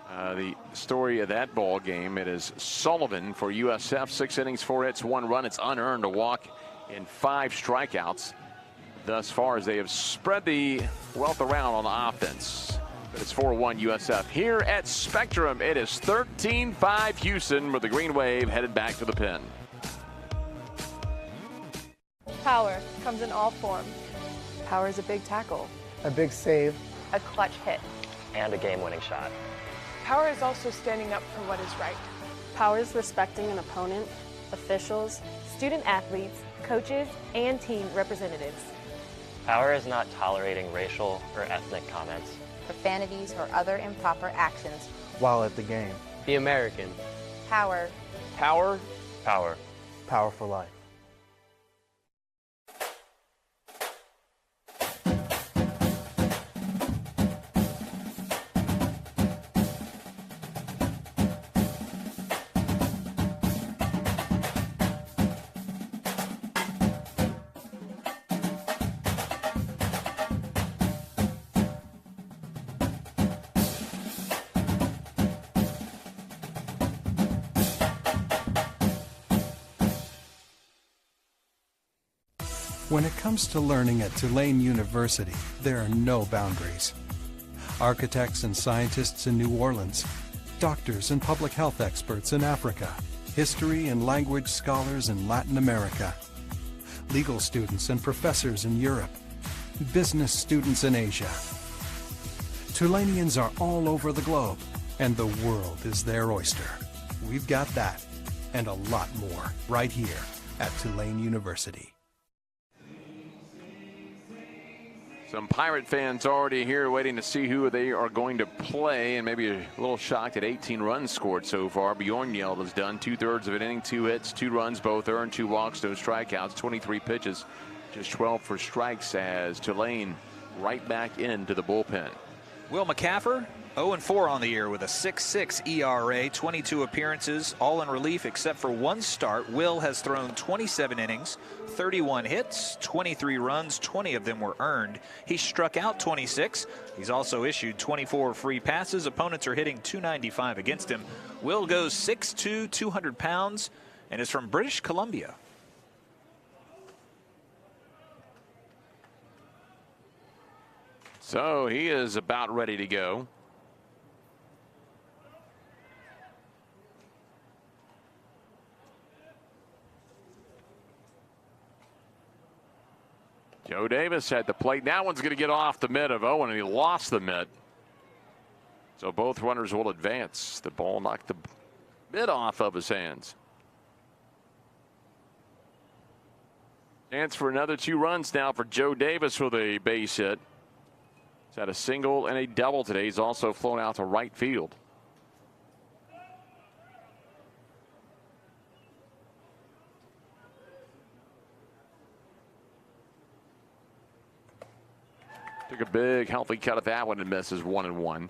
the story of that ball game, it is Sullivan for USF. 6 innings, 4 hits, 1 run. It's unearned, a walk, and 5 strikeouts thus far as they have spread the wealth around on the offense. But it's 4-1 USF. Here at Spectrum, it is 13-5 Houston, with the Green Wave headed back to the pen. Power comes in all forms. Power is a big tackle, a big save, a clutch hit, and a game-winning shot. Power is also standing up for what is right. Power is respecting an opponent, officials, Student athletes, coaches, and team representatives. Power is not tolerating racial or ethnic comments, profanities, or other improper actions while at the game. Be American. Power. Power. Power. Power for life. When it comes to learning at Tulane University, there are no boundaries. Architects and scientists in New Orleans, doctors and public health experts in Africa, history and language scholars in Latin America, legal students and professors in Europe, business students in Asia. Tulanians are all over the globe, and the world is their oyster. We've got that and a lot more right here at Tulane University. Some Pirate fans already here waiting to see who they are going to play, and maybe a little shocked at 18 runs scored so far. Bjornfjeld has done 2/3 of an inning, 2 hits, 2 runs, both earned, 2 walks, no strikeouts, 23 pitches, just 12 for strikes as Tulane right back into the bullpen. Will McCaffer, 0-4 on the year with a 6.6 ERA, 22 appearances, all in relief except for 1 start. Will has thrown 27 innings, 31 hits, 23 runs, 20 of them were earned. He struck out 26. He's also issued 24 free passes. Opponents are hitting .295 against him. Will goes 6'2", 200 pounds, and is from British Columbia. So he is about ready to go. Joe Davis at the plate. That one's going to get off the mitt of Owen, and he lost the mitt. So both runners will advance. The ball knocked the mitt off of his hands. Chance for another 2 runs now for Joe Davis with a base hit. He's had a single and a double today. He's also flown out to right field. Took a big healthy cut at that one and misses 1-1.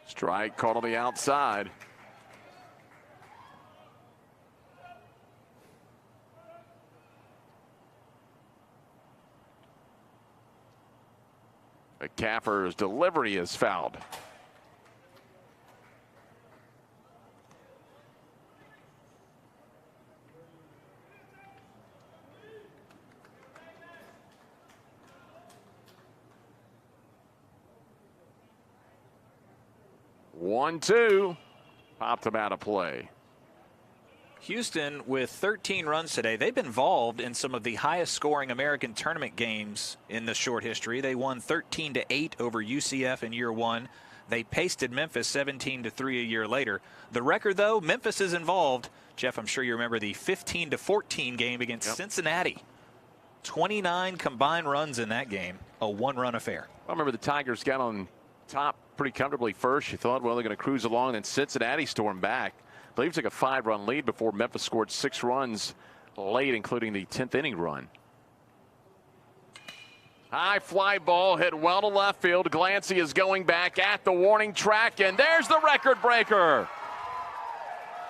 Strike caught on the outside. McCaffer's delivery is fouled. One-two, popped him out of play. Houston with 13 runs today. They've been involved in some of the highest scoring American tournament games in the short history. They won 13-8 over UCF in year 1. They pasted Memphis 17-3 a year later. The record, though, Memphis is involved. Jeff, I'm sure you remember the 15-14 game against Cincinnati. 29 combined runs in that game, a 1-run affair. I remember the Tigers got on top pretty comfortably first. You thought, well, they're going to cruise along, and Cincinnati stormed back. I believe it took a 5-run lead before Memphis scored 6 runs late, including the 10th inning run. High fly ball hit well to left field. Glancy is going back at the warning track, and there's the record breaker.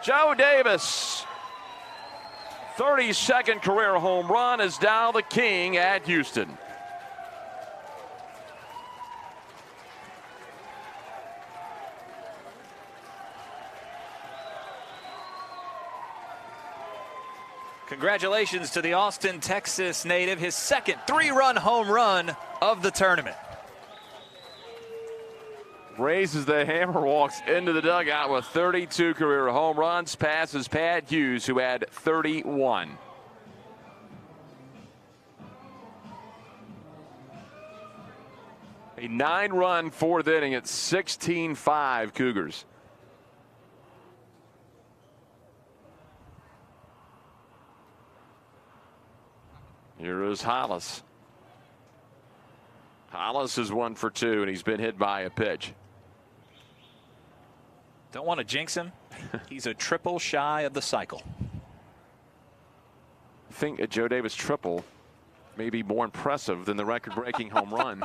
Joe Davis, 32nd career home run, is now the king at Houston. Congratulations to the Austin, Texas native, his second 3-run home run of the tournament. Raises the hammer, walks into the dugout with 32 career home runs, passes Pat Hughes, who had 31. A 9-run 4th inning at 16-5 Cougars. Here is Hollis. Hollis is 1 for 2, and he's been hit by a pitch. Don't want to jinx him. He's a triple shy of the cycle. I think a Joe Davis triple may be more impressive than the record-breaking home run.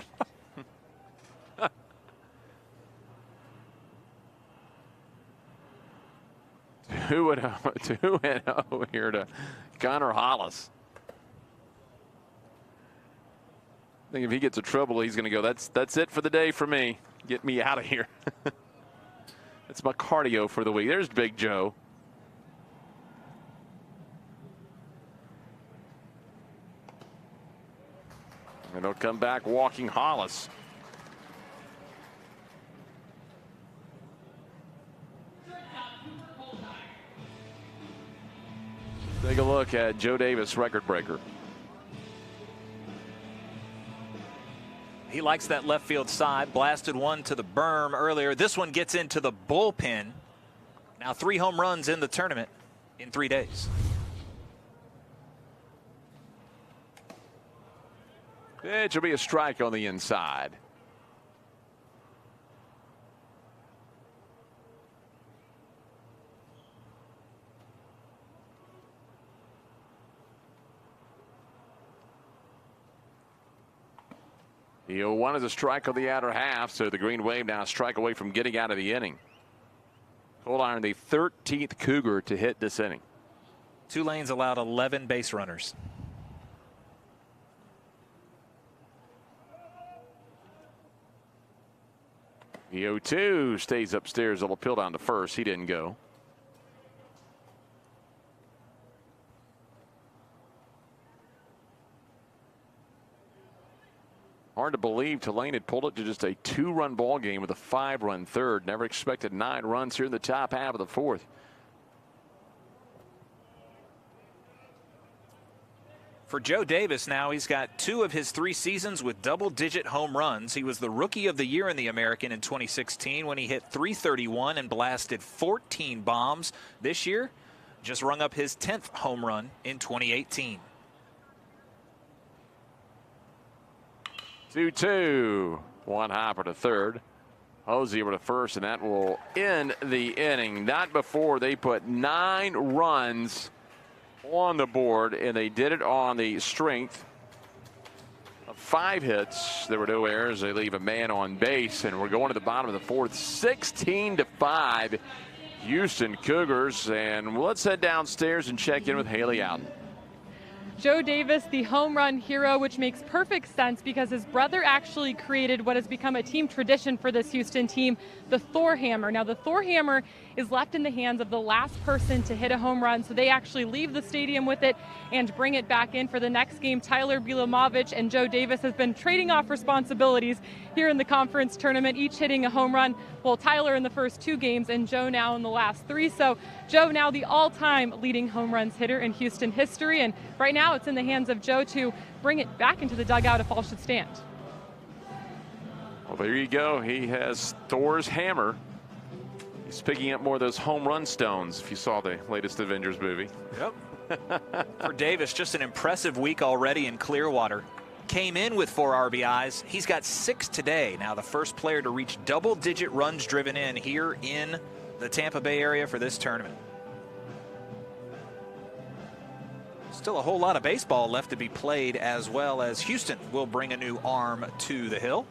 2-0 here to Connor Hollis. I think if he gets a triple, he's going to go, that's it for the day for me. Get me out of here. That's my cardio for the week. There's Big Joe. And they'll come back walking Hollis. Take a look at Joe Davis, record breaker. He likes that left field side. Blasted one to the berm earlier. This one gets into the bullpen. Now 3 home runs in the tournament in 3 days. It will be a strike on the inside. The 0-1 is a strike on the outer half, so the Green Wave now a strike away from getting out of the inning. Cold Iron, the 13th Cougar to hit this inning. Tulane's allowed 11 base runners. The 0-2 stays upstairs. It'll peel down to first. He didn't go. Hard to believe Tulane had pulled it to just a 2-run ball game with a 5-run third. Never expected 9 runs here in the top half of the 4th. For Joe Davis now, he's got 2 of his 3 seasons with double-digit home runs. He was the Rookie of the Year in the American in 2016 when he hit .331 and blasted 14 bombs. This year, just rung up his 10th home run in 2018. 2-2. One hopper to third. Hosey over to first, and that will end the inning. Not before they put 9 runs on the board, and they did it on the strength of 5 hits. There were no errors. They leave a man on base, and we're going to the bottom of the 4th. 16-5. Houston Cougars, and let's head downstairs and check in with Haley Alden. Joe Davis, the home run hero, which makes perfect sense because his brother actually created what has become a team tradition for this Houston team, the Thor Hammer. Now, the Thor Hammer is left in the hands of the last person to hit a home run, so they actually leave the stadium with it and bring it back in for the next game. Tyler Bilomovich and Joe Davis has been trading off responsibilities here in the conference tournament, each hitting a home run. Well, Tyler in the first 2 games and Joe now in the last 3. So Joe now the all-time leading home runs hitter in Houston history, and right now it's in the hands of Joe to bring it back into the dugout if all should stand. Well, there you go. He has Thor's hammer. He's picking up more of those home run stones, if you saw the latest Avengers movie. Yep. For Davis, just an impressive week already in Clearwater. Came in with 4 RBIs. He's got 6 today. Now the first player to reach double-digit runs driven in here in the Tampa Bay area for this tournament. Still a whole lot of baseball left to be played, as well as Houston will bring a new arm to the hill.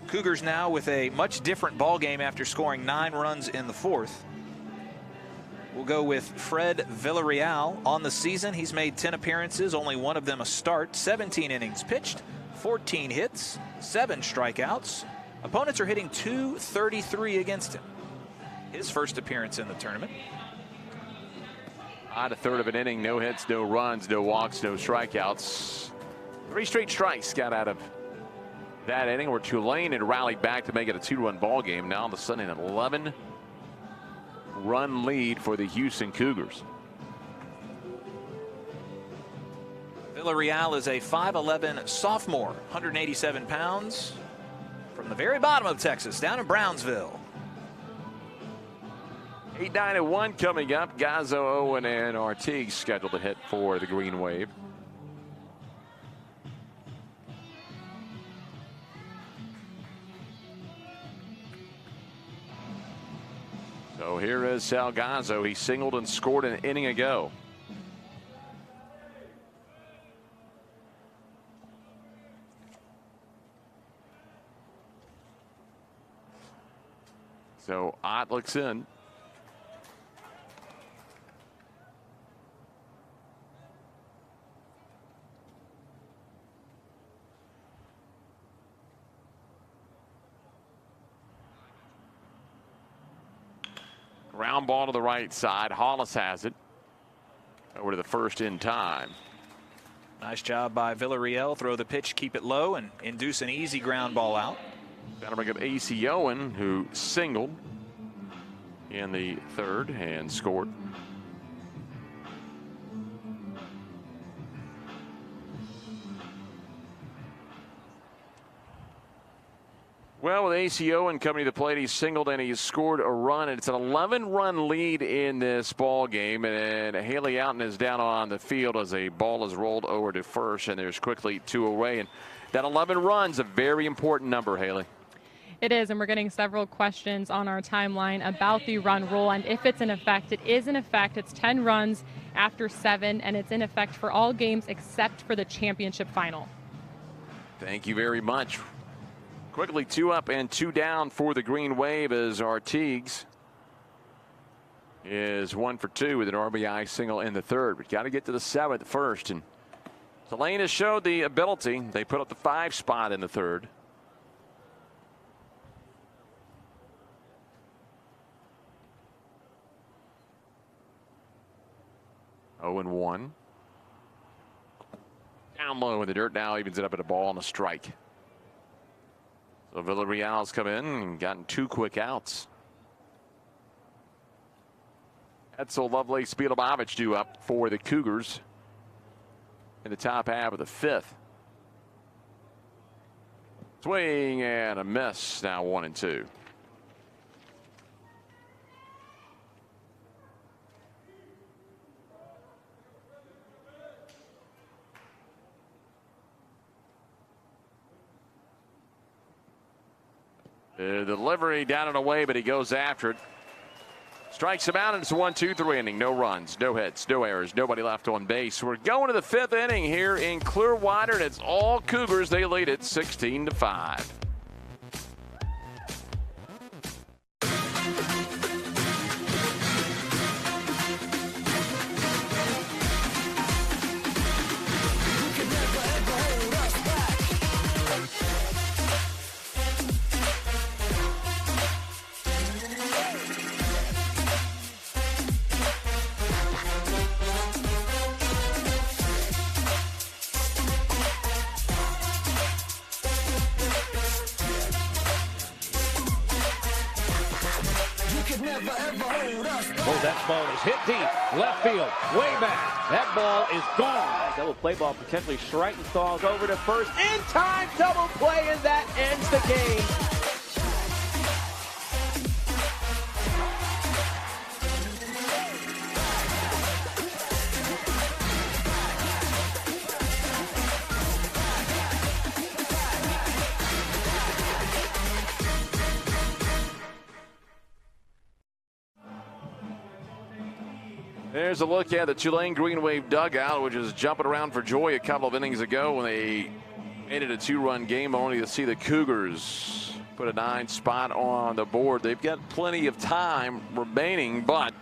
Cougars now with a much different ball game after scoring 9 runs in the 4th. We'll go with Fred Villarreal on the season. He's made 10 appearances, only 1 of them a start, 17 innings pitched, 14 hits, 7 strikeouts. Opponents are hitting .233 against him. His first appearance in the tournament. On a third of an inning, no hits, no runs, no walks, no strikeouts. 3 straight strikes got out of that inning, where Tulane had rallied back to make it a 2-run ball game. Now all of a sudden an 11-run lead for the Houston Cougars. Villarreal is a 5'11" sophomore, 187 pounds, from the very bottom of Texas, down in Brownsville. 8-9-1 coming up. Gazzo, Owen, and Artigue scheduled to hit for the Green Wave. So here is Sal Gazzo. He singled and scored an inning ago. So Ott looks in. Ground ball to the right side. Hollis has it. Over to the first in time. Nice job by Villarreal. Throw the pitch, keep it low, and induce an easy ground ball out. Got to bring up A.C. Owen, who singled. in the third and scored. Well, with ACO and company to the plate, he's singled and he's scored a run. And it's an 11-run lead in this ball game. And Haley Outen is down on the field as a ball is rolled over to first, and there's quickly 2 away. And that 11 runs, a very important number, Haley. It is, and we're getting several questions on our timeline about the run rule and if it's in effect. It is in effect. It's 10 runs after 7, and it's in effect for all games except for the championship final. Thank you very much. Quickly 2 up and 2 down for the Green Wave as Artigues is 1 for 2 with an RBI single in the third. We've got to get to the 7th first, and Tulane has showed the ability. They put up the 5 spot in the third. Oh and 1. Down low in the dirt now, evens it up at a ball and a strike. So Villarreal's come in and gotten 2 quick outs. Edsel, Lovelace, Spielobovich due up for the Cougars in the top half of the 5th. Swing and a miss. Now 1 and 2. The delivery down and away, but he goes after it. Strikes him out, and it's a 1-2-3 inning. No runs, no hits, no errors, nobody left on base. We're going to the 5th inning here in Clearwater, and it's all Cougars. They lead it 16-5. Oh, that ball is hit deep. Left field. Way back. That ball is gone. Double play ball potentially Schreitenthal's over to first. In time. Double play, and that ends the game. There's a look at the Tulane Green Wave dugout, which is jumping around for joy a couple of innings ago when they made it a 2-run game, only to see the Cougars put a 9 spot on the board. They've got plenty of time remaining, but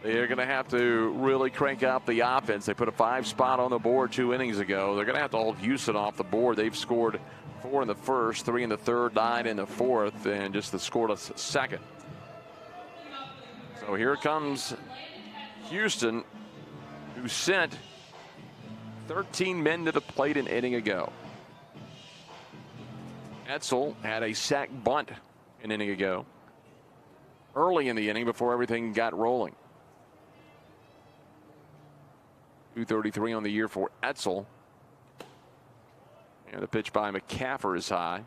they're going to have to really crank up the offense. They put a 5 spot on the board 2 innings ago. They're going to have to hold Houston off the board. They've scored 4 in the first, 3 in the third, 9 in the fourth, and just the scoreless second. So here comes Houston, who sent 13 men to the plate an inning ago. Edsel had a sac bunt an inning ago, early in the inning before everything got rolling. 233 on the year for Edsel. And the pitch by McCaffer is high.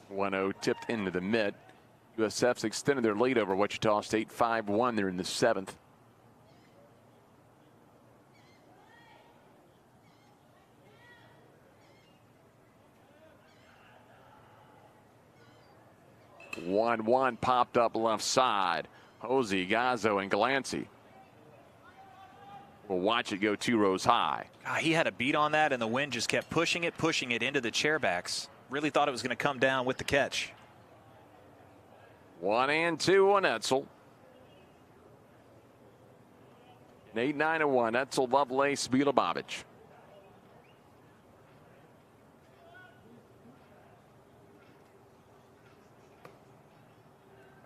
.10 tipped into the mid. USF's extended their lead over Wichita State 5-1. They're in the 7th. One popped up left side. Hosey, Gazzo, and Galancy will watch it go 2 rows high. God, he had a beat on that, and the wind just kept pushing it into the chairbacks. Really thought it was going to come down with the catch. 1-2 on Edsel. 8-9-1. Edsel, Lovelace, Spielobovich.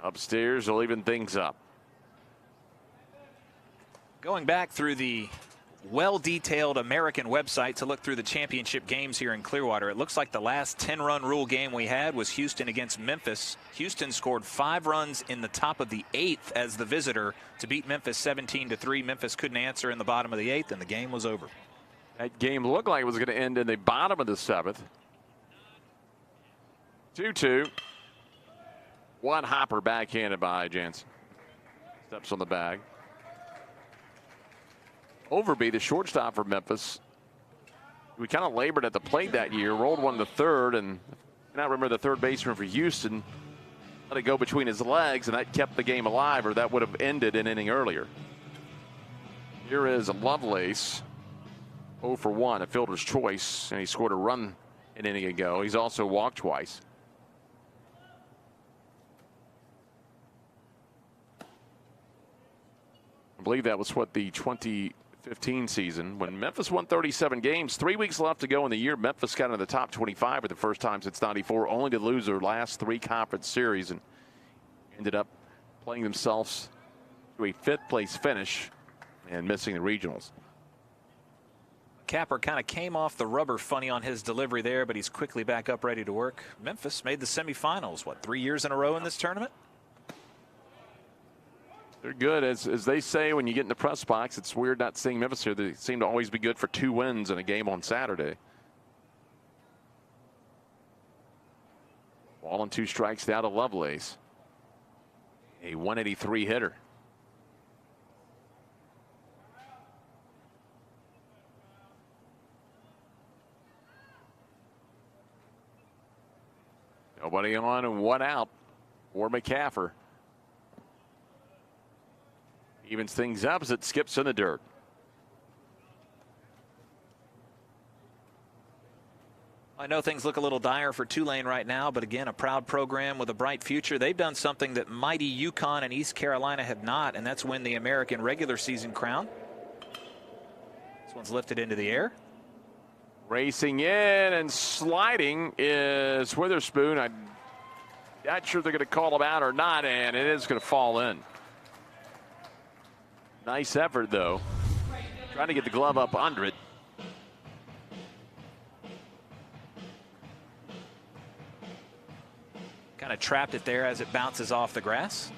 Upstairs will even things up. Going back through the well-detailed American website to look through the championship games here in Clearwater. It looks like the last 10-run rule game we had was Houston against Memphis. Houston scored 5 runs in the top of the 8th as the visitor to beat Memphis 17-3. Memphis couldn't answer in the bottom of the 8th, and the game was over. That game looked like it was going to end in the bottom of the 7th. 2-2. One hopper backhanded by Jansen. Steps on the bag. Overby, the shortstop for Memphis, we kind of labored at the plate that year, rolled one to third, and I cannot remember the third baseman for Houston let it go between his legs, and that kept the game alive, or that would have ended an inning earlier. Here is Lovelace, 0 for 1, a fielder's choice, and he scored a run an inning ago. He's also walked twice. I believe that was what the 2015 season, when Memphis won 37 games, 3 weeks left to go in the year. Memphis got into the top 25 for the first time since '94, only to lose their last 3 conference series and ended up playing themselves to a 5th place finish and missing the regionals. Capper kind of came off the rubber funny on his delivery there, but he's quickly back up ready to work. Memphis made the semifinals, what, 3 years in a row in this tournament? They're good. As they say when you get in the press box, it's weird not seeing Memphis here. They seem to always be good for 2 wins in a game on Saturday. Ball and 2 strikes down to Lovelace. A 183 hitter. Nobody on and 1 out for McCaffer. Evens things up as it skips in the dirt. I know things look a little dire for Tulane right now, but again, a proud program with a bright future. They've done something that mighty UConn and East Carolina have not, and that's win the American regular season crown. This one's lifted into the air. Racing in and sliding is Witherspoon. I'm not sure they're going to call him out or not, and it is going to fall in. Nice effort, though. Trying to get the glove up under it. Kind of trapped it there as it bounces off the grass.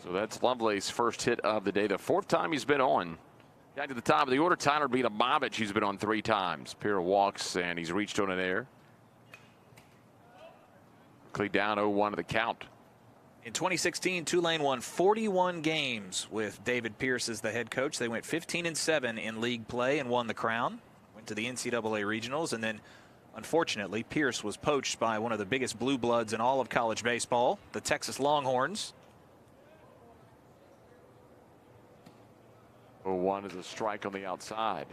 So that's Lovelace's first hit of the day. The 4th time he's been on. Got to the top of the order. Tyler Benamovich, he's been on 3 times. Pair of walks, and he's reached on an air. Quickly down 0-1 to the count. In 2016, Tulane won 41 games with David Pierce as the head coach. They went 15-7 in league play and won the crown. Went to the NCAA regionals, and then unfortunately Pierce was poached by one of the biggest blue bloods in all of college baseball, the Texas Longhorns. 0-1 is a strike on the outside.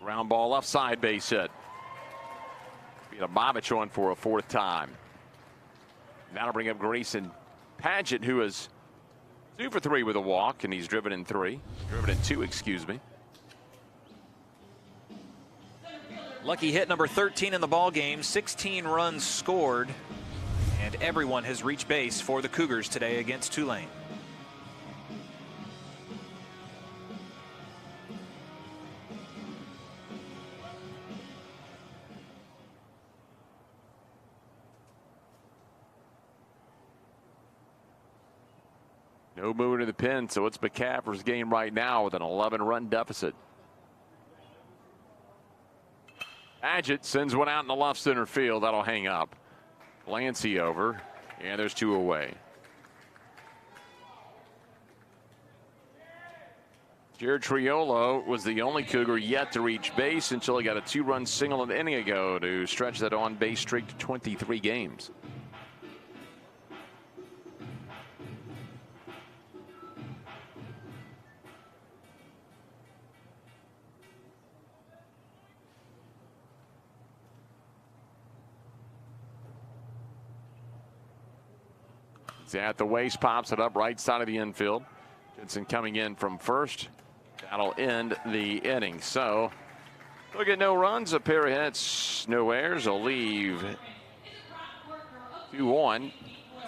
Ground ball left side, base hit. Benamovich on for a 4th time. That'll bring up Grayson Paget, who is 2 for 3 with a walk, and he's driven in 2, excuse me. Lucky hit number 13 in the ball game, 16 runs scored, and everyone has reached base for the Cougars today against Tulane. No moving to the pin, so it's McCaffer's game right now with an 11-run deficit. Paget sends one out in the left center field. That'll hang up. Lancey over, and there's 2 away. Jared Triolo was the only Cougar yet to reach base until he got a 2-run single an inning ago to stretch that on-base streak to 23 games. At the waist, pops it up right side of the infield. Jensen coming in from first. That'll end the inning. So look at no runs, a pair of hits, no errors. Will leave 2-1.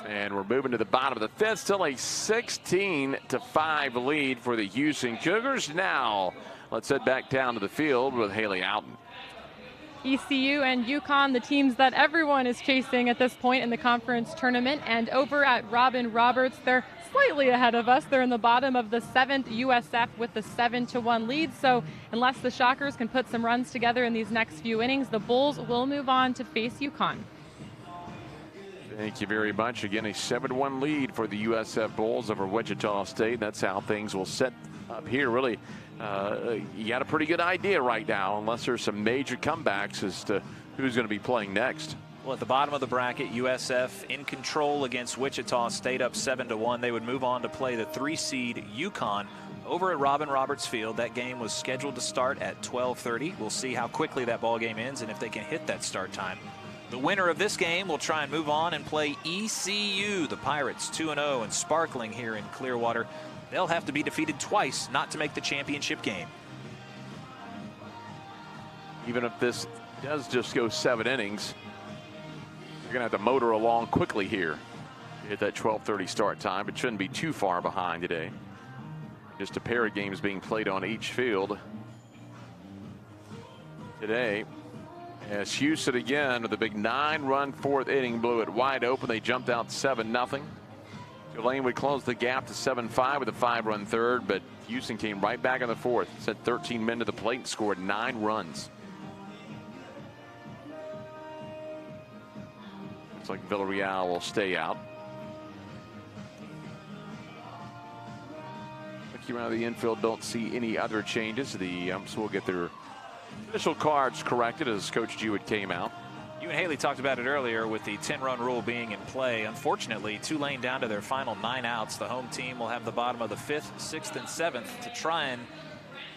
And we're moving to the bottom of the fifth. Still a 16-5 lead for the Houston Cougars. Now let's head back down to the field with Haley Outen. ECU and UConn, the teams that everyone is chasing at this point in the conference tournament. And over at Robin Roberts, they're slightly ahead of us. They're in the bottom of the 7th USF with the 7-1 lead. So unless the Shockers can put some runs together in these next few innings, the Bulls will move on to face UConn. Thank you very much. Again, a 7-1 lead for the USF Bulls over Wichita State. That's how things will set up here. Really, you got a pretty good idea right now, unless there's some major comebacks as to who's going to be playing next. Well, at the bottom of the bracket, USF in control against Wichita State, up 7-1. They would move on to play the 3-seed UConn over at Robin Roberts Field. That game was scheduled to start at 12:30. We'll see how quickly that ball game ends and if they can hit that start time. The winner of this game will try and move on and play ECU. The Pirates 2-0 and sparkling here in Clearwater. They'll have to be defeated twice not to make the championship game. Even if this does just go 7 innings, you're going to have to motor along quickly here to hit that 12:30 start time. It shouldn't be too far behind today. Just a pair of games being played on each field today. As Houston again with a big 9-run 4th inning blew it wide open. They jumped out 7-0. Tulane would close the gap to 7-5 with a 5-run 3rd, but Houston came right back in the 4th. Sent 13 men to the plate and scored 9 runs. Looks like Villarreal will stay out. Looking around the infield, don't see any other changes. The umps will get their initial cards corrected as Coach Jewett came out. You and Haley talked about it earlier with the 10-run rule being in play. Unfortunately, Tulane down to their final 9 outs. The home team will have the bottom of the 5th, 6th, and 7th to try and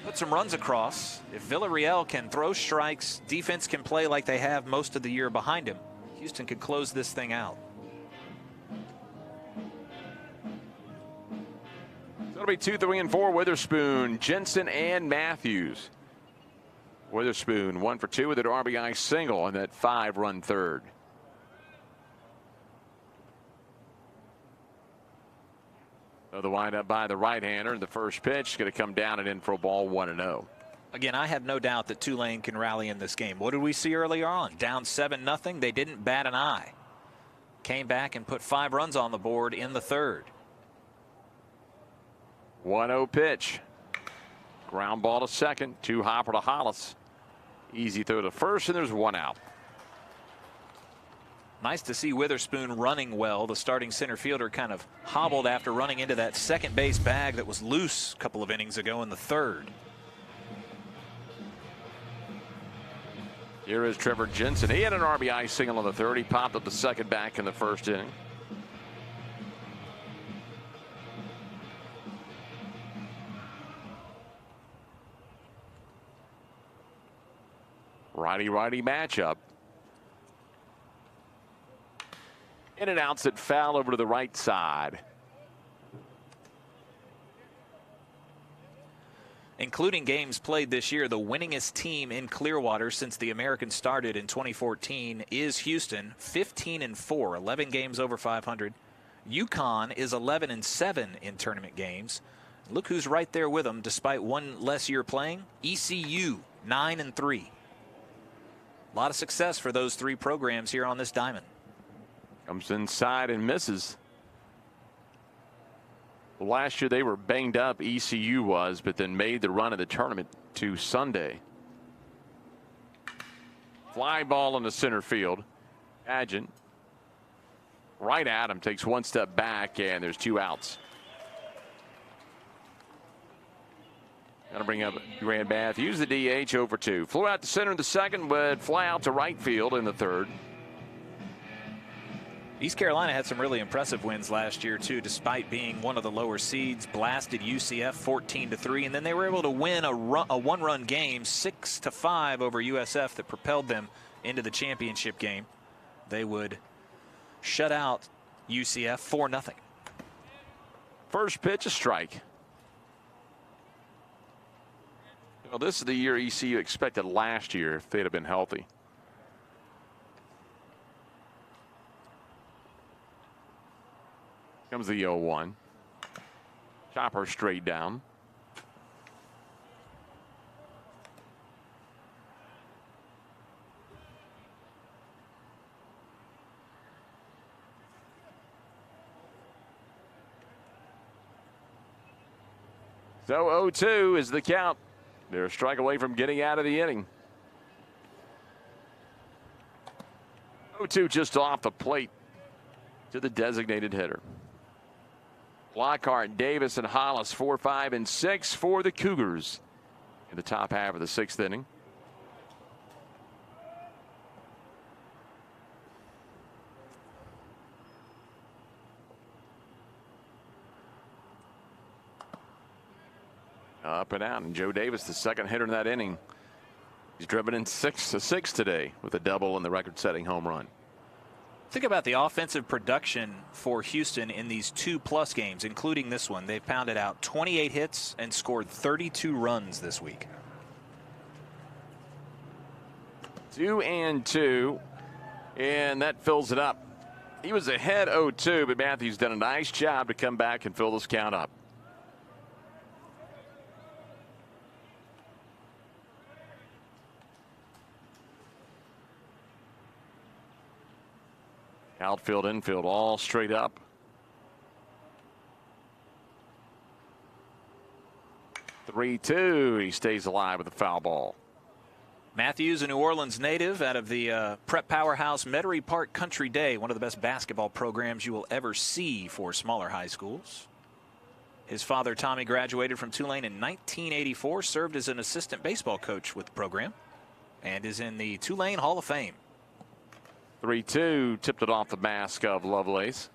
put some runs across. If Villarreal can throw strikes, defense can play like they have most of the year behind him, Houston could close this thing out. So it'll be 2, 3, and 4. Witherspoon, Jensen, and Matthews. Witherspoon 1 for 2 with an RBI single on that 5-run 3rd. So the windup by the right-hander. The first pitch is going to come down and in for a ball, 1-0. Again, I have no doubt that Tulane can rally in this game. What did we see earlier on? Down 7-0. They didn't bat an eye. Came back and put 5 runs on the board in the 3rd. 1-0 pitch. Ground ball to second. 2 hopper to Hollis. Easy throw to first, and there's 1 out. Nice to see Witherspoon running well. The starting center fielder kind of hobbled after running into that second base bag that was loose a couple of innings ago in the 3rd. Here is Trevor Jensen. He had an RBI single on the 3rd. He popped up the second back in the 1st inning. Righty-righty matchup. In and outs that foul over to the right side. Including games played this year, the winningest team in Clearwater since the American started in 2014 is Houston, 15-4, 11 games over 500. UConn is 11-7 in tournament games. Look who's right there with them despite one less year playing. ECU 9-3. A lot of success for those 3 programs here on this diamond. Comes inside and misses. Well, last year they were banged up, ECU was, but then made the run of the tournament to Sunday. Fly ball in the center field. Agent right at him, takes 1 step back, and there's 2 outs. Got to bring up Grant Matthews, the DH, over 2. Flew out to center in the 2nd, but fly out to right field in the 3rd. East Carolina had some really impressive wins last year, too, despite being one of the lower seeds. Blasted UCF 14-3, and then they were able to win a 1-run game 6-5 over USF that propelled them into the championship game. They would shut out UCF 4-0. First pitch, a strike. Well, this is the year ECU expected last year if they'd have been healthy. Comes the 0-1. Chopper straight down. So 0-2 is the count. They're a strike away from getting out of the inning. 0-2 just off the plate to the designated hitter. Lockhart, Davis, and Hollis 4, 5, and 6 for the Cougars in the top half of the 6th inning. Up and out, and Joe Davis, the second hitter in that inning. He's driven in 6 today with a double and the record-setting home run. Think about the offensive production for Houston in these 2+ games, including this one. They've pounded out 28 hits and scored 32 runs this week. 2-2, and that fills it up. He was ahead 0-2, but Matthews done a nice job to come back and fill this count up. Outfield, infield, all straight up. Three-two. He stays alive with a foul ball. Matthews, a New Orleans native out of the prep powerhouse Metairie Park Country Day, one of the best basketball programs you will ever see for smaller high schools. His father, Tommy, graduated from Tulane in 1984, served as an assistant baseball coach with the program, and is in the Tulane Hall of Fame. 3-2, tipped it off the mask of Lovelace.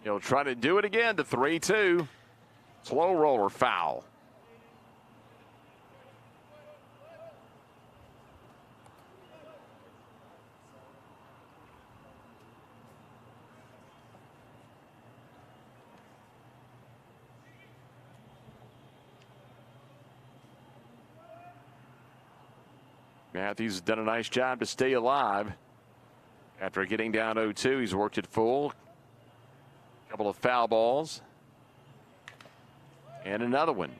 He'll try to do it again to 3-2. Slow roller foul. Matthews has done a nice job to stay alive. After getting down 0-2, he's worked it full. A couple of foul balls. And another one.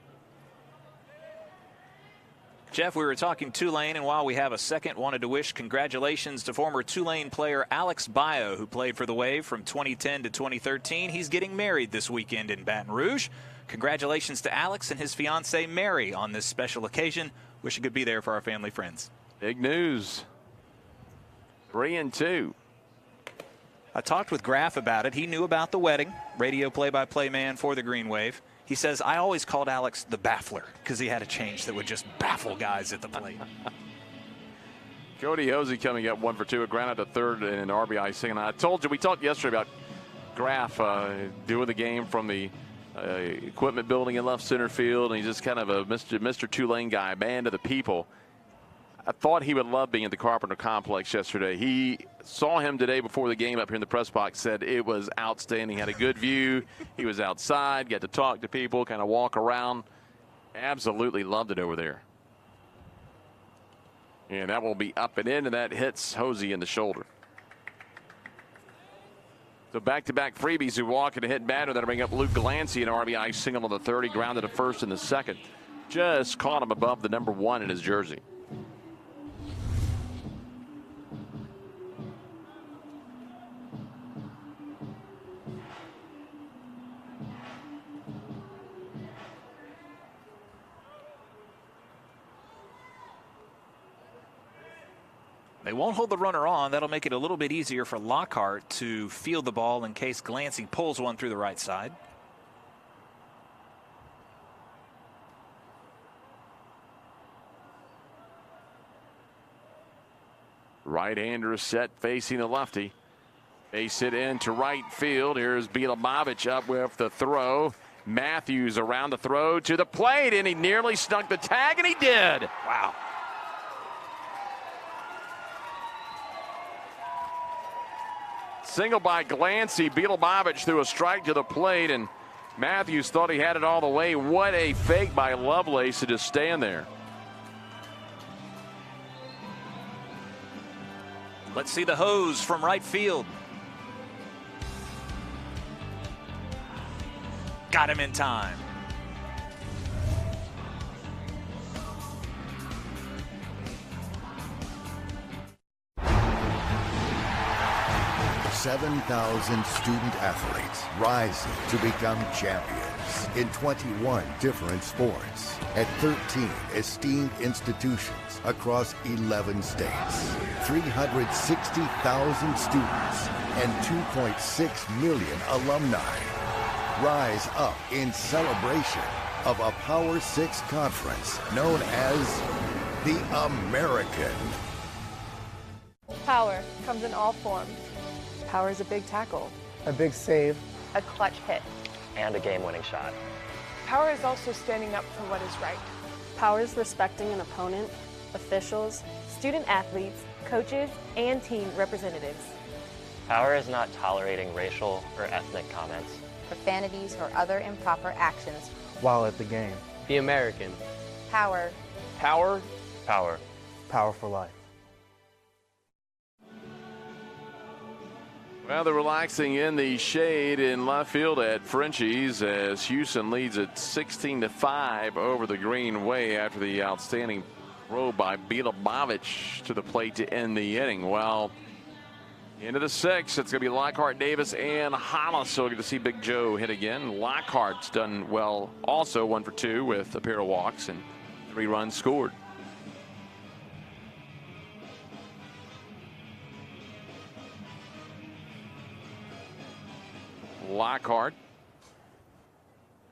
Jeff, we were talking Tulane, and while we have a second, wanted to wish congratulations to former Tulane player Alex Bio, who played for the Wave from 2010 to 2013. He's getting married this weekend in Baton Rouge. Congratulations to Alex and his fiancee Mary on this special occasion. Wish you could be there for our family friends. Big news. 3-2. I talked with Graff about it. He knew about the wedding. Radio play-by-play man for the Green Wave. He says, I always called Alex the baffler because he had a change that would just baffle guys at the plate. Cody Hosey coming up 1 for 2, a ground out to third and an RBI single. I told you, we talked yesterday about Graff doing the game from the equipment building in left center field, and he's just kind of a Mr. Tulane guy, man to the people. I thought he would love being at the Carpenter Complex yesterday. He saw him today before the game up here in the press box, said it was outstanding, had a good view. He was outside, got to talk to people, kind of walk around. Absolutely loved it over there. And that will be up and in, and that hits Hosey in the shoulder. So back-to-back freebies who walk and hit batter. That'll bring up Luke Glancy, an RBI single on the third. He grounded to first in the second. Just caught him above the number 1 in his jersey. They won't hold the runner on. That'll make it a little bit easier for Lockhart to field the ball in case Glancy pulls one through the right side. Right-hander set facing the lefty. Base hit into right field. Here's Bielomavich up with the throw. Matthews around the throw to the plate, and he nearly snuck the tag, and he did. Wow. Single by Glancy. Bielobovich threw a strike to the plate, and Matthews thought he had it all the way. What a fake by Lovelace to just stand there. Let's see the hose from right field. Got him in time. $7,000 student athletes rising to become champions in 21 different sports at 13 esteemed institutions across 11 states. 360,000 students and 2.6 million alumni rise up in celebration of a Power 6 conference known as the American. Power comes in all forms. Power is a big tackle. A big save. A clutch hit. And a game-winning shot. Power is also standing up for what is right. Power is respecting an opponent, officials, student athletes, coaches, and team representatives. Power is not tolerating racial or ethnic comments, Profanities or other improper actions. While at the game. The American. Power. Power. Power. Power for life. Well, they're relaxing in the shade in left field at Frenchie's as Houston leads at 16-5 over the Green Way after the outstanding throw by Bielobovich to the plate to end the inning. Well, into the sixth, it's going to be Lockhart, Davis, and Hollis. So we're going to see Big Joe hit again. Lockhart's done well also, 1 for 2 with a pair of walks and 3 runs scored. Lockhart,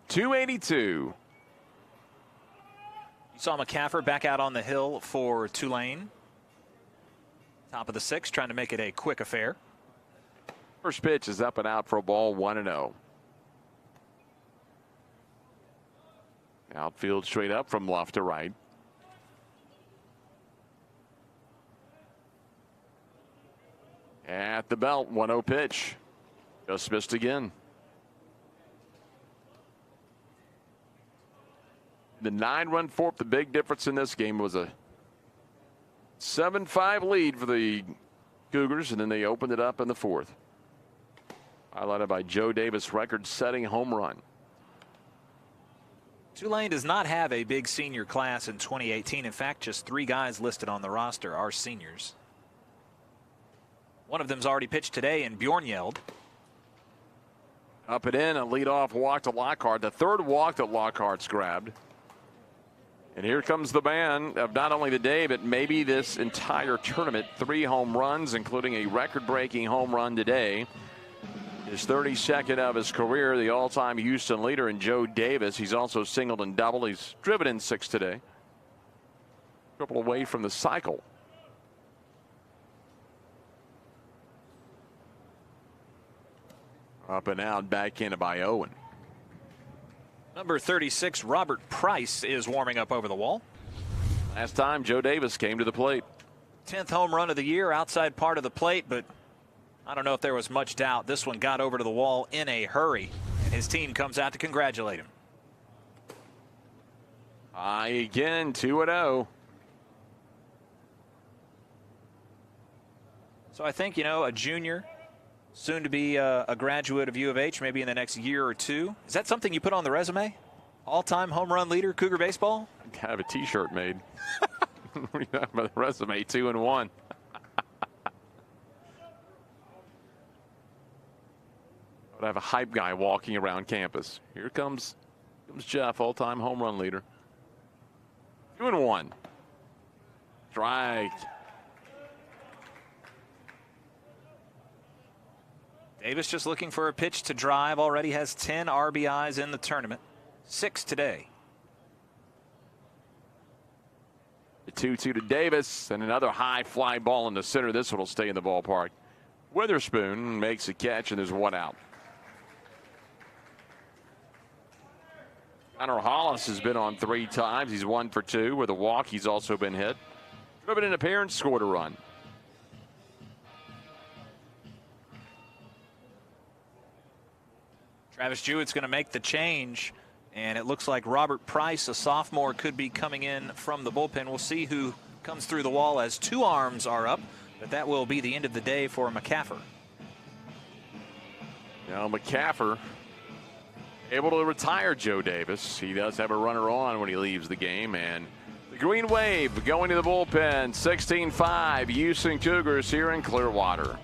282. You saw McCaffrey back out on the hill for Tulane. Top of the 6th, trying to make it a quick affair. First pitch is up and out for a ball, 1-0. Outfield straight up from left to right. At the belt, 1-0 pitch. Just missed again. The 9-run fourth, the big difference in this game was a 7-5 lead for the Cougars, and then they opened it up in the fourth. Highlighted by Joe Davis' record-setting home run. Tulane does not have a big senior class in 2018. In fact, just 3 guys listed on the roster are seniors. One of them's already pitched today, and Bjornyeld. Up and in, a leadoff walk to Lockhart. The third walk that Lockhart's grabbed. And here comes the man of not only the day, but maybe this entire tournament. 3 home runs, including a record-breaking home run today. His 32nd of his career, the all-time Houston leader in Joe Davis. He's also singled and doubled. He's driven in 6 today. Triple away from the cycle. Up and out, backhanded by Owen. Number 36, Robert Price, is warming up over the wall. Last time Joe Davis came to the plate. 10th home run of the year, outside part of the plate, but I don't know if there was much doubt. This one got over to the wall in a hurry, and his team comes out to congratulate him. High again, 2-0. So I think, you know, a junior, soon to be a graduate of U of H, maybe in the next year or 2. Is that something you put on the resume? All-time home run leader, Cougar baseball? I have a T-shirt made. What do you have on the resume? 2-1. I would have a hype guy walking around campus. Here comes Jeff, all-time home run leader. 2-1. Strike. Davis just looking for a pitch to drive. Already has 10 RBIs in the tournament. 6 today. The 2-2 to Davis, and another high fly ball in the center. This one will stay in the ballpark. Witherspoon makes a catch, and there's 1 out. Connor Hollis has been on 3 times. He's 1 for 2 with a walk. He's also been hit. Driven an appearance, scored a run. Travis Jewett's going to make the change, and it looks like Robert Price, a sophomore, could be coming in from the bullpen. We'll see who comes through the wall as 2 arms are up, but that will be the end of the day for McCaffer. Now McCaffer able to retire Joe Davis. He does have a runner on when he leaves the game, and the Green Wave going to the bullpen. 16-5 Houston Cougars here in Clearwater.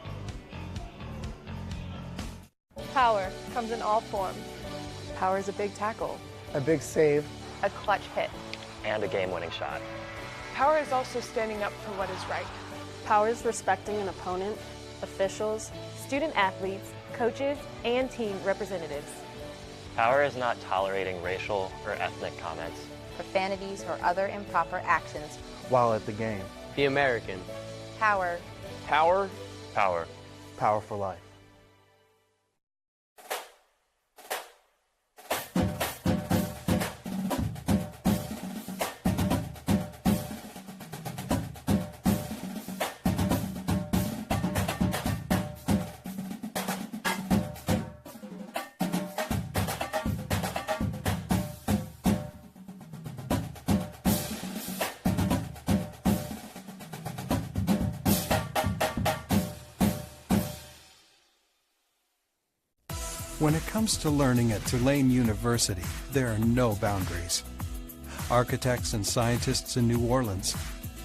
Power comes in all forms. Power is a big tackle, a big save, a clutch hit, and a game-winning shot. Power is also standing up for what is right. Power is respecting an opponent, officials, student athletes, coaches, and team representatives. Power is not tolerating racial or ethnic comments, profanities, or other improper actions while at the game. Be American. Power. Power. Power. Power for life. When it comes to learning at Tulane University, there are no boundaries. Architects and scientists in New Orleans,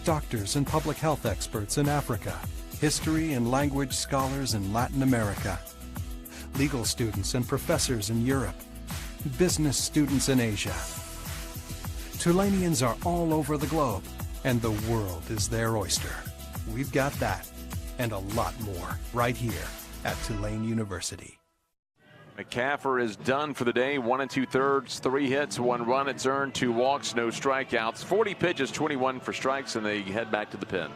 doctors and public health experts in Africa, history and language scholars in Latin America, legal students and professors in Europe, business students in Asia. Tulaneans are all over the globe, and the world is their oyster. We've got that, and a lot more, right here at Tulane University. McCaffer is done for the day. 1 2/3, 3 hits, 1 run. It's earned, 2 walks, no strikeouts. 40 pitches, 21 for strikes, and they head back to the pen.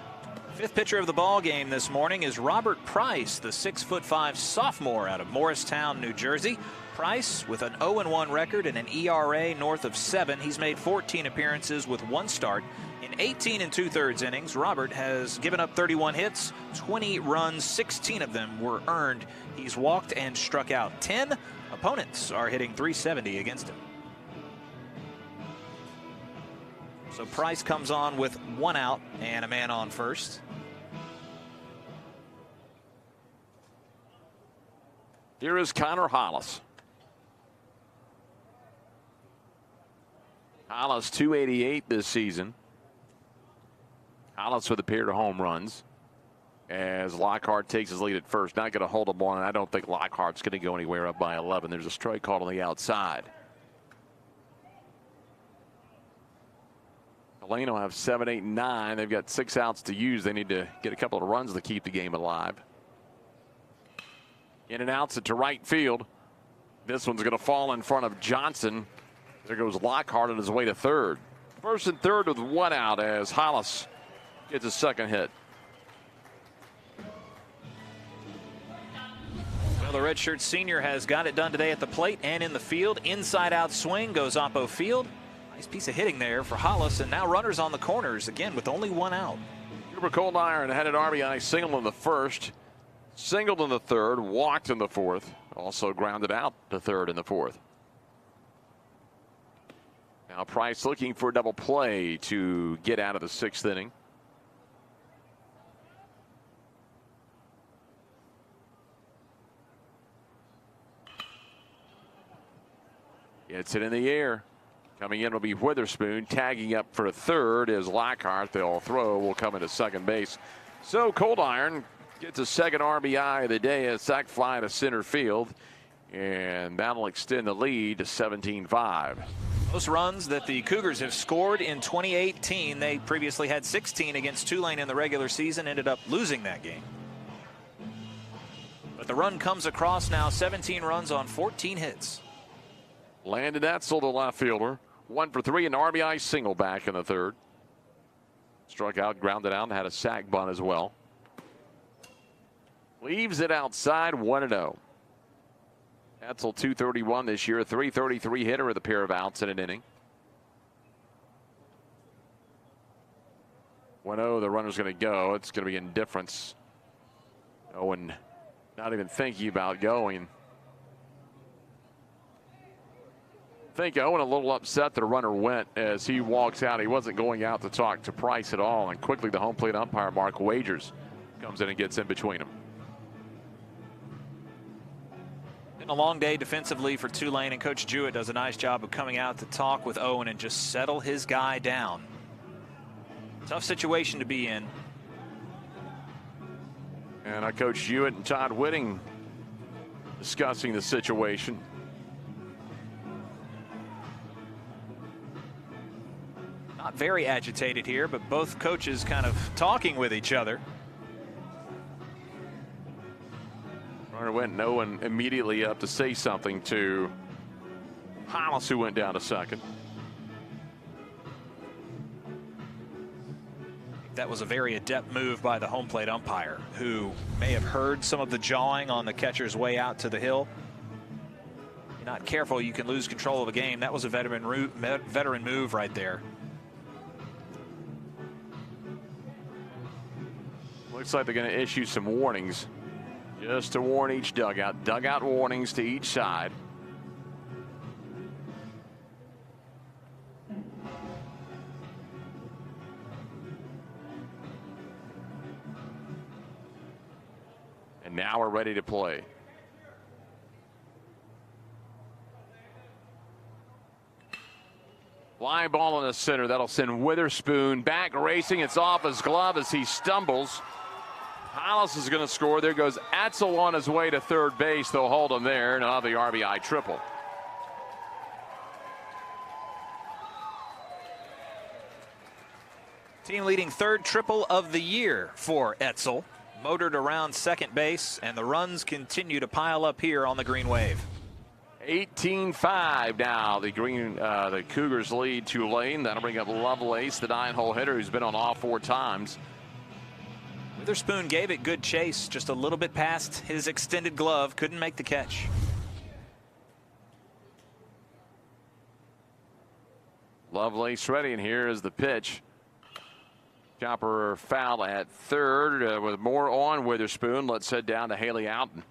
5th pitcher of the ball game this morning is Robert Price, the 6'5" sophomore out of Morristown, New Jersey. Price with an 0-1 record and an ERA north of 7. He's made 14 appearances with 1 start. In 18 2/3 innings, Robert has given up 31 hits, 20 runs, 16 of them were earned. He's walked and struck out 10. Opponents are hitting .370 against him. So Price comes on with 1 out and a man on first. Here is Connor Hollis. Hollis 288 this season. Hollis with a pair of home runs as Lockhart takes his lead at first. Not going to hold him on, and I don't think Lockhart's going to go anywhere up by 11. There's a strike called on the outside. Tulane will have 7, 8, 9. They've got 6 outs to use. They need to get a couple of runs to keep the game alive. In and outs it to right field. This one's going to fall in front of Johnson. There goes Lockhart on his way to third. First and third with 1 out as Hollis gets his second hit. Well, the redshirt senior has got it done today at the plate and in the field. Inside out swing goes Oppo Field. Nice piece of hitting there for Hollis, and now runners on the corners again with only 1 out. Cooper Coldiron had an RBI single in the first, singled in the third, walked in the fourth, also grounded out to third in the fourth. Now Price looking for a double play to get out of the 6th inning. Gets it in the air. Coming in will be Witherspoon. Tagging up for a third is Lockhart. They'll throw. Will come into second base. So Coldiron gets a second RBI of the day. A sac fly to center field. And that'll extend the lead to 17-5. Most runs that the Cougars have scored in 2018. They previously had 16 against Tulane in the regular season. Ended up losing that game. But the run comes across now. 17 runs on 14 hits. Landon Etzel, the left fielder. 1 for 3, an RBI single back in the third. Struck out, grounded out, and had a sac bunt as well. Leaves it outside, 1-0. Etzel 231 this year, 333 hitter with a pair of outs in an inning. 1-0, the runner's going to go. It's going to be indifference. Owen not even thinking about going. I think Owen a little upset that a runner went as he walks out. He wasn't going out to talk to Price at all. And quickly the home plate umpire, Mark Wagers, comes in and gets in between them. Been a long day defensively for Tulane, and Coach Jewett does a nice job of coming out to talk with Owen and just settle his guy down. Tough situation to be in. And Coach Jewett and Todd Whitting discussing the situation. Not very agitated here, but both coaches kind of talking with each other. Runner went, and Owen immediately up to say something to Hollis, who went down to second. That was a very adept move by the home plate umpire, who may have heard some of the jawing on the catcher's way out to the hill. If you're not careful, you can lose control of a game. That was a veteran move right there. Looks like they're going to issue some warnings just to warn each dugout. Dugout warnings to each side. And now we're ready to play. Fly ball in the center. That'll send Witherspoon back racing. It's off his glove as he stumbles. Hollis is going to score. There goes Etzel on his way to third base. They'll hold him there. Now the RBI triple. Team leading third triple of the year for Etzel. Motored around second base, and the runs continue to pile up here on the Green Wave. 18-5 now. The Cougars lead Tulane. That'll bring up Lovelace, the 9-hole hitter who's been on all 4 times. Witherspoon gave it good chase, just a little bit past his extended glove. Couldn't make the catch. Lovelace ready, and here is the pitch. Chopper foul at third with more on Witherspoon. Let's head down to Haley Outen.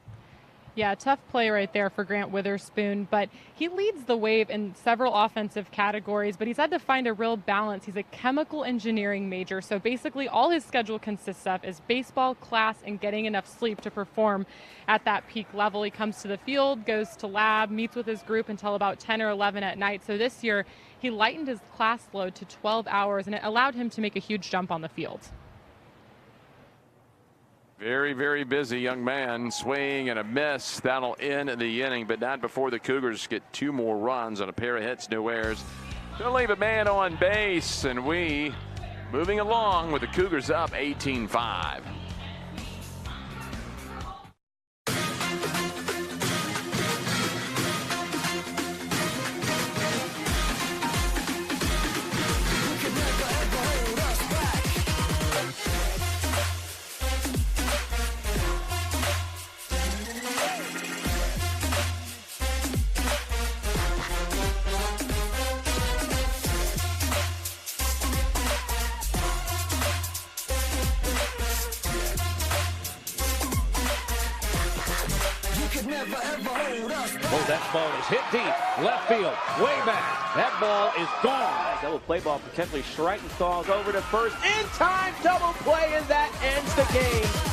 Yeah, tough play right there for Grant Witherspoon, but he leads the Wave in several offensive categories, but he's had to find a real balance. He's a chemical engineering major, so basically all his schedule consists of is baseball, class, and getting enough sleep to perform at that peak level. He comes to the field, goes to lab, meets with his group until about 10 or 11 at night. So this year, he lightened his class load to 12 hours, and it allowed him to make a huge jump on the field. Very, very busy young man, swing and a miss. That'll end the inning, but not before the Cougars get 2 more runs on a pair of hits, no errors. Don't leave a man on base, and we moving along with the Cougars up 18-5. Oh, that ball is hit deep. Left field. Way back. That ball is gone. Double play ball potentially Schreitenthal's over to first. In time, double play, and that ends the game.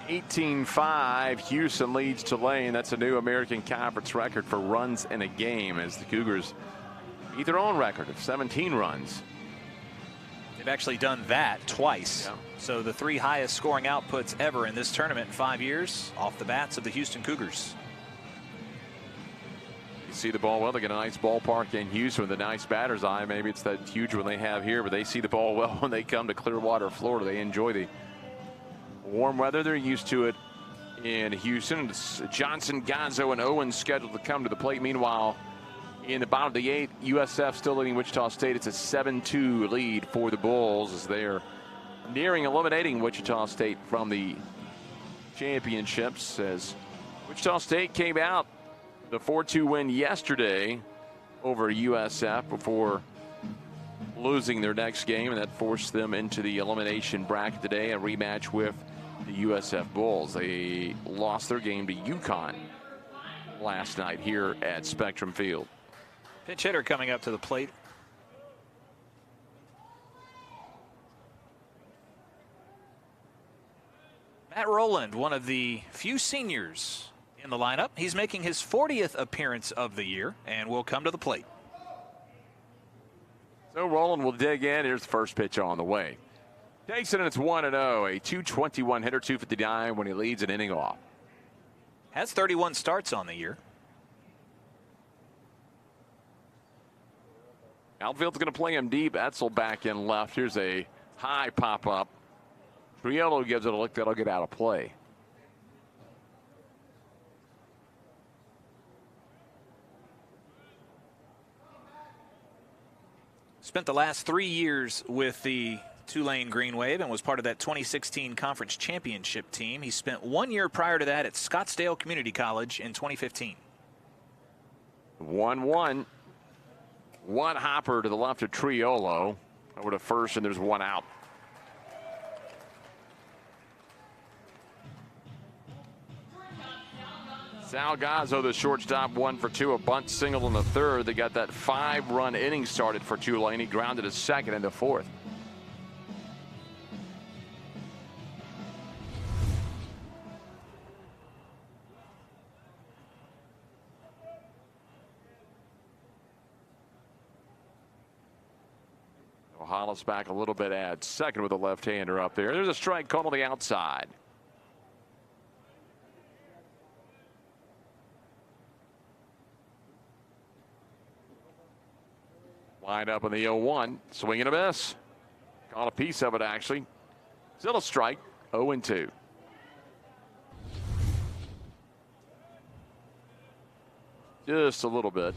18-5, Houston leads Tulane. That's a new American Conference record for runs in a game as the Cougars beat their own record of 17 runs. They've actually done that twice. Yeah. So the 3 highest scoring outputs ever in this tournament in 5 years off the bats of the Houston Cougars. You see the ball well. They get a nice ballpark in Houston with a nice batter's eye. Maybe it's that huge one they have here, but they see the ball well when they come to Clearwater, Florida. They enjoy the Warm weather, they're used to it in Houston. It's Johnson, Gonzo, and Owens scheduled to come to the plate. Meanwhile, in the bottom of the 8th, USF still leading Wichita State. It's a 7-2 lead for the Bulls as they're nearing eliminating Wichita State from the championships, as Wichita State came out the 4-2 win yesterday over USF before losing their next game, and that forced them into the elimination bracket today, a rematch with the USF Bulls. They lost their game to UConn last night here at Spectrum Field. Pinch hitter coming up to the plate. Matt Rowland, one of the few seniors in the lineup. He's making his 40th appearance of the year and will come to the plate. So Rowland will dig in. Here's the first pitch on the way. Takes it, and it's 1-0. A 221 hitter, 259 when he leads an inning off. Has 31 starts on the year. Outfield's going to play him deep. Etzel back in left. Here's a high pop up. Triolo gives it a look. That'll get out of play. Spent the last 3 years with the Tulane Green Wave and was part of that 2016 conference championship team. He spent 1 year prior to that at Scottsdale Community College in 2015. 1-1. One hopper to the left of Triolo. Over to first, and there's one out. Sal Gazzo, the shortstop, 1 for 2, a bunt single in the third. They got that 5-run inning started for Tulane. He grounded a second into fourth. Hollis back a little bit at second with a left-hander up there. There's a strike called on the outside. Lined up in the 0-1. Swing and a miss. Caught a piece of it, actually. Still a strike. 0-2. Just a little bit.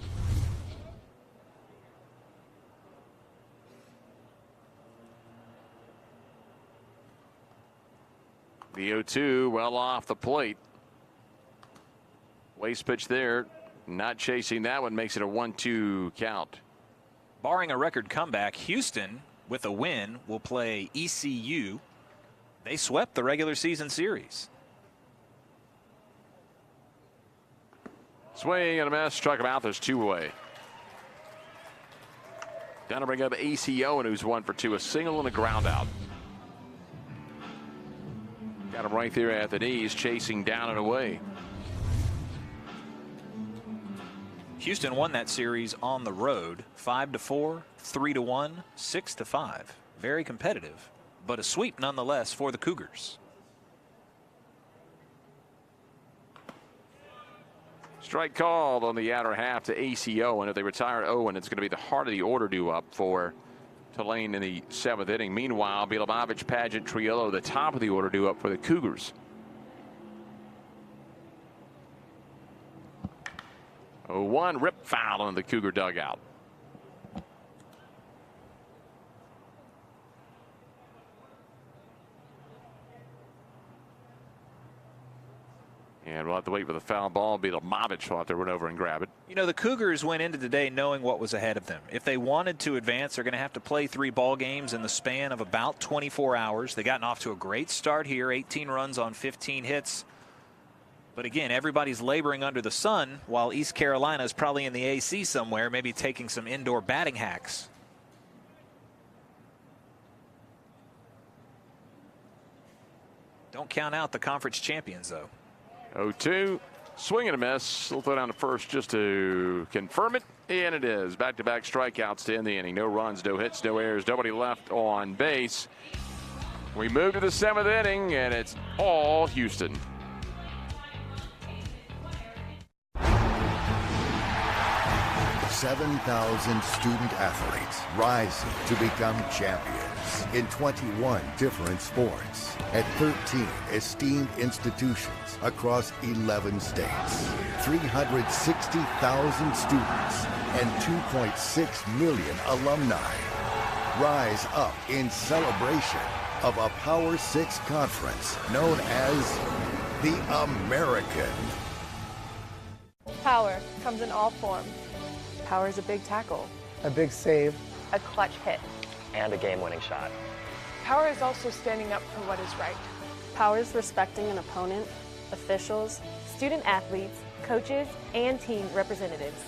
The 0-2 well off the plate. Waste pitch there. Not chasing that one, makes it a 1-2 count. Barring a record comeback, Houston, with a win, will play ECU. They swept the regular season series. Swing and a miss. Struck him out. There's 2 away. Down to bring up ACO, and who's 1 for 2. A single and a ground out. Got him right there at the knees, chasing down and away. Houston won that series on the road, 5-4, 3-1, 6-5. Very competitive, but a sweep nonetheless for the Cougars. Strike called on the outer half to ACO, and if they retire Owen, it's going to be the heart of the order due up for Tulane in the 7th inning. Meanwhile, Bilomovich, Paget, Triolo, the top of the order due up for the Cougars. 0-1, rip foul in the Cougar dugout. And we'll have to wait for the foul ball. Bilomovich will have to run over and grab it. You know, the Cougars went into today knowing what was ahead of them. If they wanted to advance, they're going to have to play 3 ball games in the span of about 24 hours. They've gotten off to a great start here, 18 runs on 15 hits. But again, everybody's laboring under the sun, while East Carolina is probably in the AC somewhere, maybe taking some indoor batting hacks. Don't count out the conference champions, though. 0-2, swing and a miss. We'll throw down to first just to confirm it, and it is. Back-to-back strikeouts to end the inning. No runs, no hits, no errors, nobody left on base. We move to the 7th inning, and it's all Houston. 7,000 student athletes rising to become champions in 21 different sports at 13 esteemed institutions across 11 states. 360,000 students and 2.6 million alumni rise up in celebration of a Power 6 conference known as the American. Power comes in all forms. Power is a big tackle, a big save, a clutch hit, and a game-winning shot. Power is also standing up for what is right. Power is respecting an opponent, officials, student athletes, coaches, and team representatives.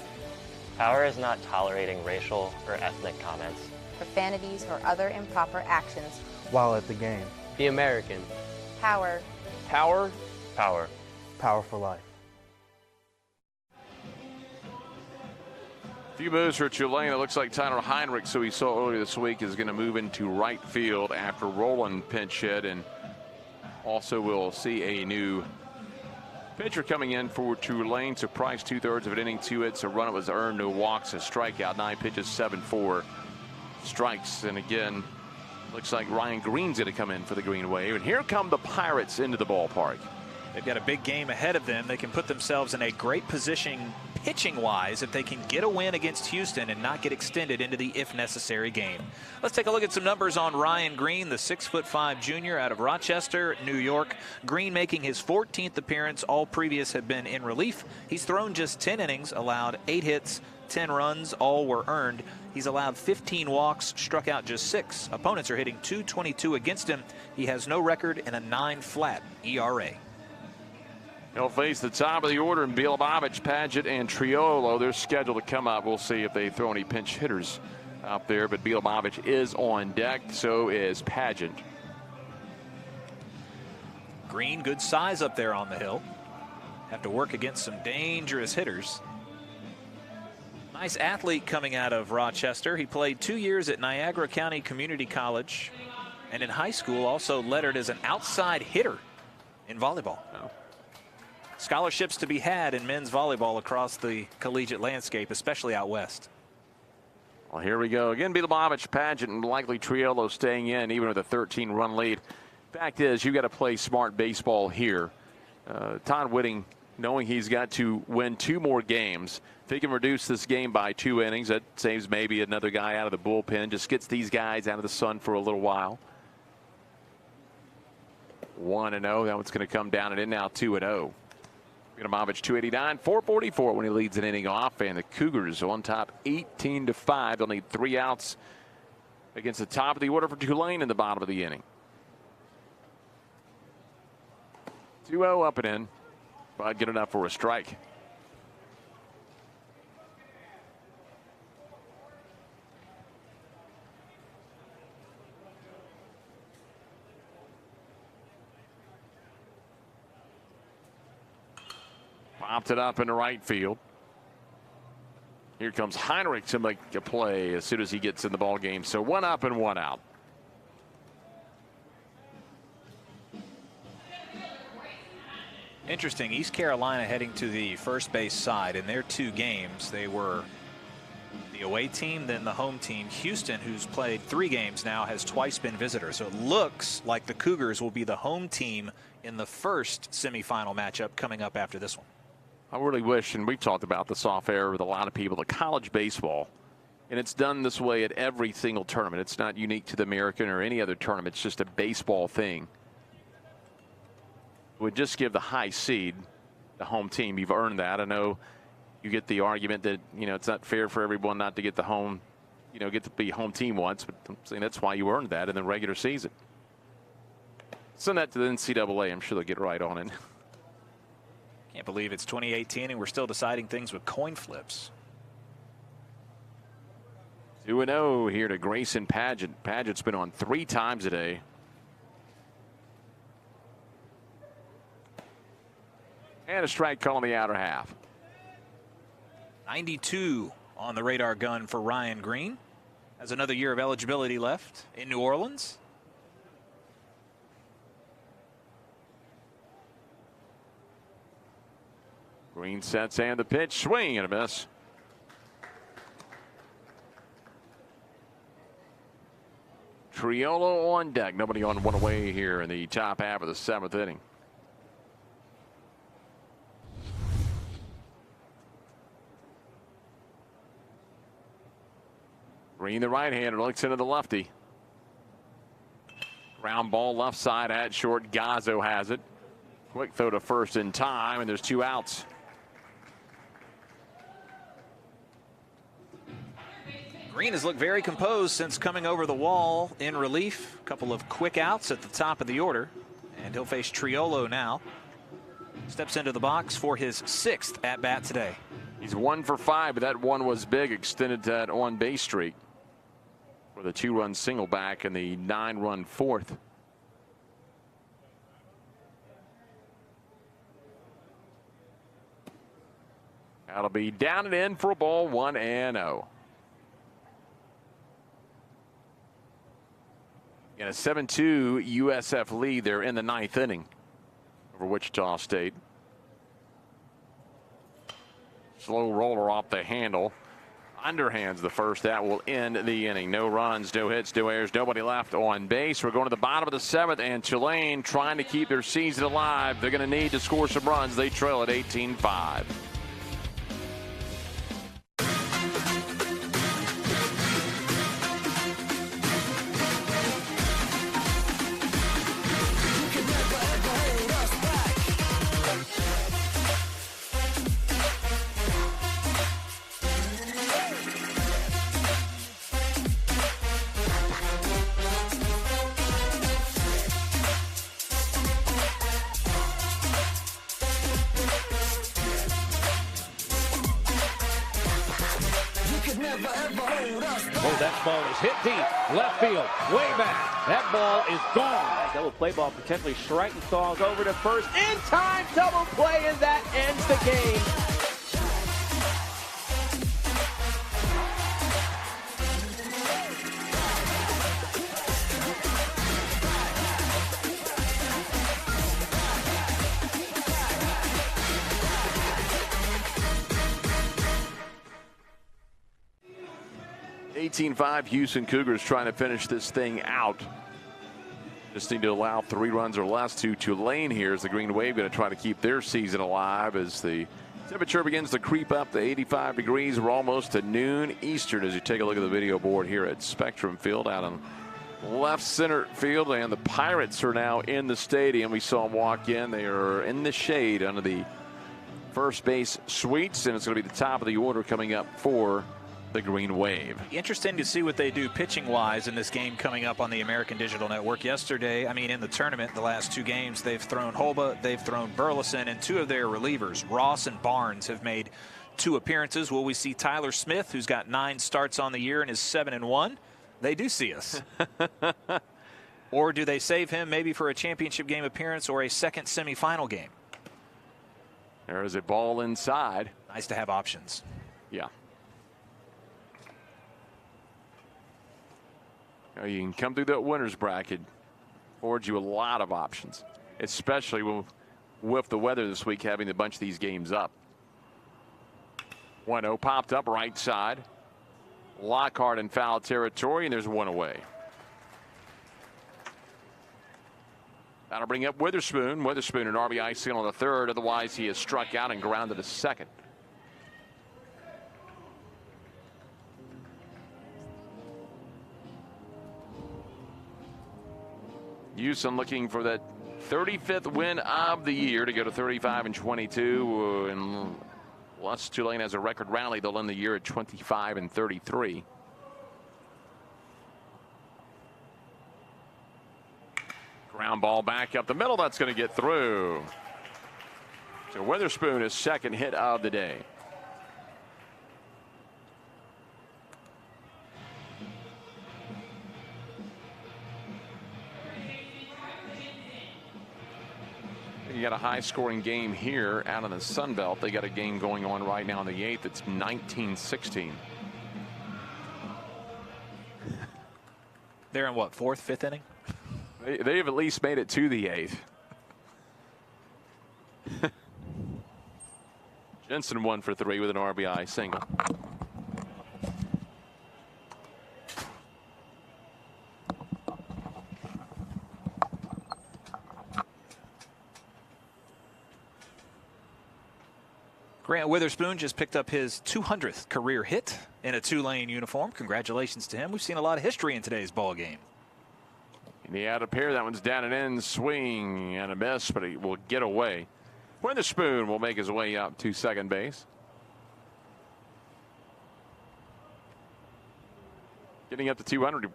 Power is not tolerating racial or ethnic comments, profanities, or other improper actions while at the game. The American. Power. Power. Power. Power for life. A few moves for Tulane. It looks like Tyler Heinrich, who we saw earlier this week, is going to move into right field after Roland pinch hit. And also we'll see a new pitcher coming in for Tulane. So Price, 2/3 of an inning, 2 hits, a run. It was earned, no walks, a strikeout, 9 pitches, 7-4 strikes. And again, looks like Ryan Green's going to come in for the Green Wave. And here come the Pirates into the ballpark. They've got a big game ahead of them. They can put themselves in a great position pitching-wise if they can get a win against Houston and not get extended into the if-necessary game. Let's take a look at some numbers on Ryan Green, the 6'5" junior out of Rochester, New York. Green making his 14th appearance. All previous have been in relief. He's thrown just 10 innings, allowed 8 hits, 10 runs, all were earned. He's allowed 15 walks, struck out just 6. Opponents are hitting .222 against him. He has no record and a 9 flat ERA. He'll face the top of the order in Bilibovich, Paget, and Triolo. They're scheduled to come up. We'll see if they throw any pinch hitters out there, but Bilibovich is on deck. So is Paget. Green, good size up there on the hill. Have to work against some dangerous hitters. Nice athlete coming out of Rochester. He played 2 years at Niagara County Community College, and in high school also lettered as an outside hitter in volleyball. Oh. Scholarships to be had in men's volleyball across the collegiate landscape, especially out west. Well, here we go. Again, Bilibovich, Paget, and likely Triolo staying in, even with a 13-run lead. Fact is, you got to play smart baseball here. Todd Whitting, knowing he's got to win 2 more games. If he can reduce this game by 2 innings, that saves maybe another guy out of the bullpen, just gets these guys out of the sun for a little while. 1-0. That one's going to come down and in now, 2-0. Bilibovich 289, 444 when he leads an inning off, and the Cougars on top 18-5. They'll need 3 outs against the top of the order for Tulane in the bottom of the inning. 2-0 up and in, but good enough for a strike. Popped it up into right field. Here comes Heinrich to make a play as soon as he gets in the ball game. So 1 up and 1 out. Interesting. East Carolina heading to the first base side. In their 2 games, they were the away team, then the home team. Houston, who's played 3 games now, has twice been visitors. So it looks like the Cougars will be the home team in the first semifinal matchup coming up after this one. I really wish, and we've talked about this off air with a lot of people, that college baseball, and it's done this way at every single tournament. It's not unique to the American or any other tournament. It's just a baseball thing. Would just give the high seed the home team. You've earned that. I know you get the argument that, you know, it's not fair for everyone not to get the home, you know, get to be home team once, but I'm saying that's why you earned that in the regular season. Send that to the NCAA. I'm sure they'll get right on it. Can't believe it's 2018 and we're still deciding things with coin flips. 2-0 here to Grayson Paget. Paget's been on 3 times today. And a strike call in the outer half. 92 on the radar gun for Ryan Green. Has another year of eligibility left in New Orleans. Green sets and the pitch, swing and a miss. Triolo on deck. Nobody on one away here in the top half of the 7th inning. Green, the right-hander, looks into the lefty. Ground ball left side at short. Gazzo has it. Quick throw to first in time, and there's 2 outs. Green has looked very composed since coming over the wall in relief. A couple of quick outs at the top of the order. And he'll face Triolo now. Steps into the box for his 6th at-bat today. He's 1 for 5, but that one was big. Extended that on-base streak with a 2-run single back in the 9-run 4th. That'll be down and in for a ball, 1-0. In a 7-2 USF lead, they're in the 9th inning over Wichita State. Slow roller off the handle. Underhands the first. That will end the inning. No runs, no hits, no errors, nobody left on base. We're going to the bottom of the 7th, and Tulane trying to keep their season alive. They're going to need to score some runs. They trail at 18-5. Oh, that ball is hit deep. Left field. Way back. That ball is gone. Double play ball potentially striking Stalls over to first. In time. Double play, and that ends the game. (18-5) Houston Cougars trying to finish this thing out. Just need to allow 3 runs or less to Tulane here as the Green Wave going to try to keep their season alive as the temperature begins to creep up to 85 degrees. We're almost to noon Eastern as you take a look at the video board here at Spectrum Field out on left center field, and the Pirates are now in the stadium. We saw them walk in. They are in the shade under the first base suites, and it's going to be the top of the order coming up for the Green Wave. Interesting to see what they do pitching wise in this game coming up on the American Digital Network. Yesterday, I mean in the tournament, the last 2 games, they've thrown Holba, they've thrown Burleson, and 2 of their relievers, Ross and Barnes, have made 2 appearances. Will we see Tyler Smith, who's got 9 starts on the year and is 7-1? They do see us. Or do they save him maybe for a championship game appearance or a second semifinal game? There is a ball inside. Nice to have options. Yeah. You can come through that winner's bracket, affords you a lot of options, especially with the weather this week having a bunch of these games up. 1-0 popped up right side. Lockhart in foul territory, and there's 1 away. That'll bring up Witherspoon. Witherspoon an RBI single on the 3rd. Otherwise, he has struck out and grounded to 2nd. Houston looking for that 35th win of the year to go to 35-22. Unless Tulane has a record rally, they'll end the year at 25-33. Ground ball back up the middle. That's going to get through. So Witherspoon is 2nd hit of the day. You got a high-scoring game here out in the Sun Belt. They got a game going on right now in the 8th. It's 19-16. They're in what, 4th, 5th inning? They have at least made it to the 8th. Jensen 1 for 3 with an RBI single. Grant Witherspoon just picked up his 200th career hit in a Tulane uniform. Congratulations to him. We've seen a lot of history in today's ball game. And he had a pair. That one's down and in. Swing and a miss, but he will get away. Witherspoon will make his way up to second base. Getting up to 200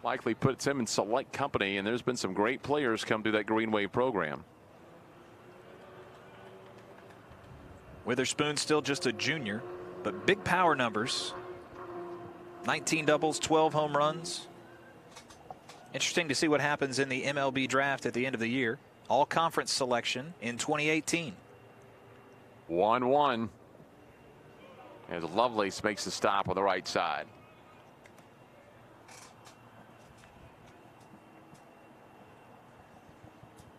likely puts him in select company, and there's been some great players come through that Green Wave program. Witherspoon still just a junior, but big power numbers. 19 doubles, 12 home runs. Interesting to see what happens in the MLB draft at the end of the year. All conference selection in 2018. 1-1. As Lovelace makes the stop on the right side.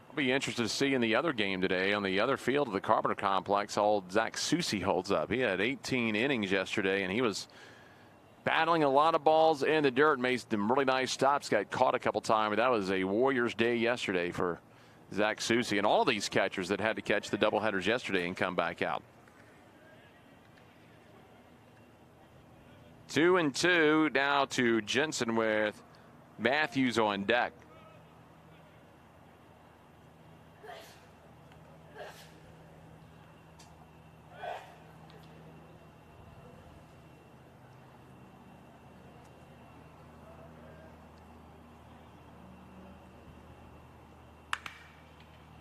I'll be interested to see in the other game today on the other field of the Carpenter Complex how Zach Soucy holds up. He had 18 innings yesterday, and he was battling a lot of balls in the dirt, made some really nice stops, got caught a couple times. That was a Warriors day yesterday for Zach Soucy and all these catchers that had to catch the doubleheaders yesterday and come back out. 2-2 now to Jensen with Matthews on deck.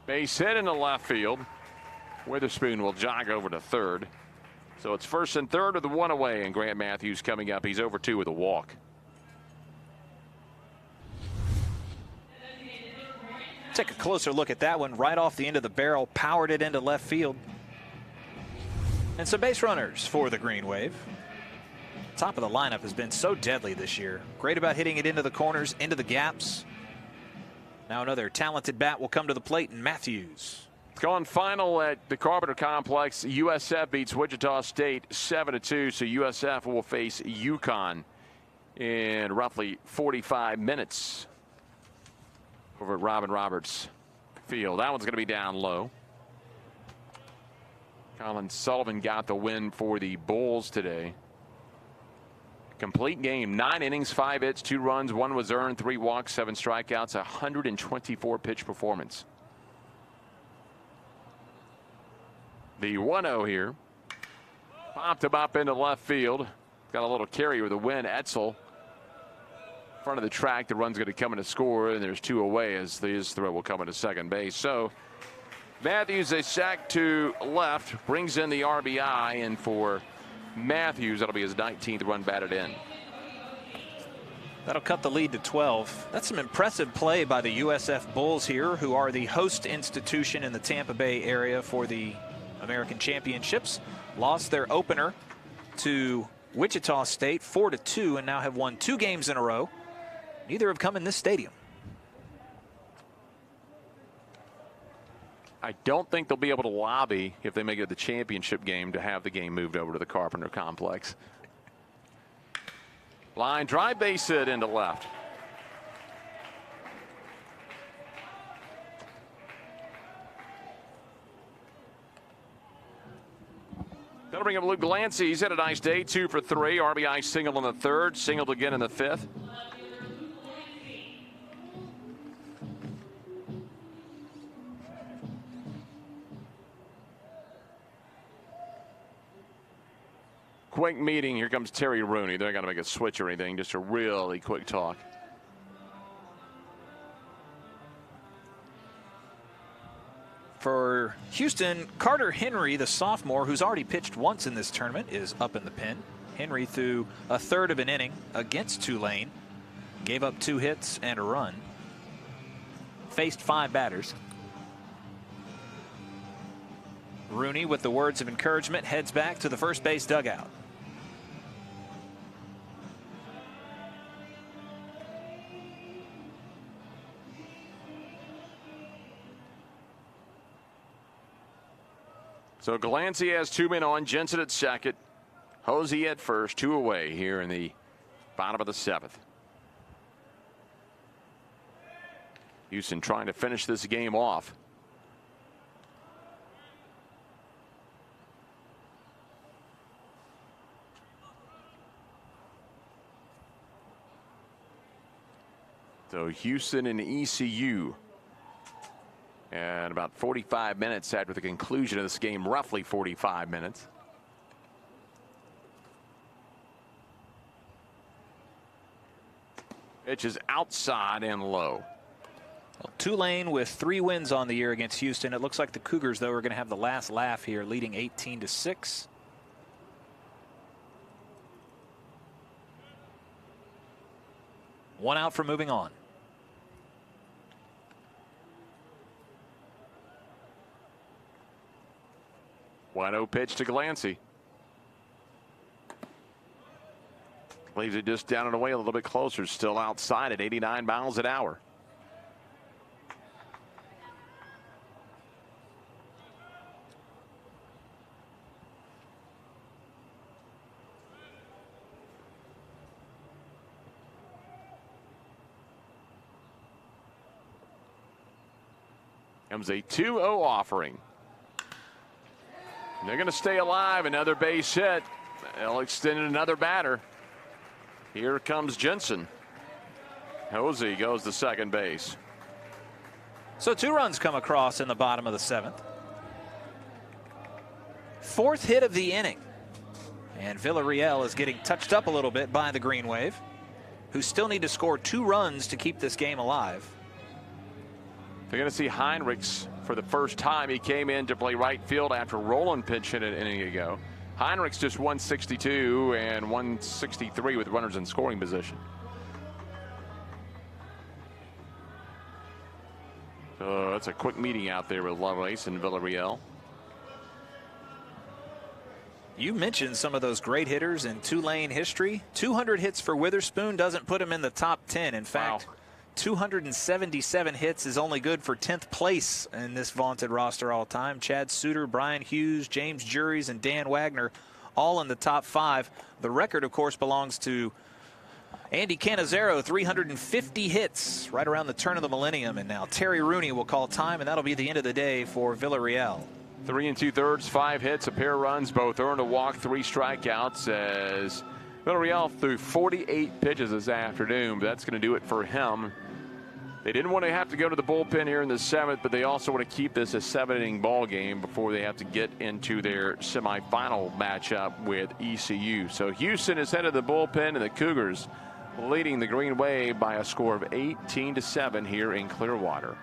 Base hit in the left field. Witherspoon will jog over to third. So it's first and third with the one away, and Grant Matthews coming up. He's over 2 with a walk. Take a closer look at that one. Right off the end of the barrel, powered it into left field. And some base runners for the Green Wave. Top of the lineup has been so deadly this year. Great about hitting it into the corners, into the gaps. Now another talented bat will come to the plate in Matthews. It's gone final at the Carpenter Complex. USF beats Wichita State 7-2. So USF will face UConn in roughly 45 minutes over at Robin Roberts Field. That one's going to be down low. Colin Sullivan got the win for the Bulls today. Complete game, 9 innings, 5 hits, 2 runs, 1 was earned, 3 walks, 7 strikeouts, 124 pitch performance. The 1-0 here. Popped him up into left field. Got a little carry with a win. Etzel. Front of the track. The run's going to come in to score, and there's 2 away as his throw will come into second base. So Matthews, a sack to left, brings in the RBI, and for Matthews, that'll be his 19th run batted in. That'll cut the lead to 12. That's some impressive play by the USF Bulls here, who are the host institution in the Tampa Bay area for the American Championships. Lost their opener to Wichita State 4-2 and now have won 2 games in a row. Neither have come in this stadium. I don't think they'll be able to lobby if they make it the championship game to have the game moved over to the Carpenter Complex. Line drive, base hit into left. That'll bring up Luke Glancy. He's had a nice day, 2 for 3. RBI single in the third, singled again in the 5th. Quick meeting. Here comes Terry Rooney. They're not going to make a switch or anything. Just a really quick talk. For Houston, Carter Henry, the sophomore, who's already pitched once in this tournament, is up in the pen. Henry threw a third of an inning against Tulane. Gave up 2 hits and a run. Faced 5 batters. Rooney, with the words of encouragement, heads back to the first base dugout. So Glancy has 2 men on. Jensen at second. Hosey at first. 2 away here in the bottom of the 7th. Houston trying to finish this game off. So Houston and ECU. And about 45 minutes after the conclusion of this game, roughly 45 minutes. Pitch is outside and low. Well, Tulane with 3 wins on the year against Houston. It looks like the Cougars, though, are going to have the last laugh here, leading 18-6. One out for moving on. 1-0 pitch to Glancy. Leaves it just down and away a little bit closer. Still outside at 89 miles an hour. Comes a 2-0 offering. And they're going to stay alive. Another base hit. They'll extend another batter. Here comes Jensen. Hosey goes to second base. So 2 runs come across in the bottom of the 7th. 4th hit of the inning. And Villarreal is getting touched up a little bit by the Green Wave, who still need to score 2 runs to keep this game alive. They're going to see Heinrichs for the first time. He came in to play right field after Roland pitched in an inning ago. Heinrichs just 162 and 163 with runners in scoring position. So that's a quick meeting out there with Lovelace and Villarreal. You mentioned some of those great hitters in Tulane history. 200 hits for Witherspoon doesn't put him in the top 10. In fact, 277 hits is only good for 10th place in this vaunted roster all time. Chad Suter, Brian Hughes, James Juries, and Dan Wagner all in the top 5. The record, of course, belongs to Andy Cannizzaro, 350 hits right around the turn of the millennium. And now Terry Rooney will call time, and that'll be the end of the day for Villarreal. 3 2/3, 5 hits, a pair of runs, both earned a walk, 3 strikeouts as Villarreal threw 48 pitches this afternoon, but that's going to do it for him. They didn't want to have to go to the bullpen here in the 7th, but they also want to keep this a 7-inning ball game before they have to get into their semifinal matchup with ECU. So Houston is headed to the bullpen, and the Cougars leading the Green Wave by a score of 18-7 here in Clearwater.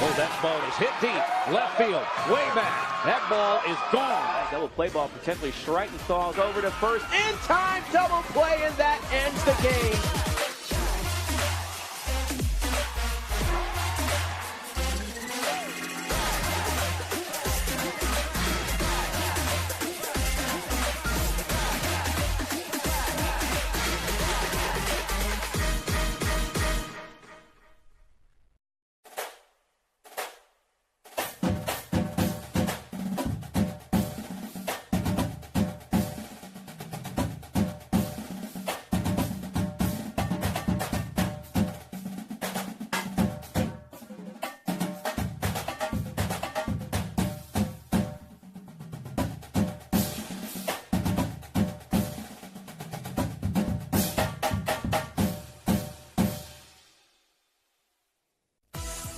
Oh, that ball is hit deep. Left field. Way back. That ball is gone. Double play ball potentially Schreitenthal's over to first. In time. Double play, and that ends the game.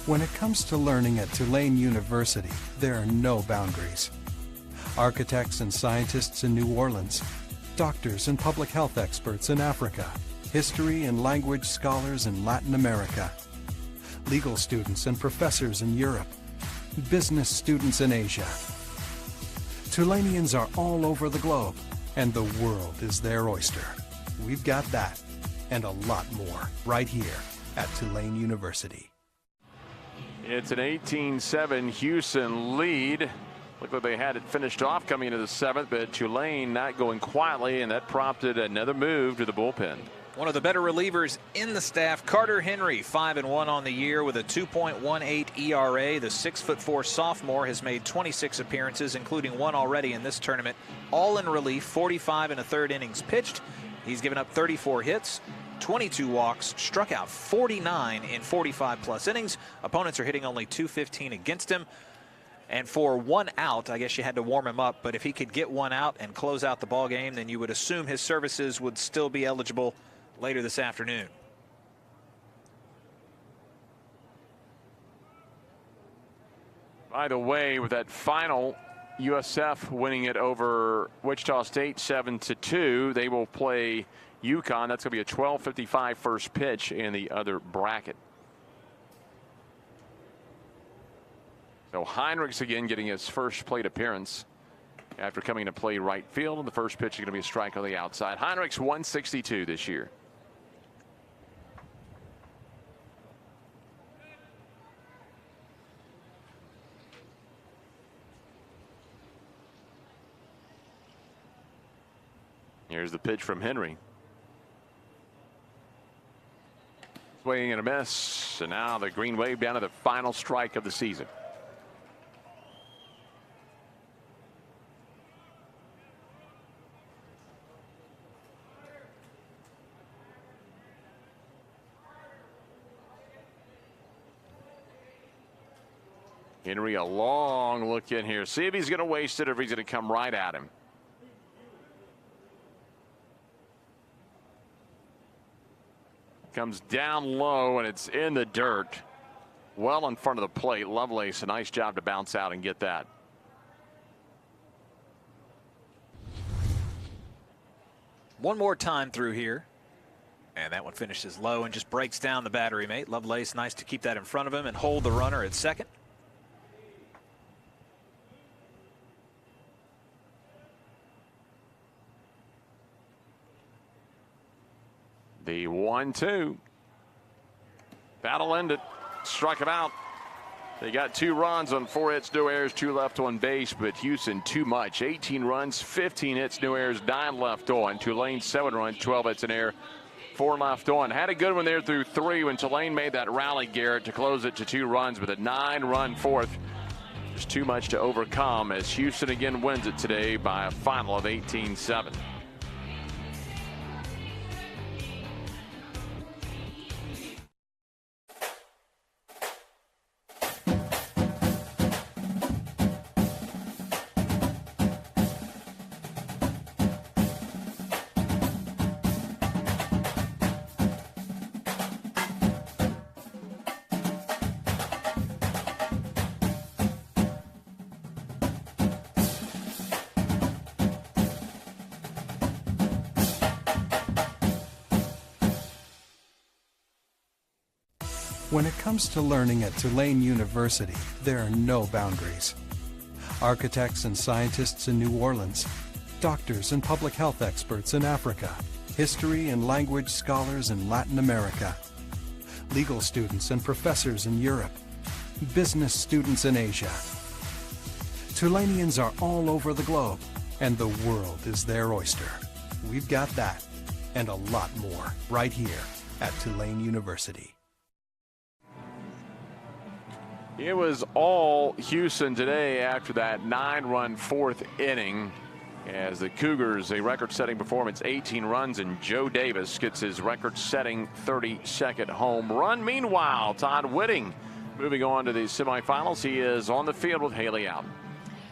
When it comes to learning at Tulane University, there are no boundaries. Architects and scientists in New Orleans, doctors and public health experts in Africa, history and language scholars in Latin America, legal students and professors in Europe, business students in Asia. Tulaneans are all over the globe, and the world is their oyster. We've got that, and a lot more, right here at Tulane University. It's an 18-7 Houston lead. Looked like they had it finished off coming into the 7th, but Tulane not going quietly, and that prompted another move to the bullpen. One of the better relievers in the staff, Carter Henry, 5-1 on the year with a 2.18 ERA. The 6'4" sophomore has made 26 appearances, including one already in this tournament, all in relief, 45 1/3 innings pitched. He's given up 34 hits, 22 walks, struck out 49 in 45+ innings. Opponents are hitting only .215 against him. And for 1 out, I guess you had to warm him up, but if he could get 1 out and close out the ball game, then you would assume his services would still be eligible later this afternoon. By the way, with that final, USF winning it over Wichita State 7-2, they will play UConn. That's going to be a 12:55 first pitch in the other bracket. So Heinrichs again getting his first plate appearance after coming to play right field, and the first pitch is going to be a strike on the outside. Heinrichs 162 this year. Here's the pitch from Henry. Swing and a miss, and now the green wave down to the final strike of the season. Henry, a long look in here. See if he's going to waste it or if he's going to come right at him. Comes down low and it's in the dirt. Well in front of the plate. Lovelace, a nice job to bounce out and get that. One more time through here. And that one finishes low and just breaks down the battery mate. Lovelace, nice to keep that in front of him and hold the runner at second. The 1-2. That'll end it. Struck him out. They got 2 runs on 4 hits, no errors, 2 left on base, but Houston too much. 18 runs, 15 hits, no errors, 9 left on. Tulane 7 runs, 12 hits in air, 4 left on. Had a good one there through 3 when Tulane made that rally, Garrett, to close it to 2 runs with a 9-run 4th. Just too much to overcome as Houston again wins it today by a final of 18-7. When it comes to learning at Tulane University, there are no boundaries. Architects and scientists in New Orleans, doctors and public health experts in Africa, history and language scholars in Latin America, legal students and professors in Europe, business students in Asia. Tulaneans are all over the globe, and the world is their oyster. We've got that, and a lot more, right here at Tulane University. It was all Houston today after that 9-run 4th inning as the Cougars, a record-setting performance, 18 runs, and Joe Davis gets his record-setting 32nd home run. Meanwhile, Todd Whitting moving on to the semifinals. He is on the field with Haley out.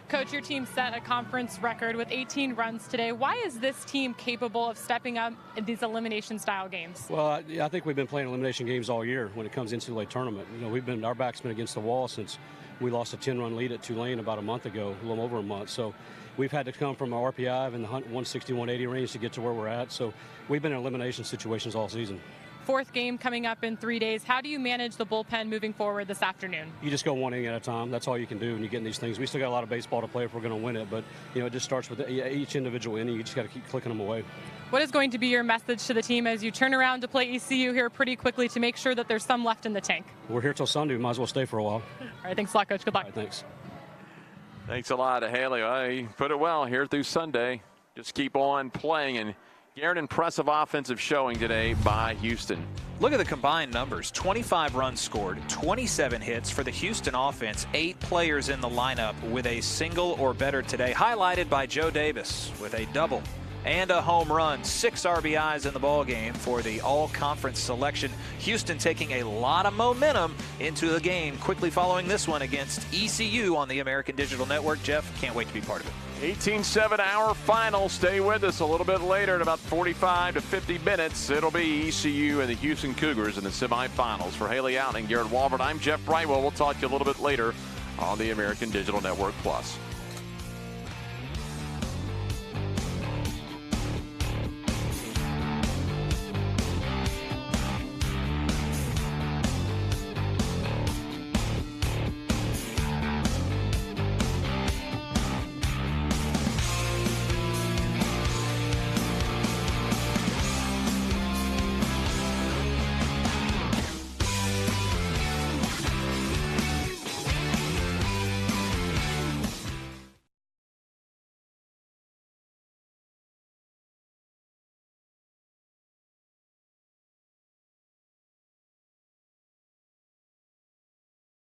Coach, your team set a conference record with 18 runs today. Why is this team capable of stepping up in these elimination-style games? Well, I think we've been playing elimination games all year when it comes into the tournament. You know, our back's been against the wall since we lost a 10-run lead at Tulane about a month ago, a little over a month. So we've had to come from our RPI in the 160, 180 range to get to where we're at. So we've been in elimination situations all season. 4th game coming up in 3 days. How do you manage the bullpen moving forward this afternoon? You just go one inning at a time. That's all you can do when you get in these things. We still got a lot of baseball to play if we're going to win it, but it just starts with each individual inning. You just got to keep clicking them away. What is going to be your message to the team as you turn around to play ECU here pretty quickly to make sure that there's some left in the tank? We're here till Sunday. We might as well stay for a while. All right, thanks a lot, Coach. Good luck. All right, thanks. Thanks a lot, Haley. I put it well here through Sunday. Just keep on playing, and Garrett, impressive offensive showing today by Houston. Look at the combined numbers. 25 runs scored, 27 hits for the Houston offense. 8 players in the lineup with a single or better today, highlighted by Joe Davis with a double and a home run. 6 RBIs in the ball game for the all-conference selection. Houston taking a lot of momentum into the game quickly following this one against ECU on the American Digital Network. Jeff, can't wait to be part of it. 18-7 hour final. Stay with us a little bit later in about 45 to 50 minutes. It'll be ECU and the Houston Cougars in the semifinals. For Haley Out and Garrett Walbert, I'm Jeff Brightwell. We'll talk to you a little bit later on the American Digital Network Plus.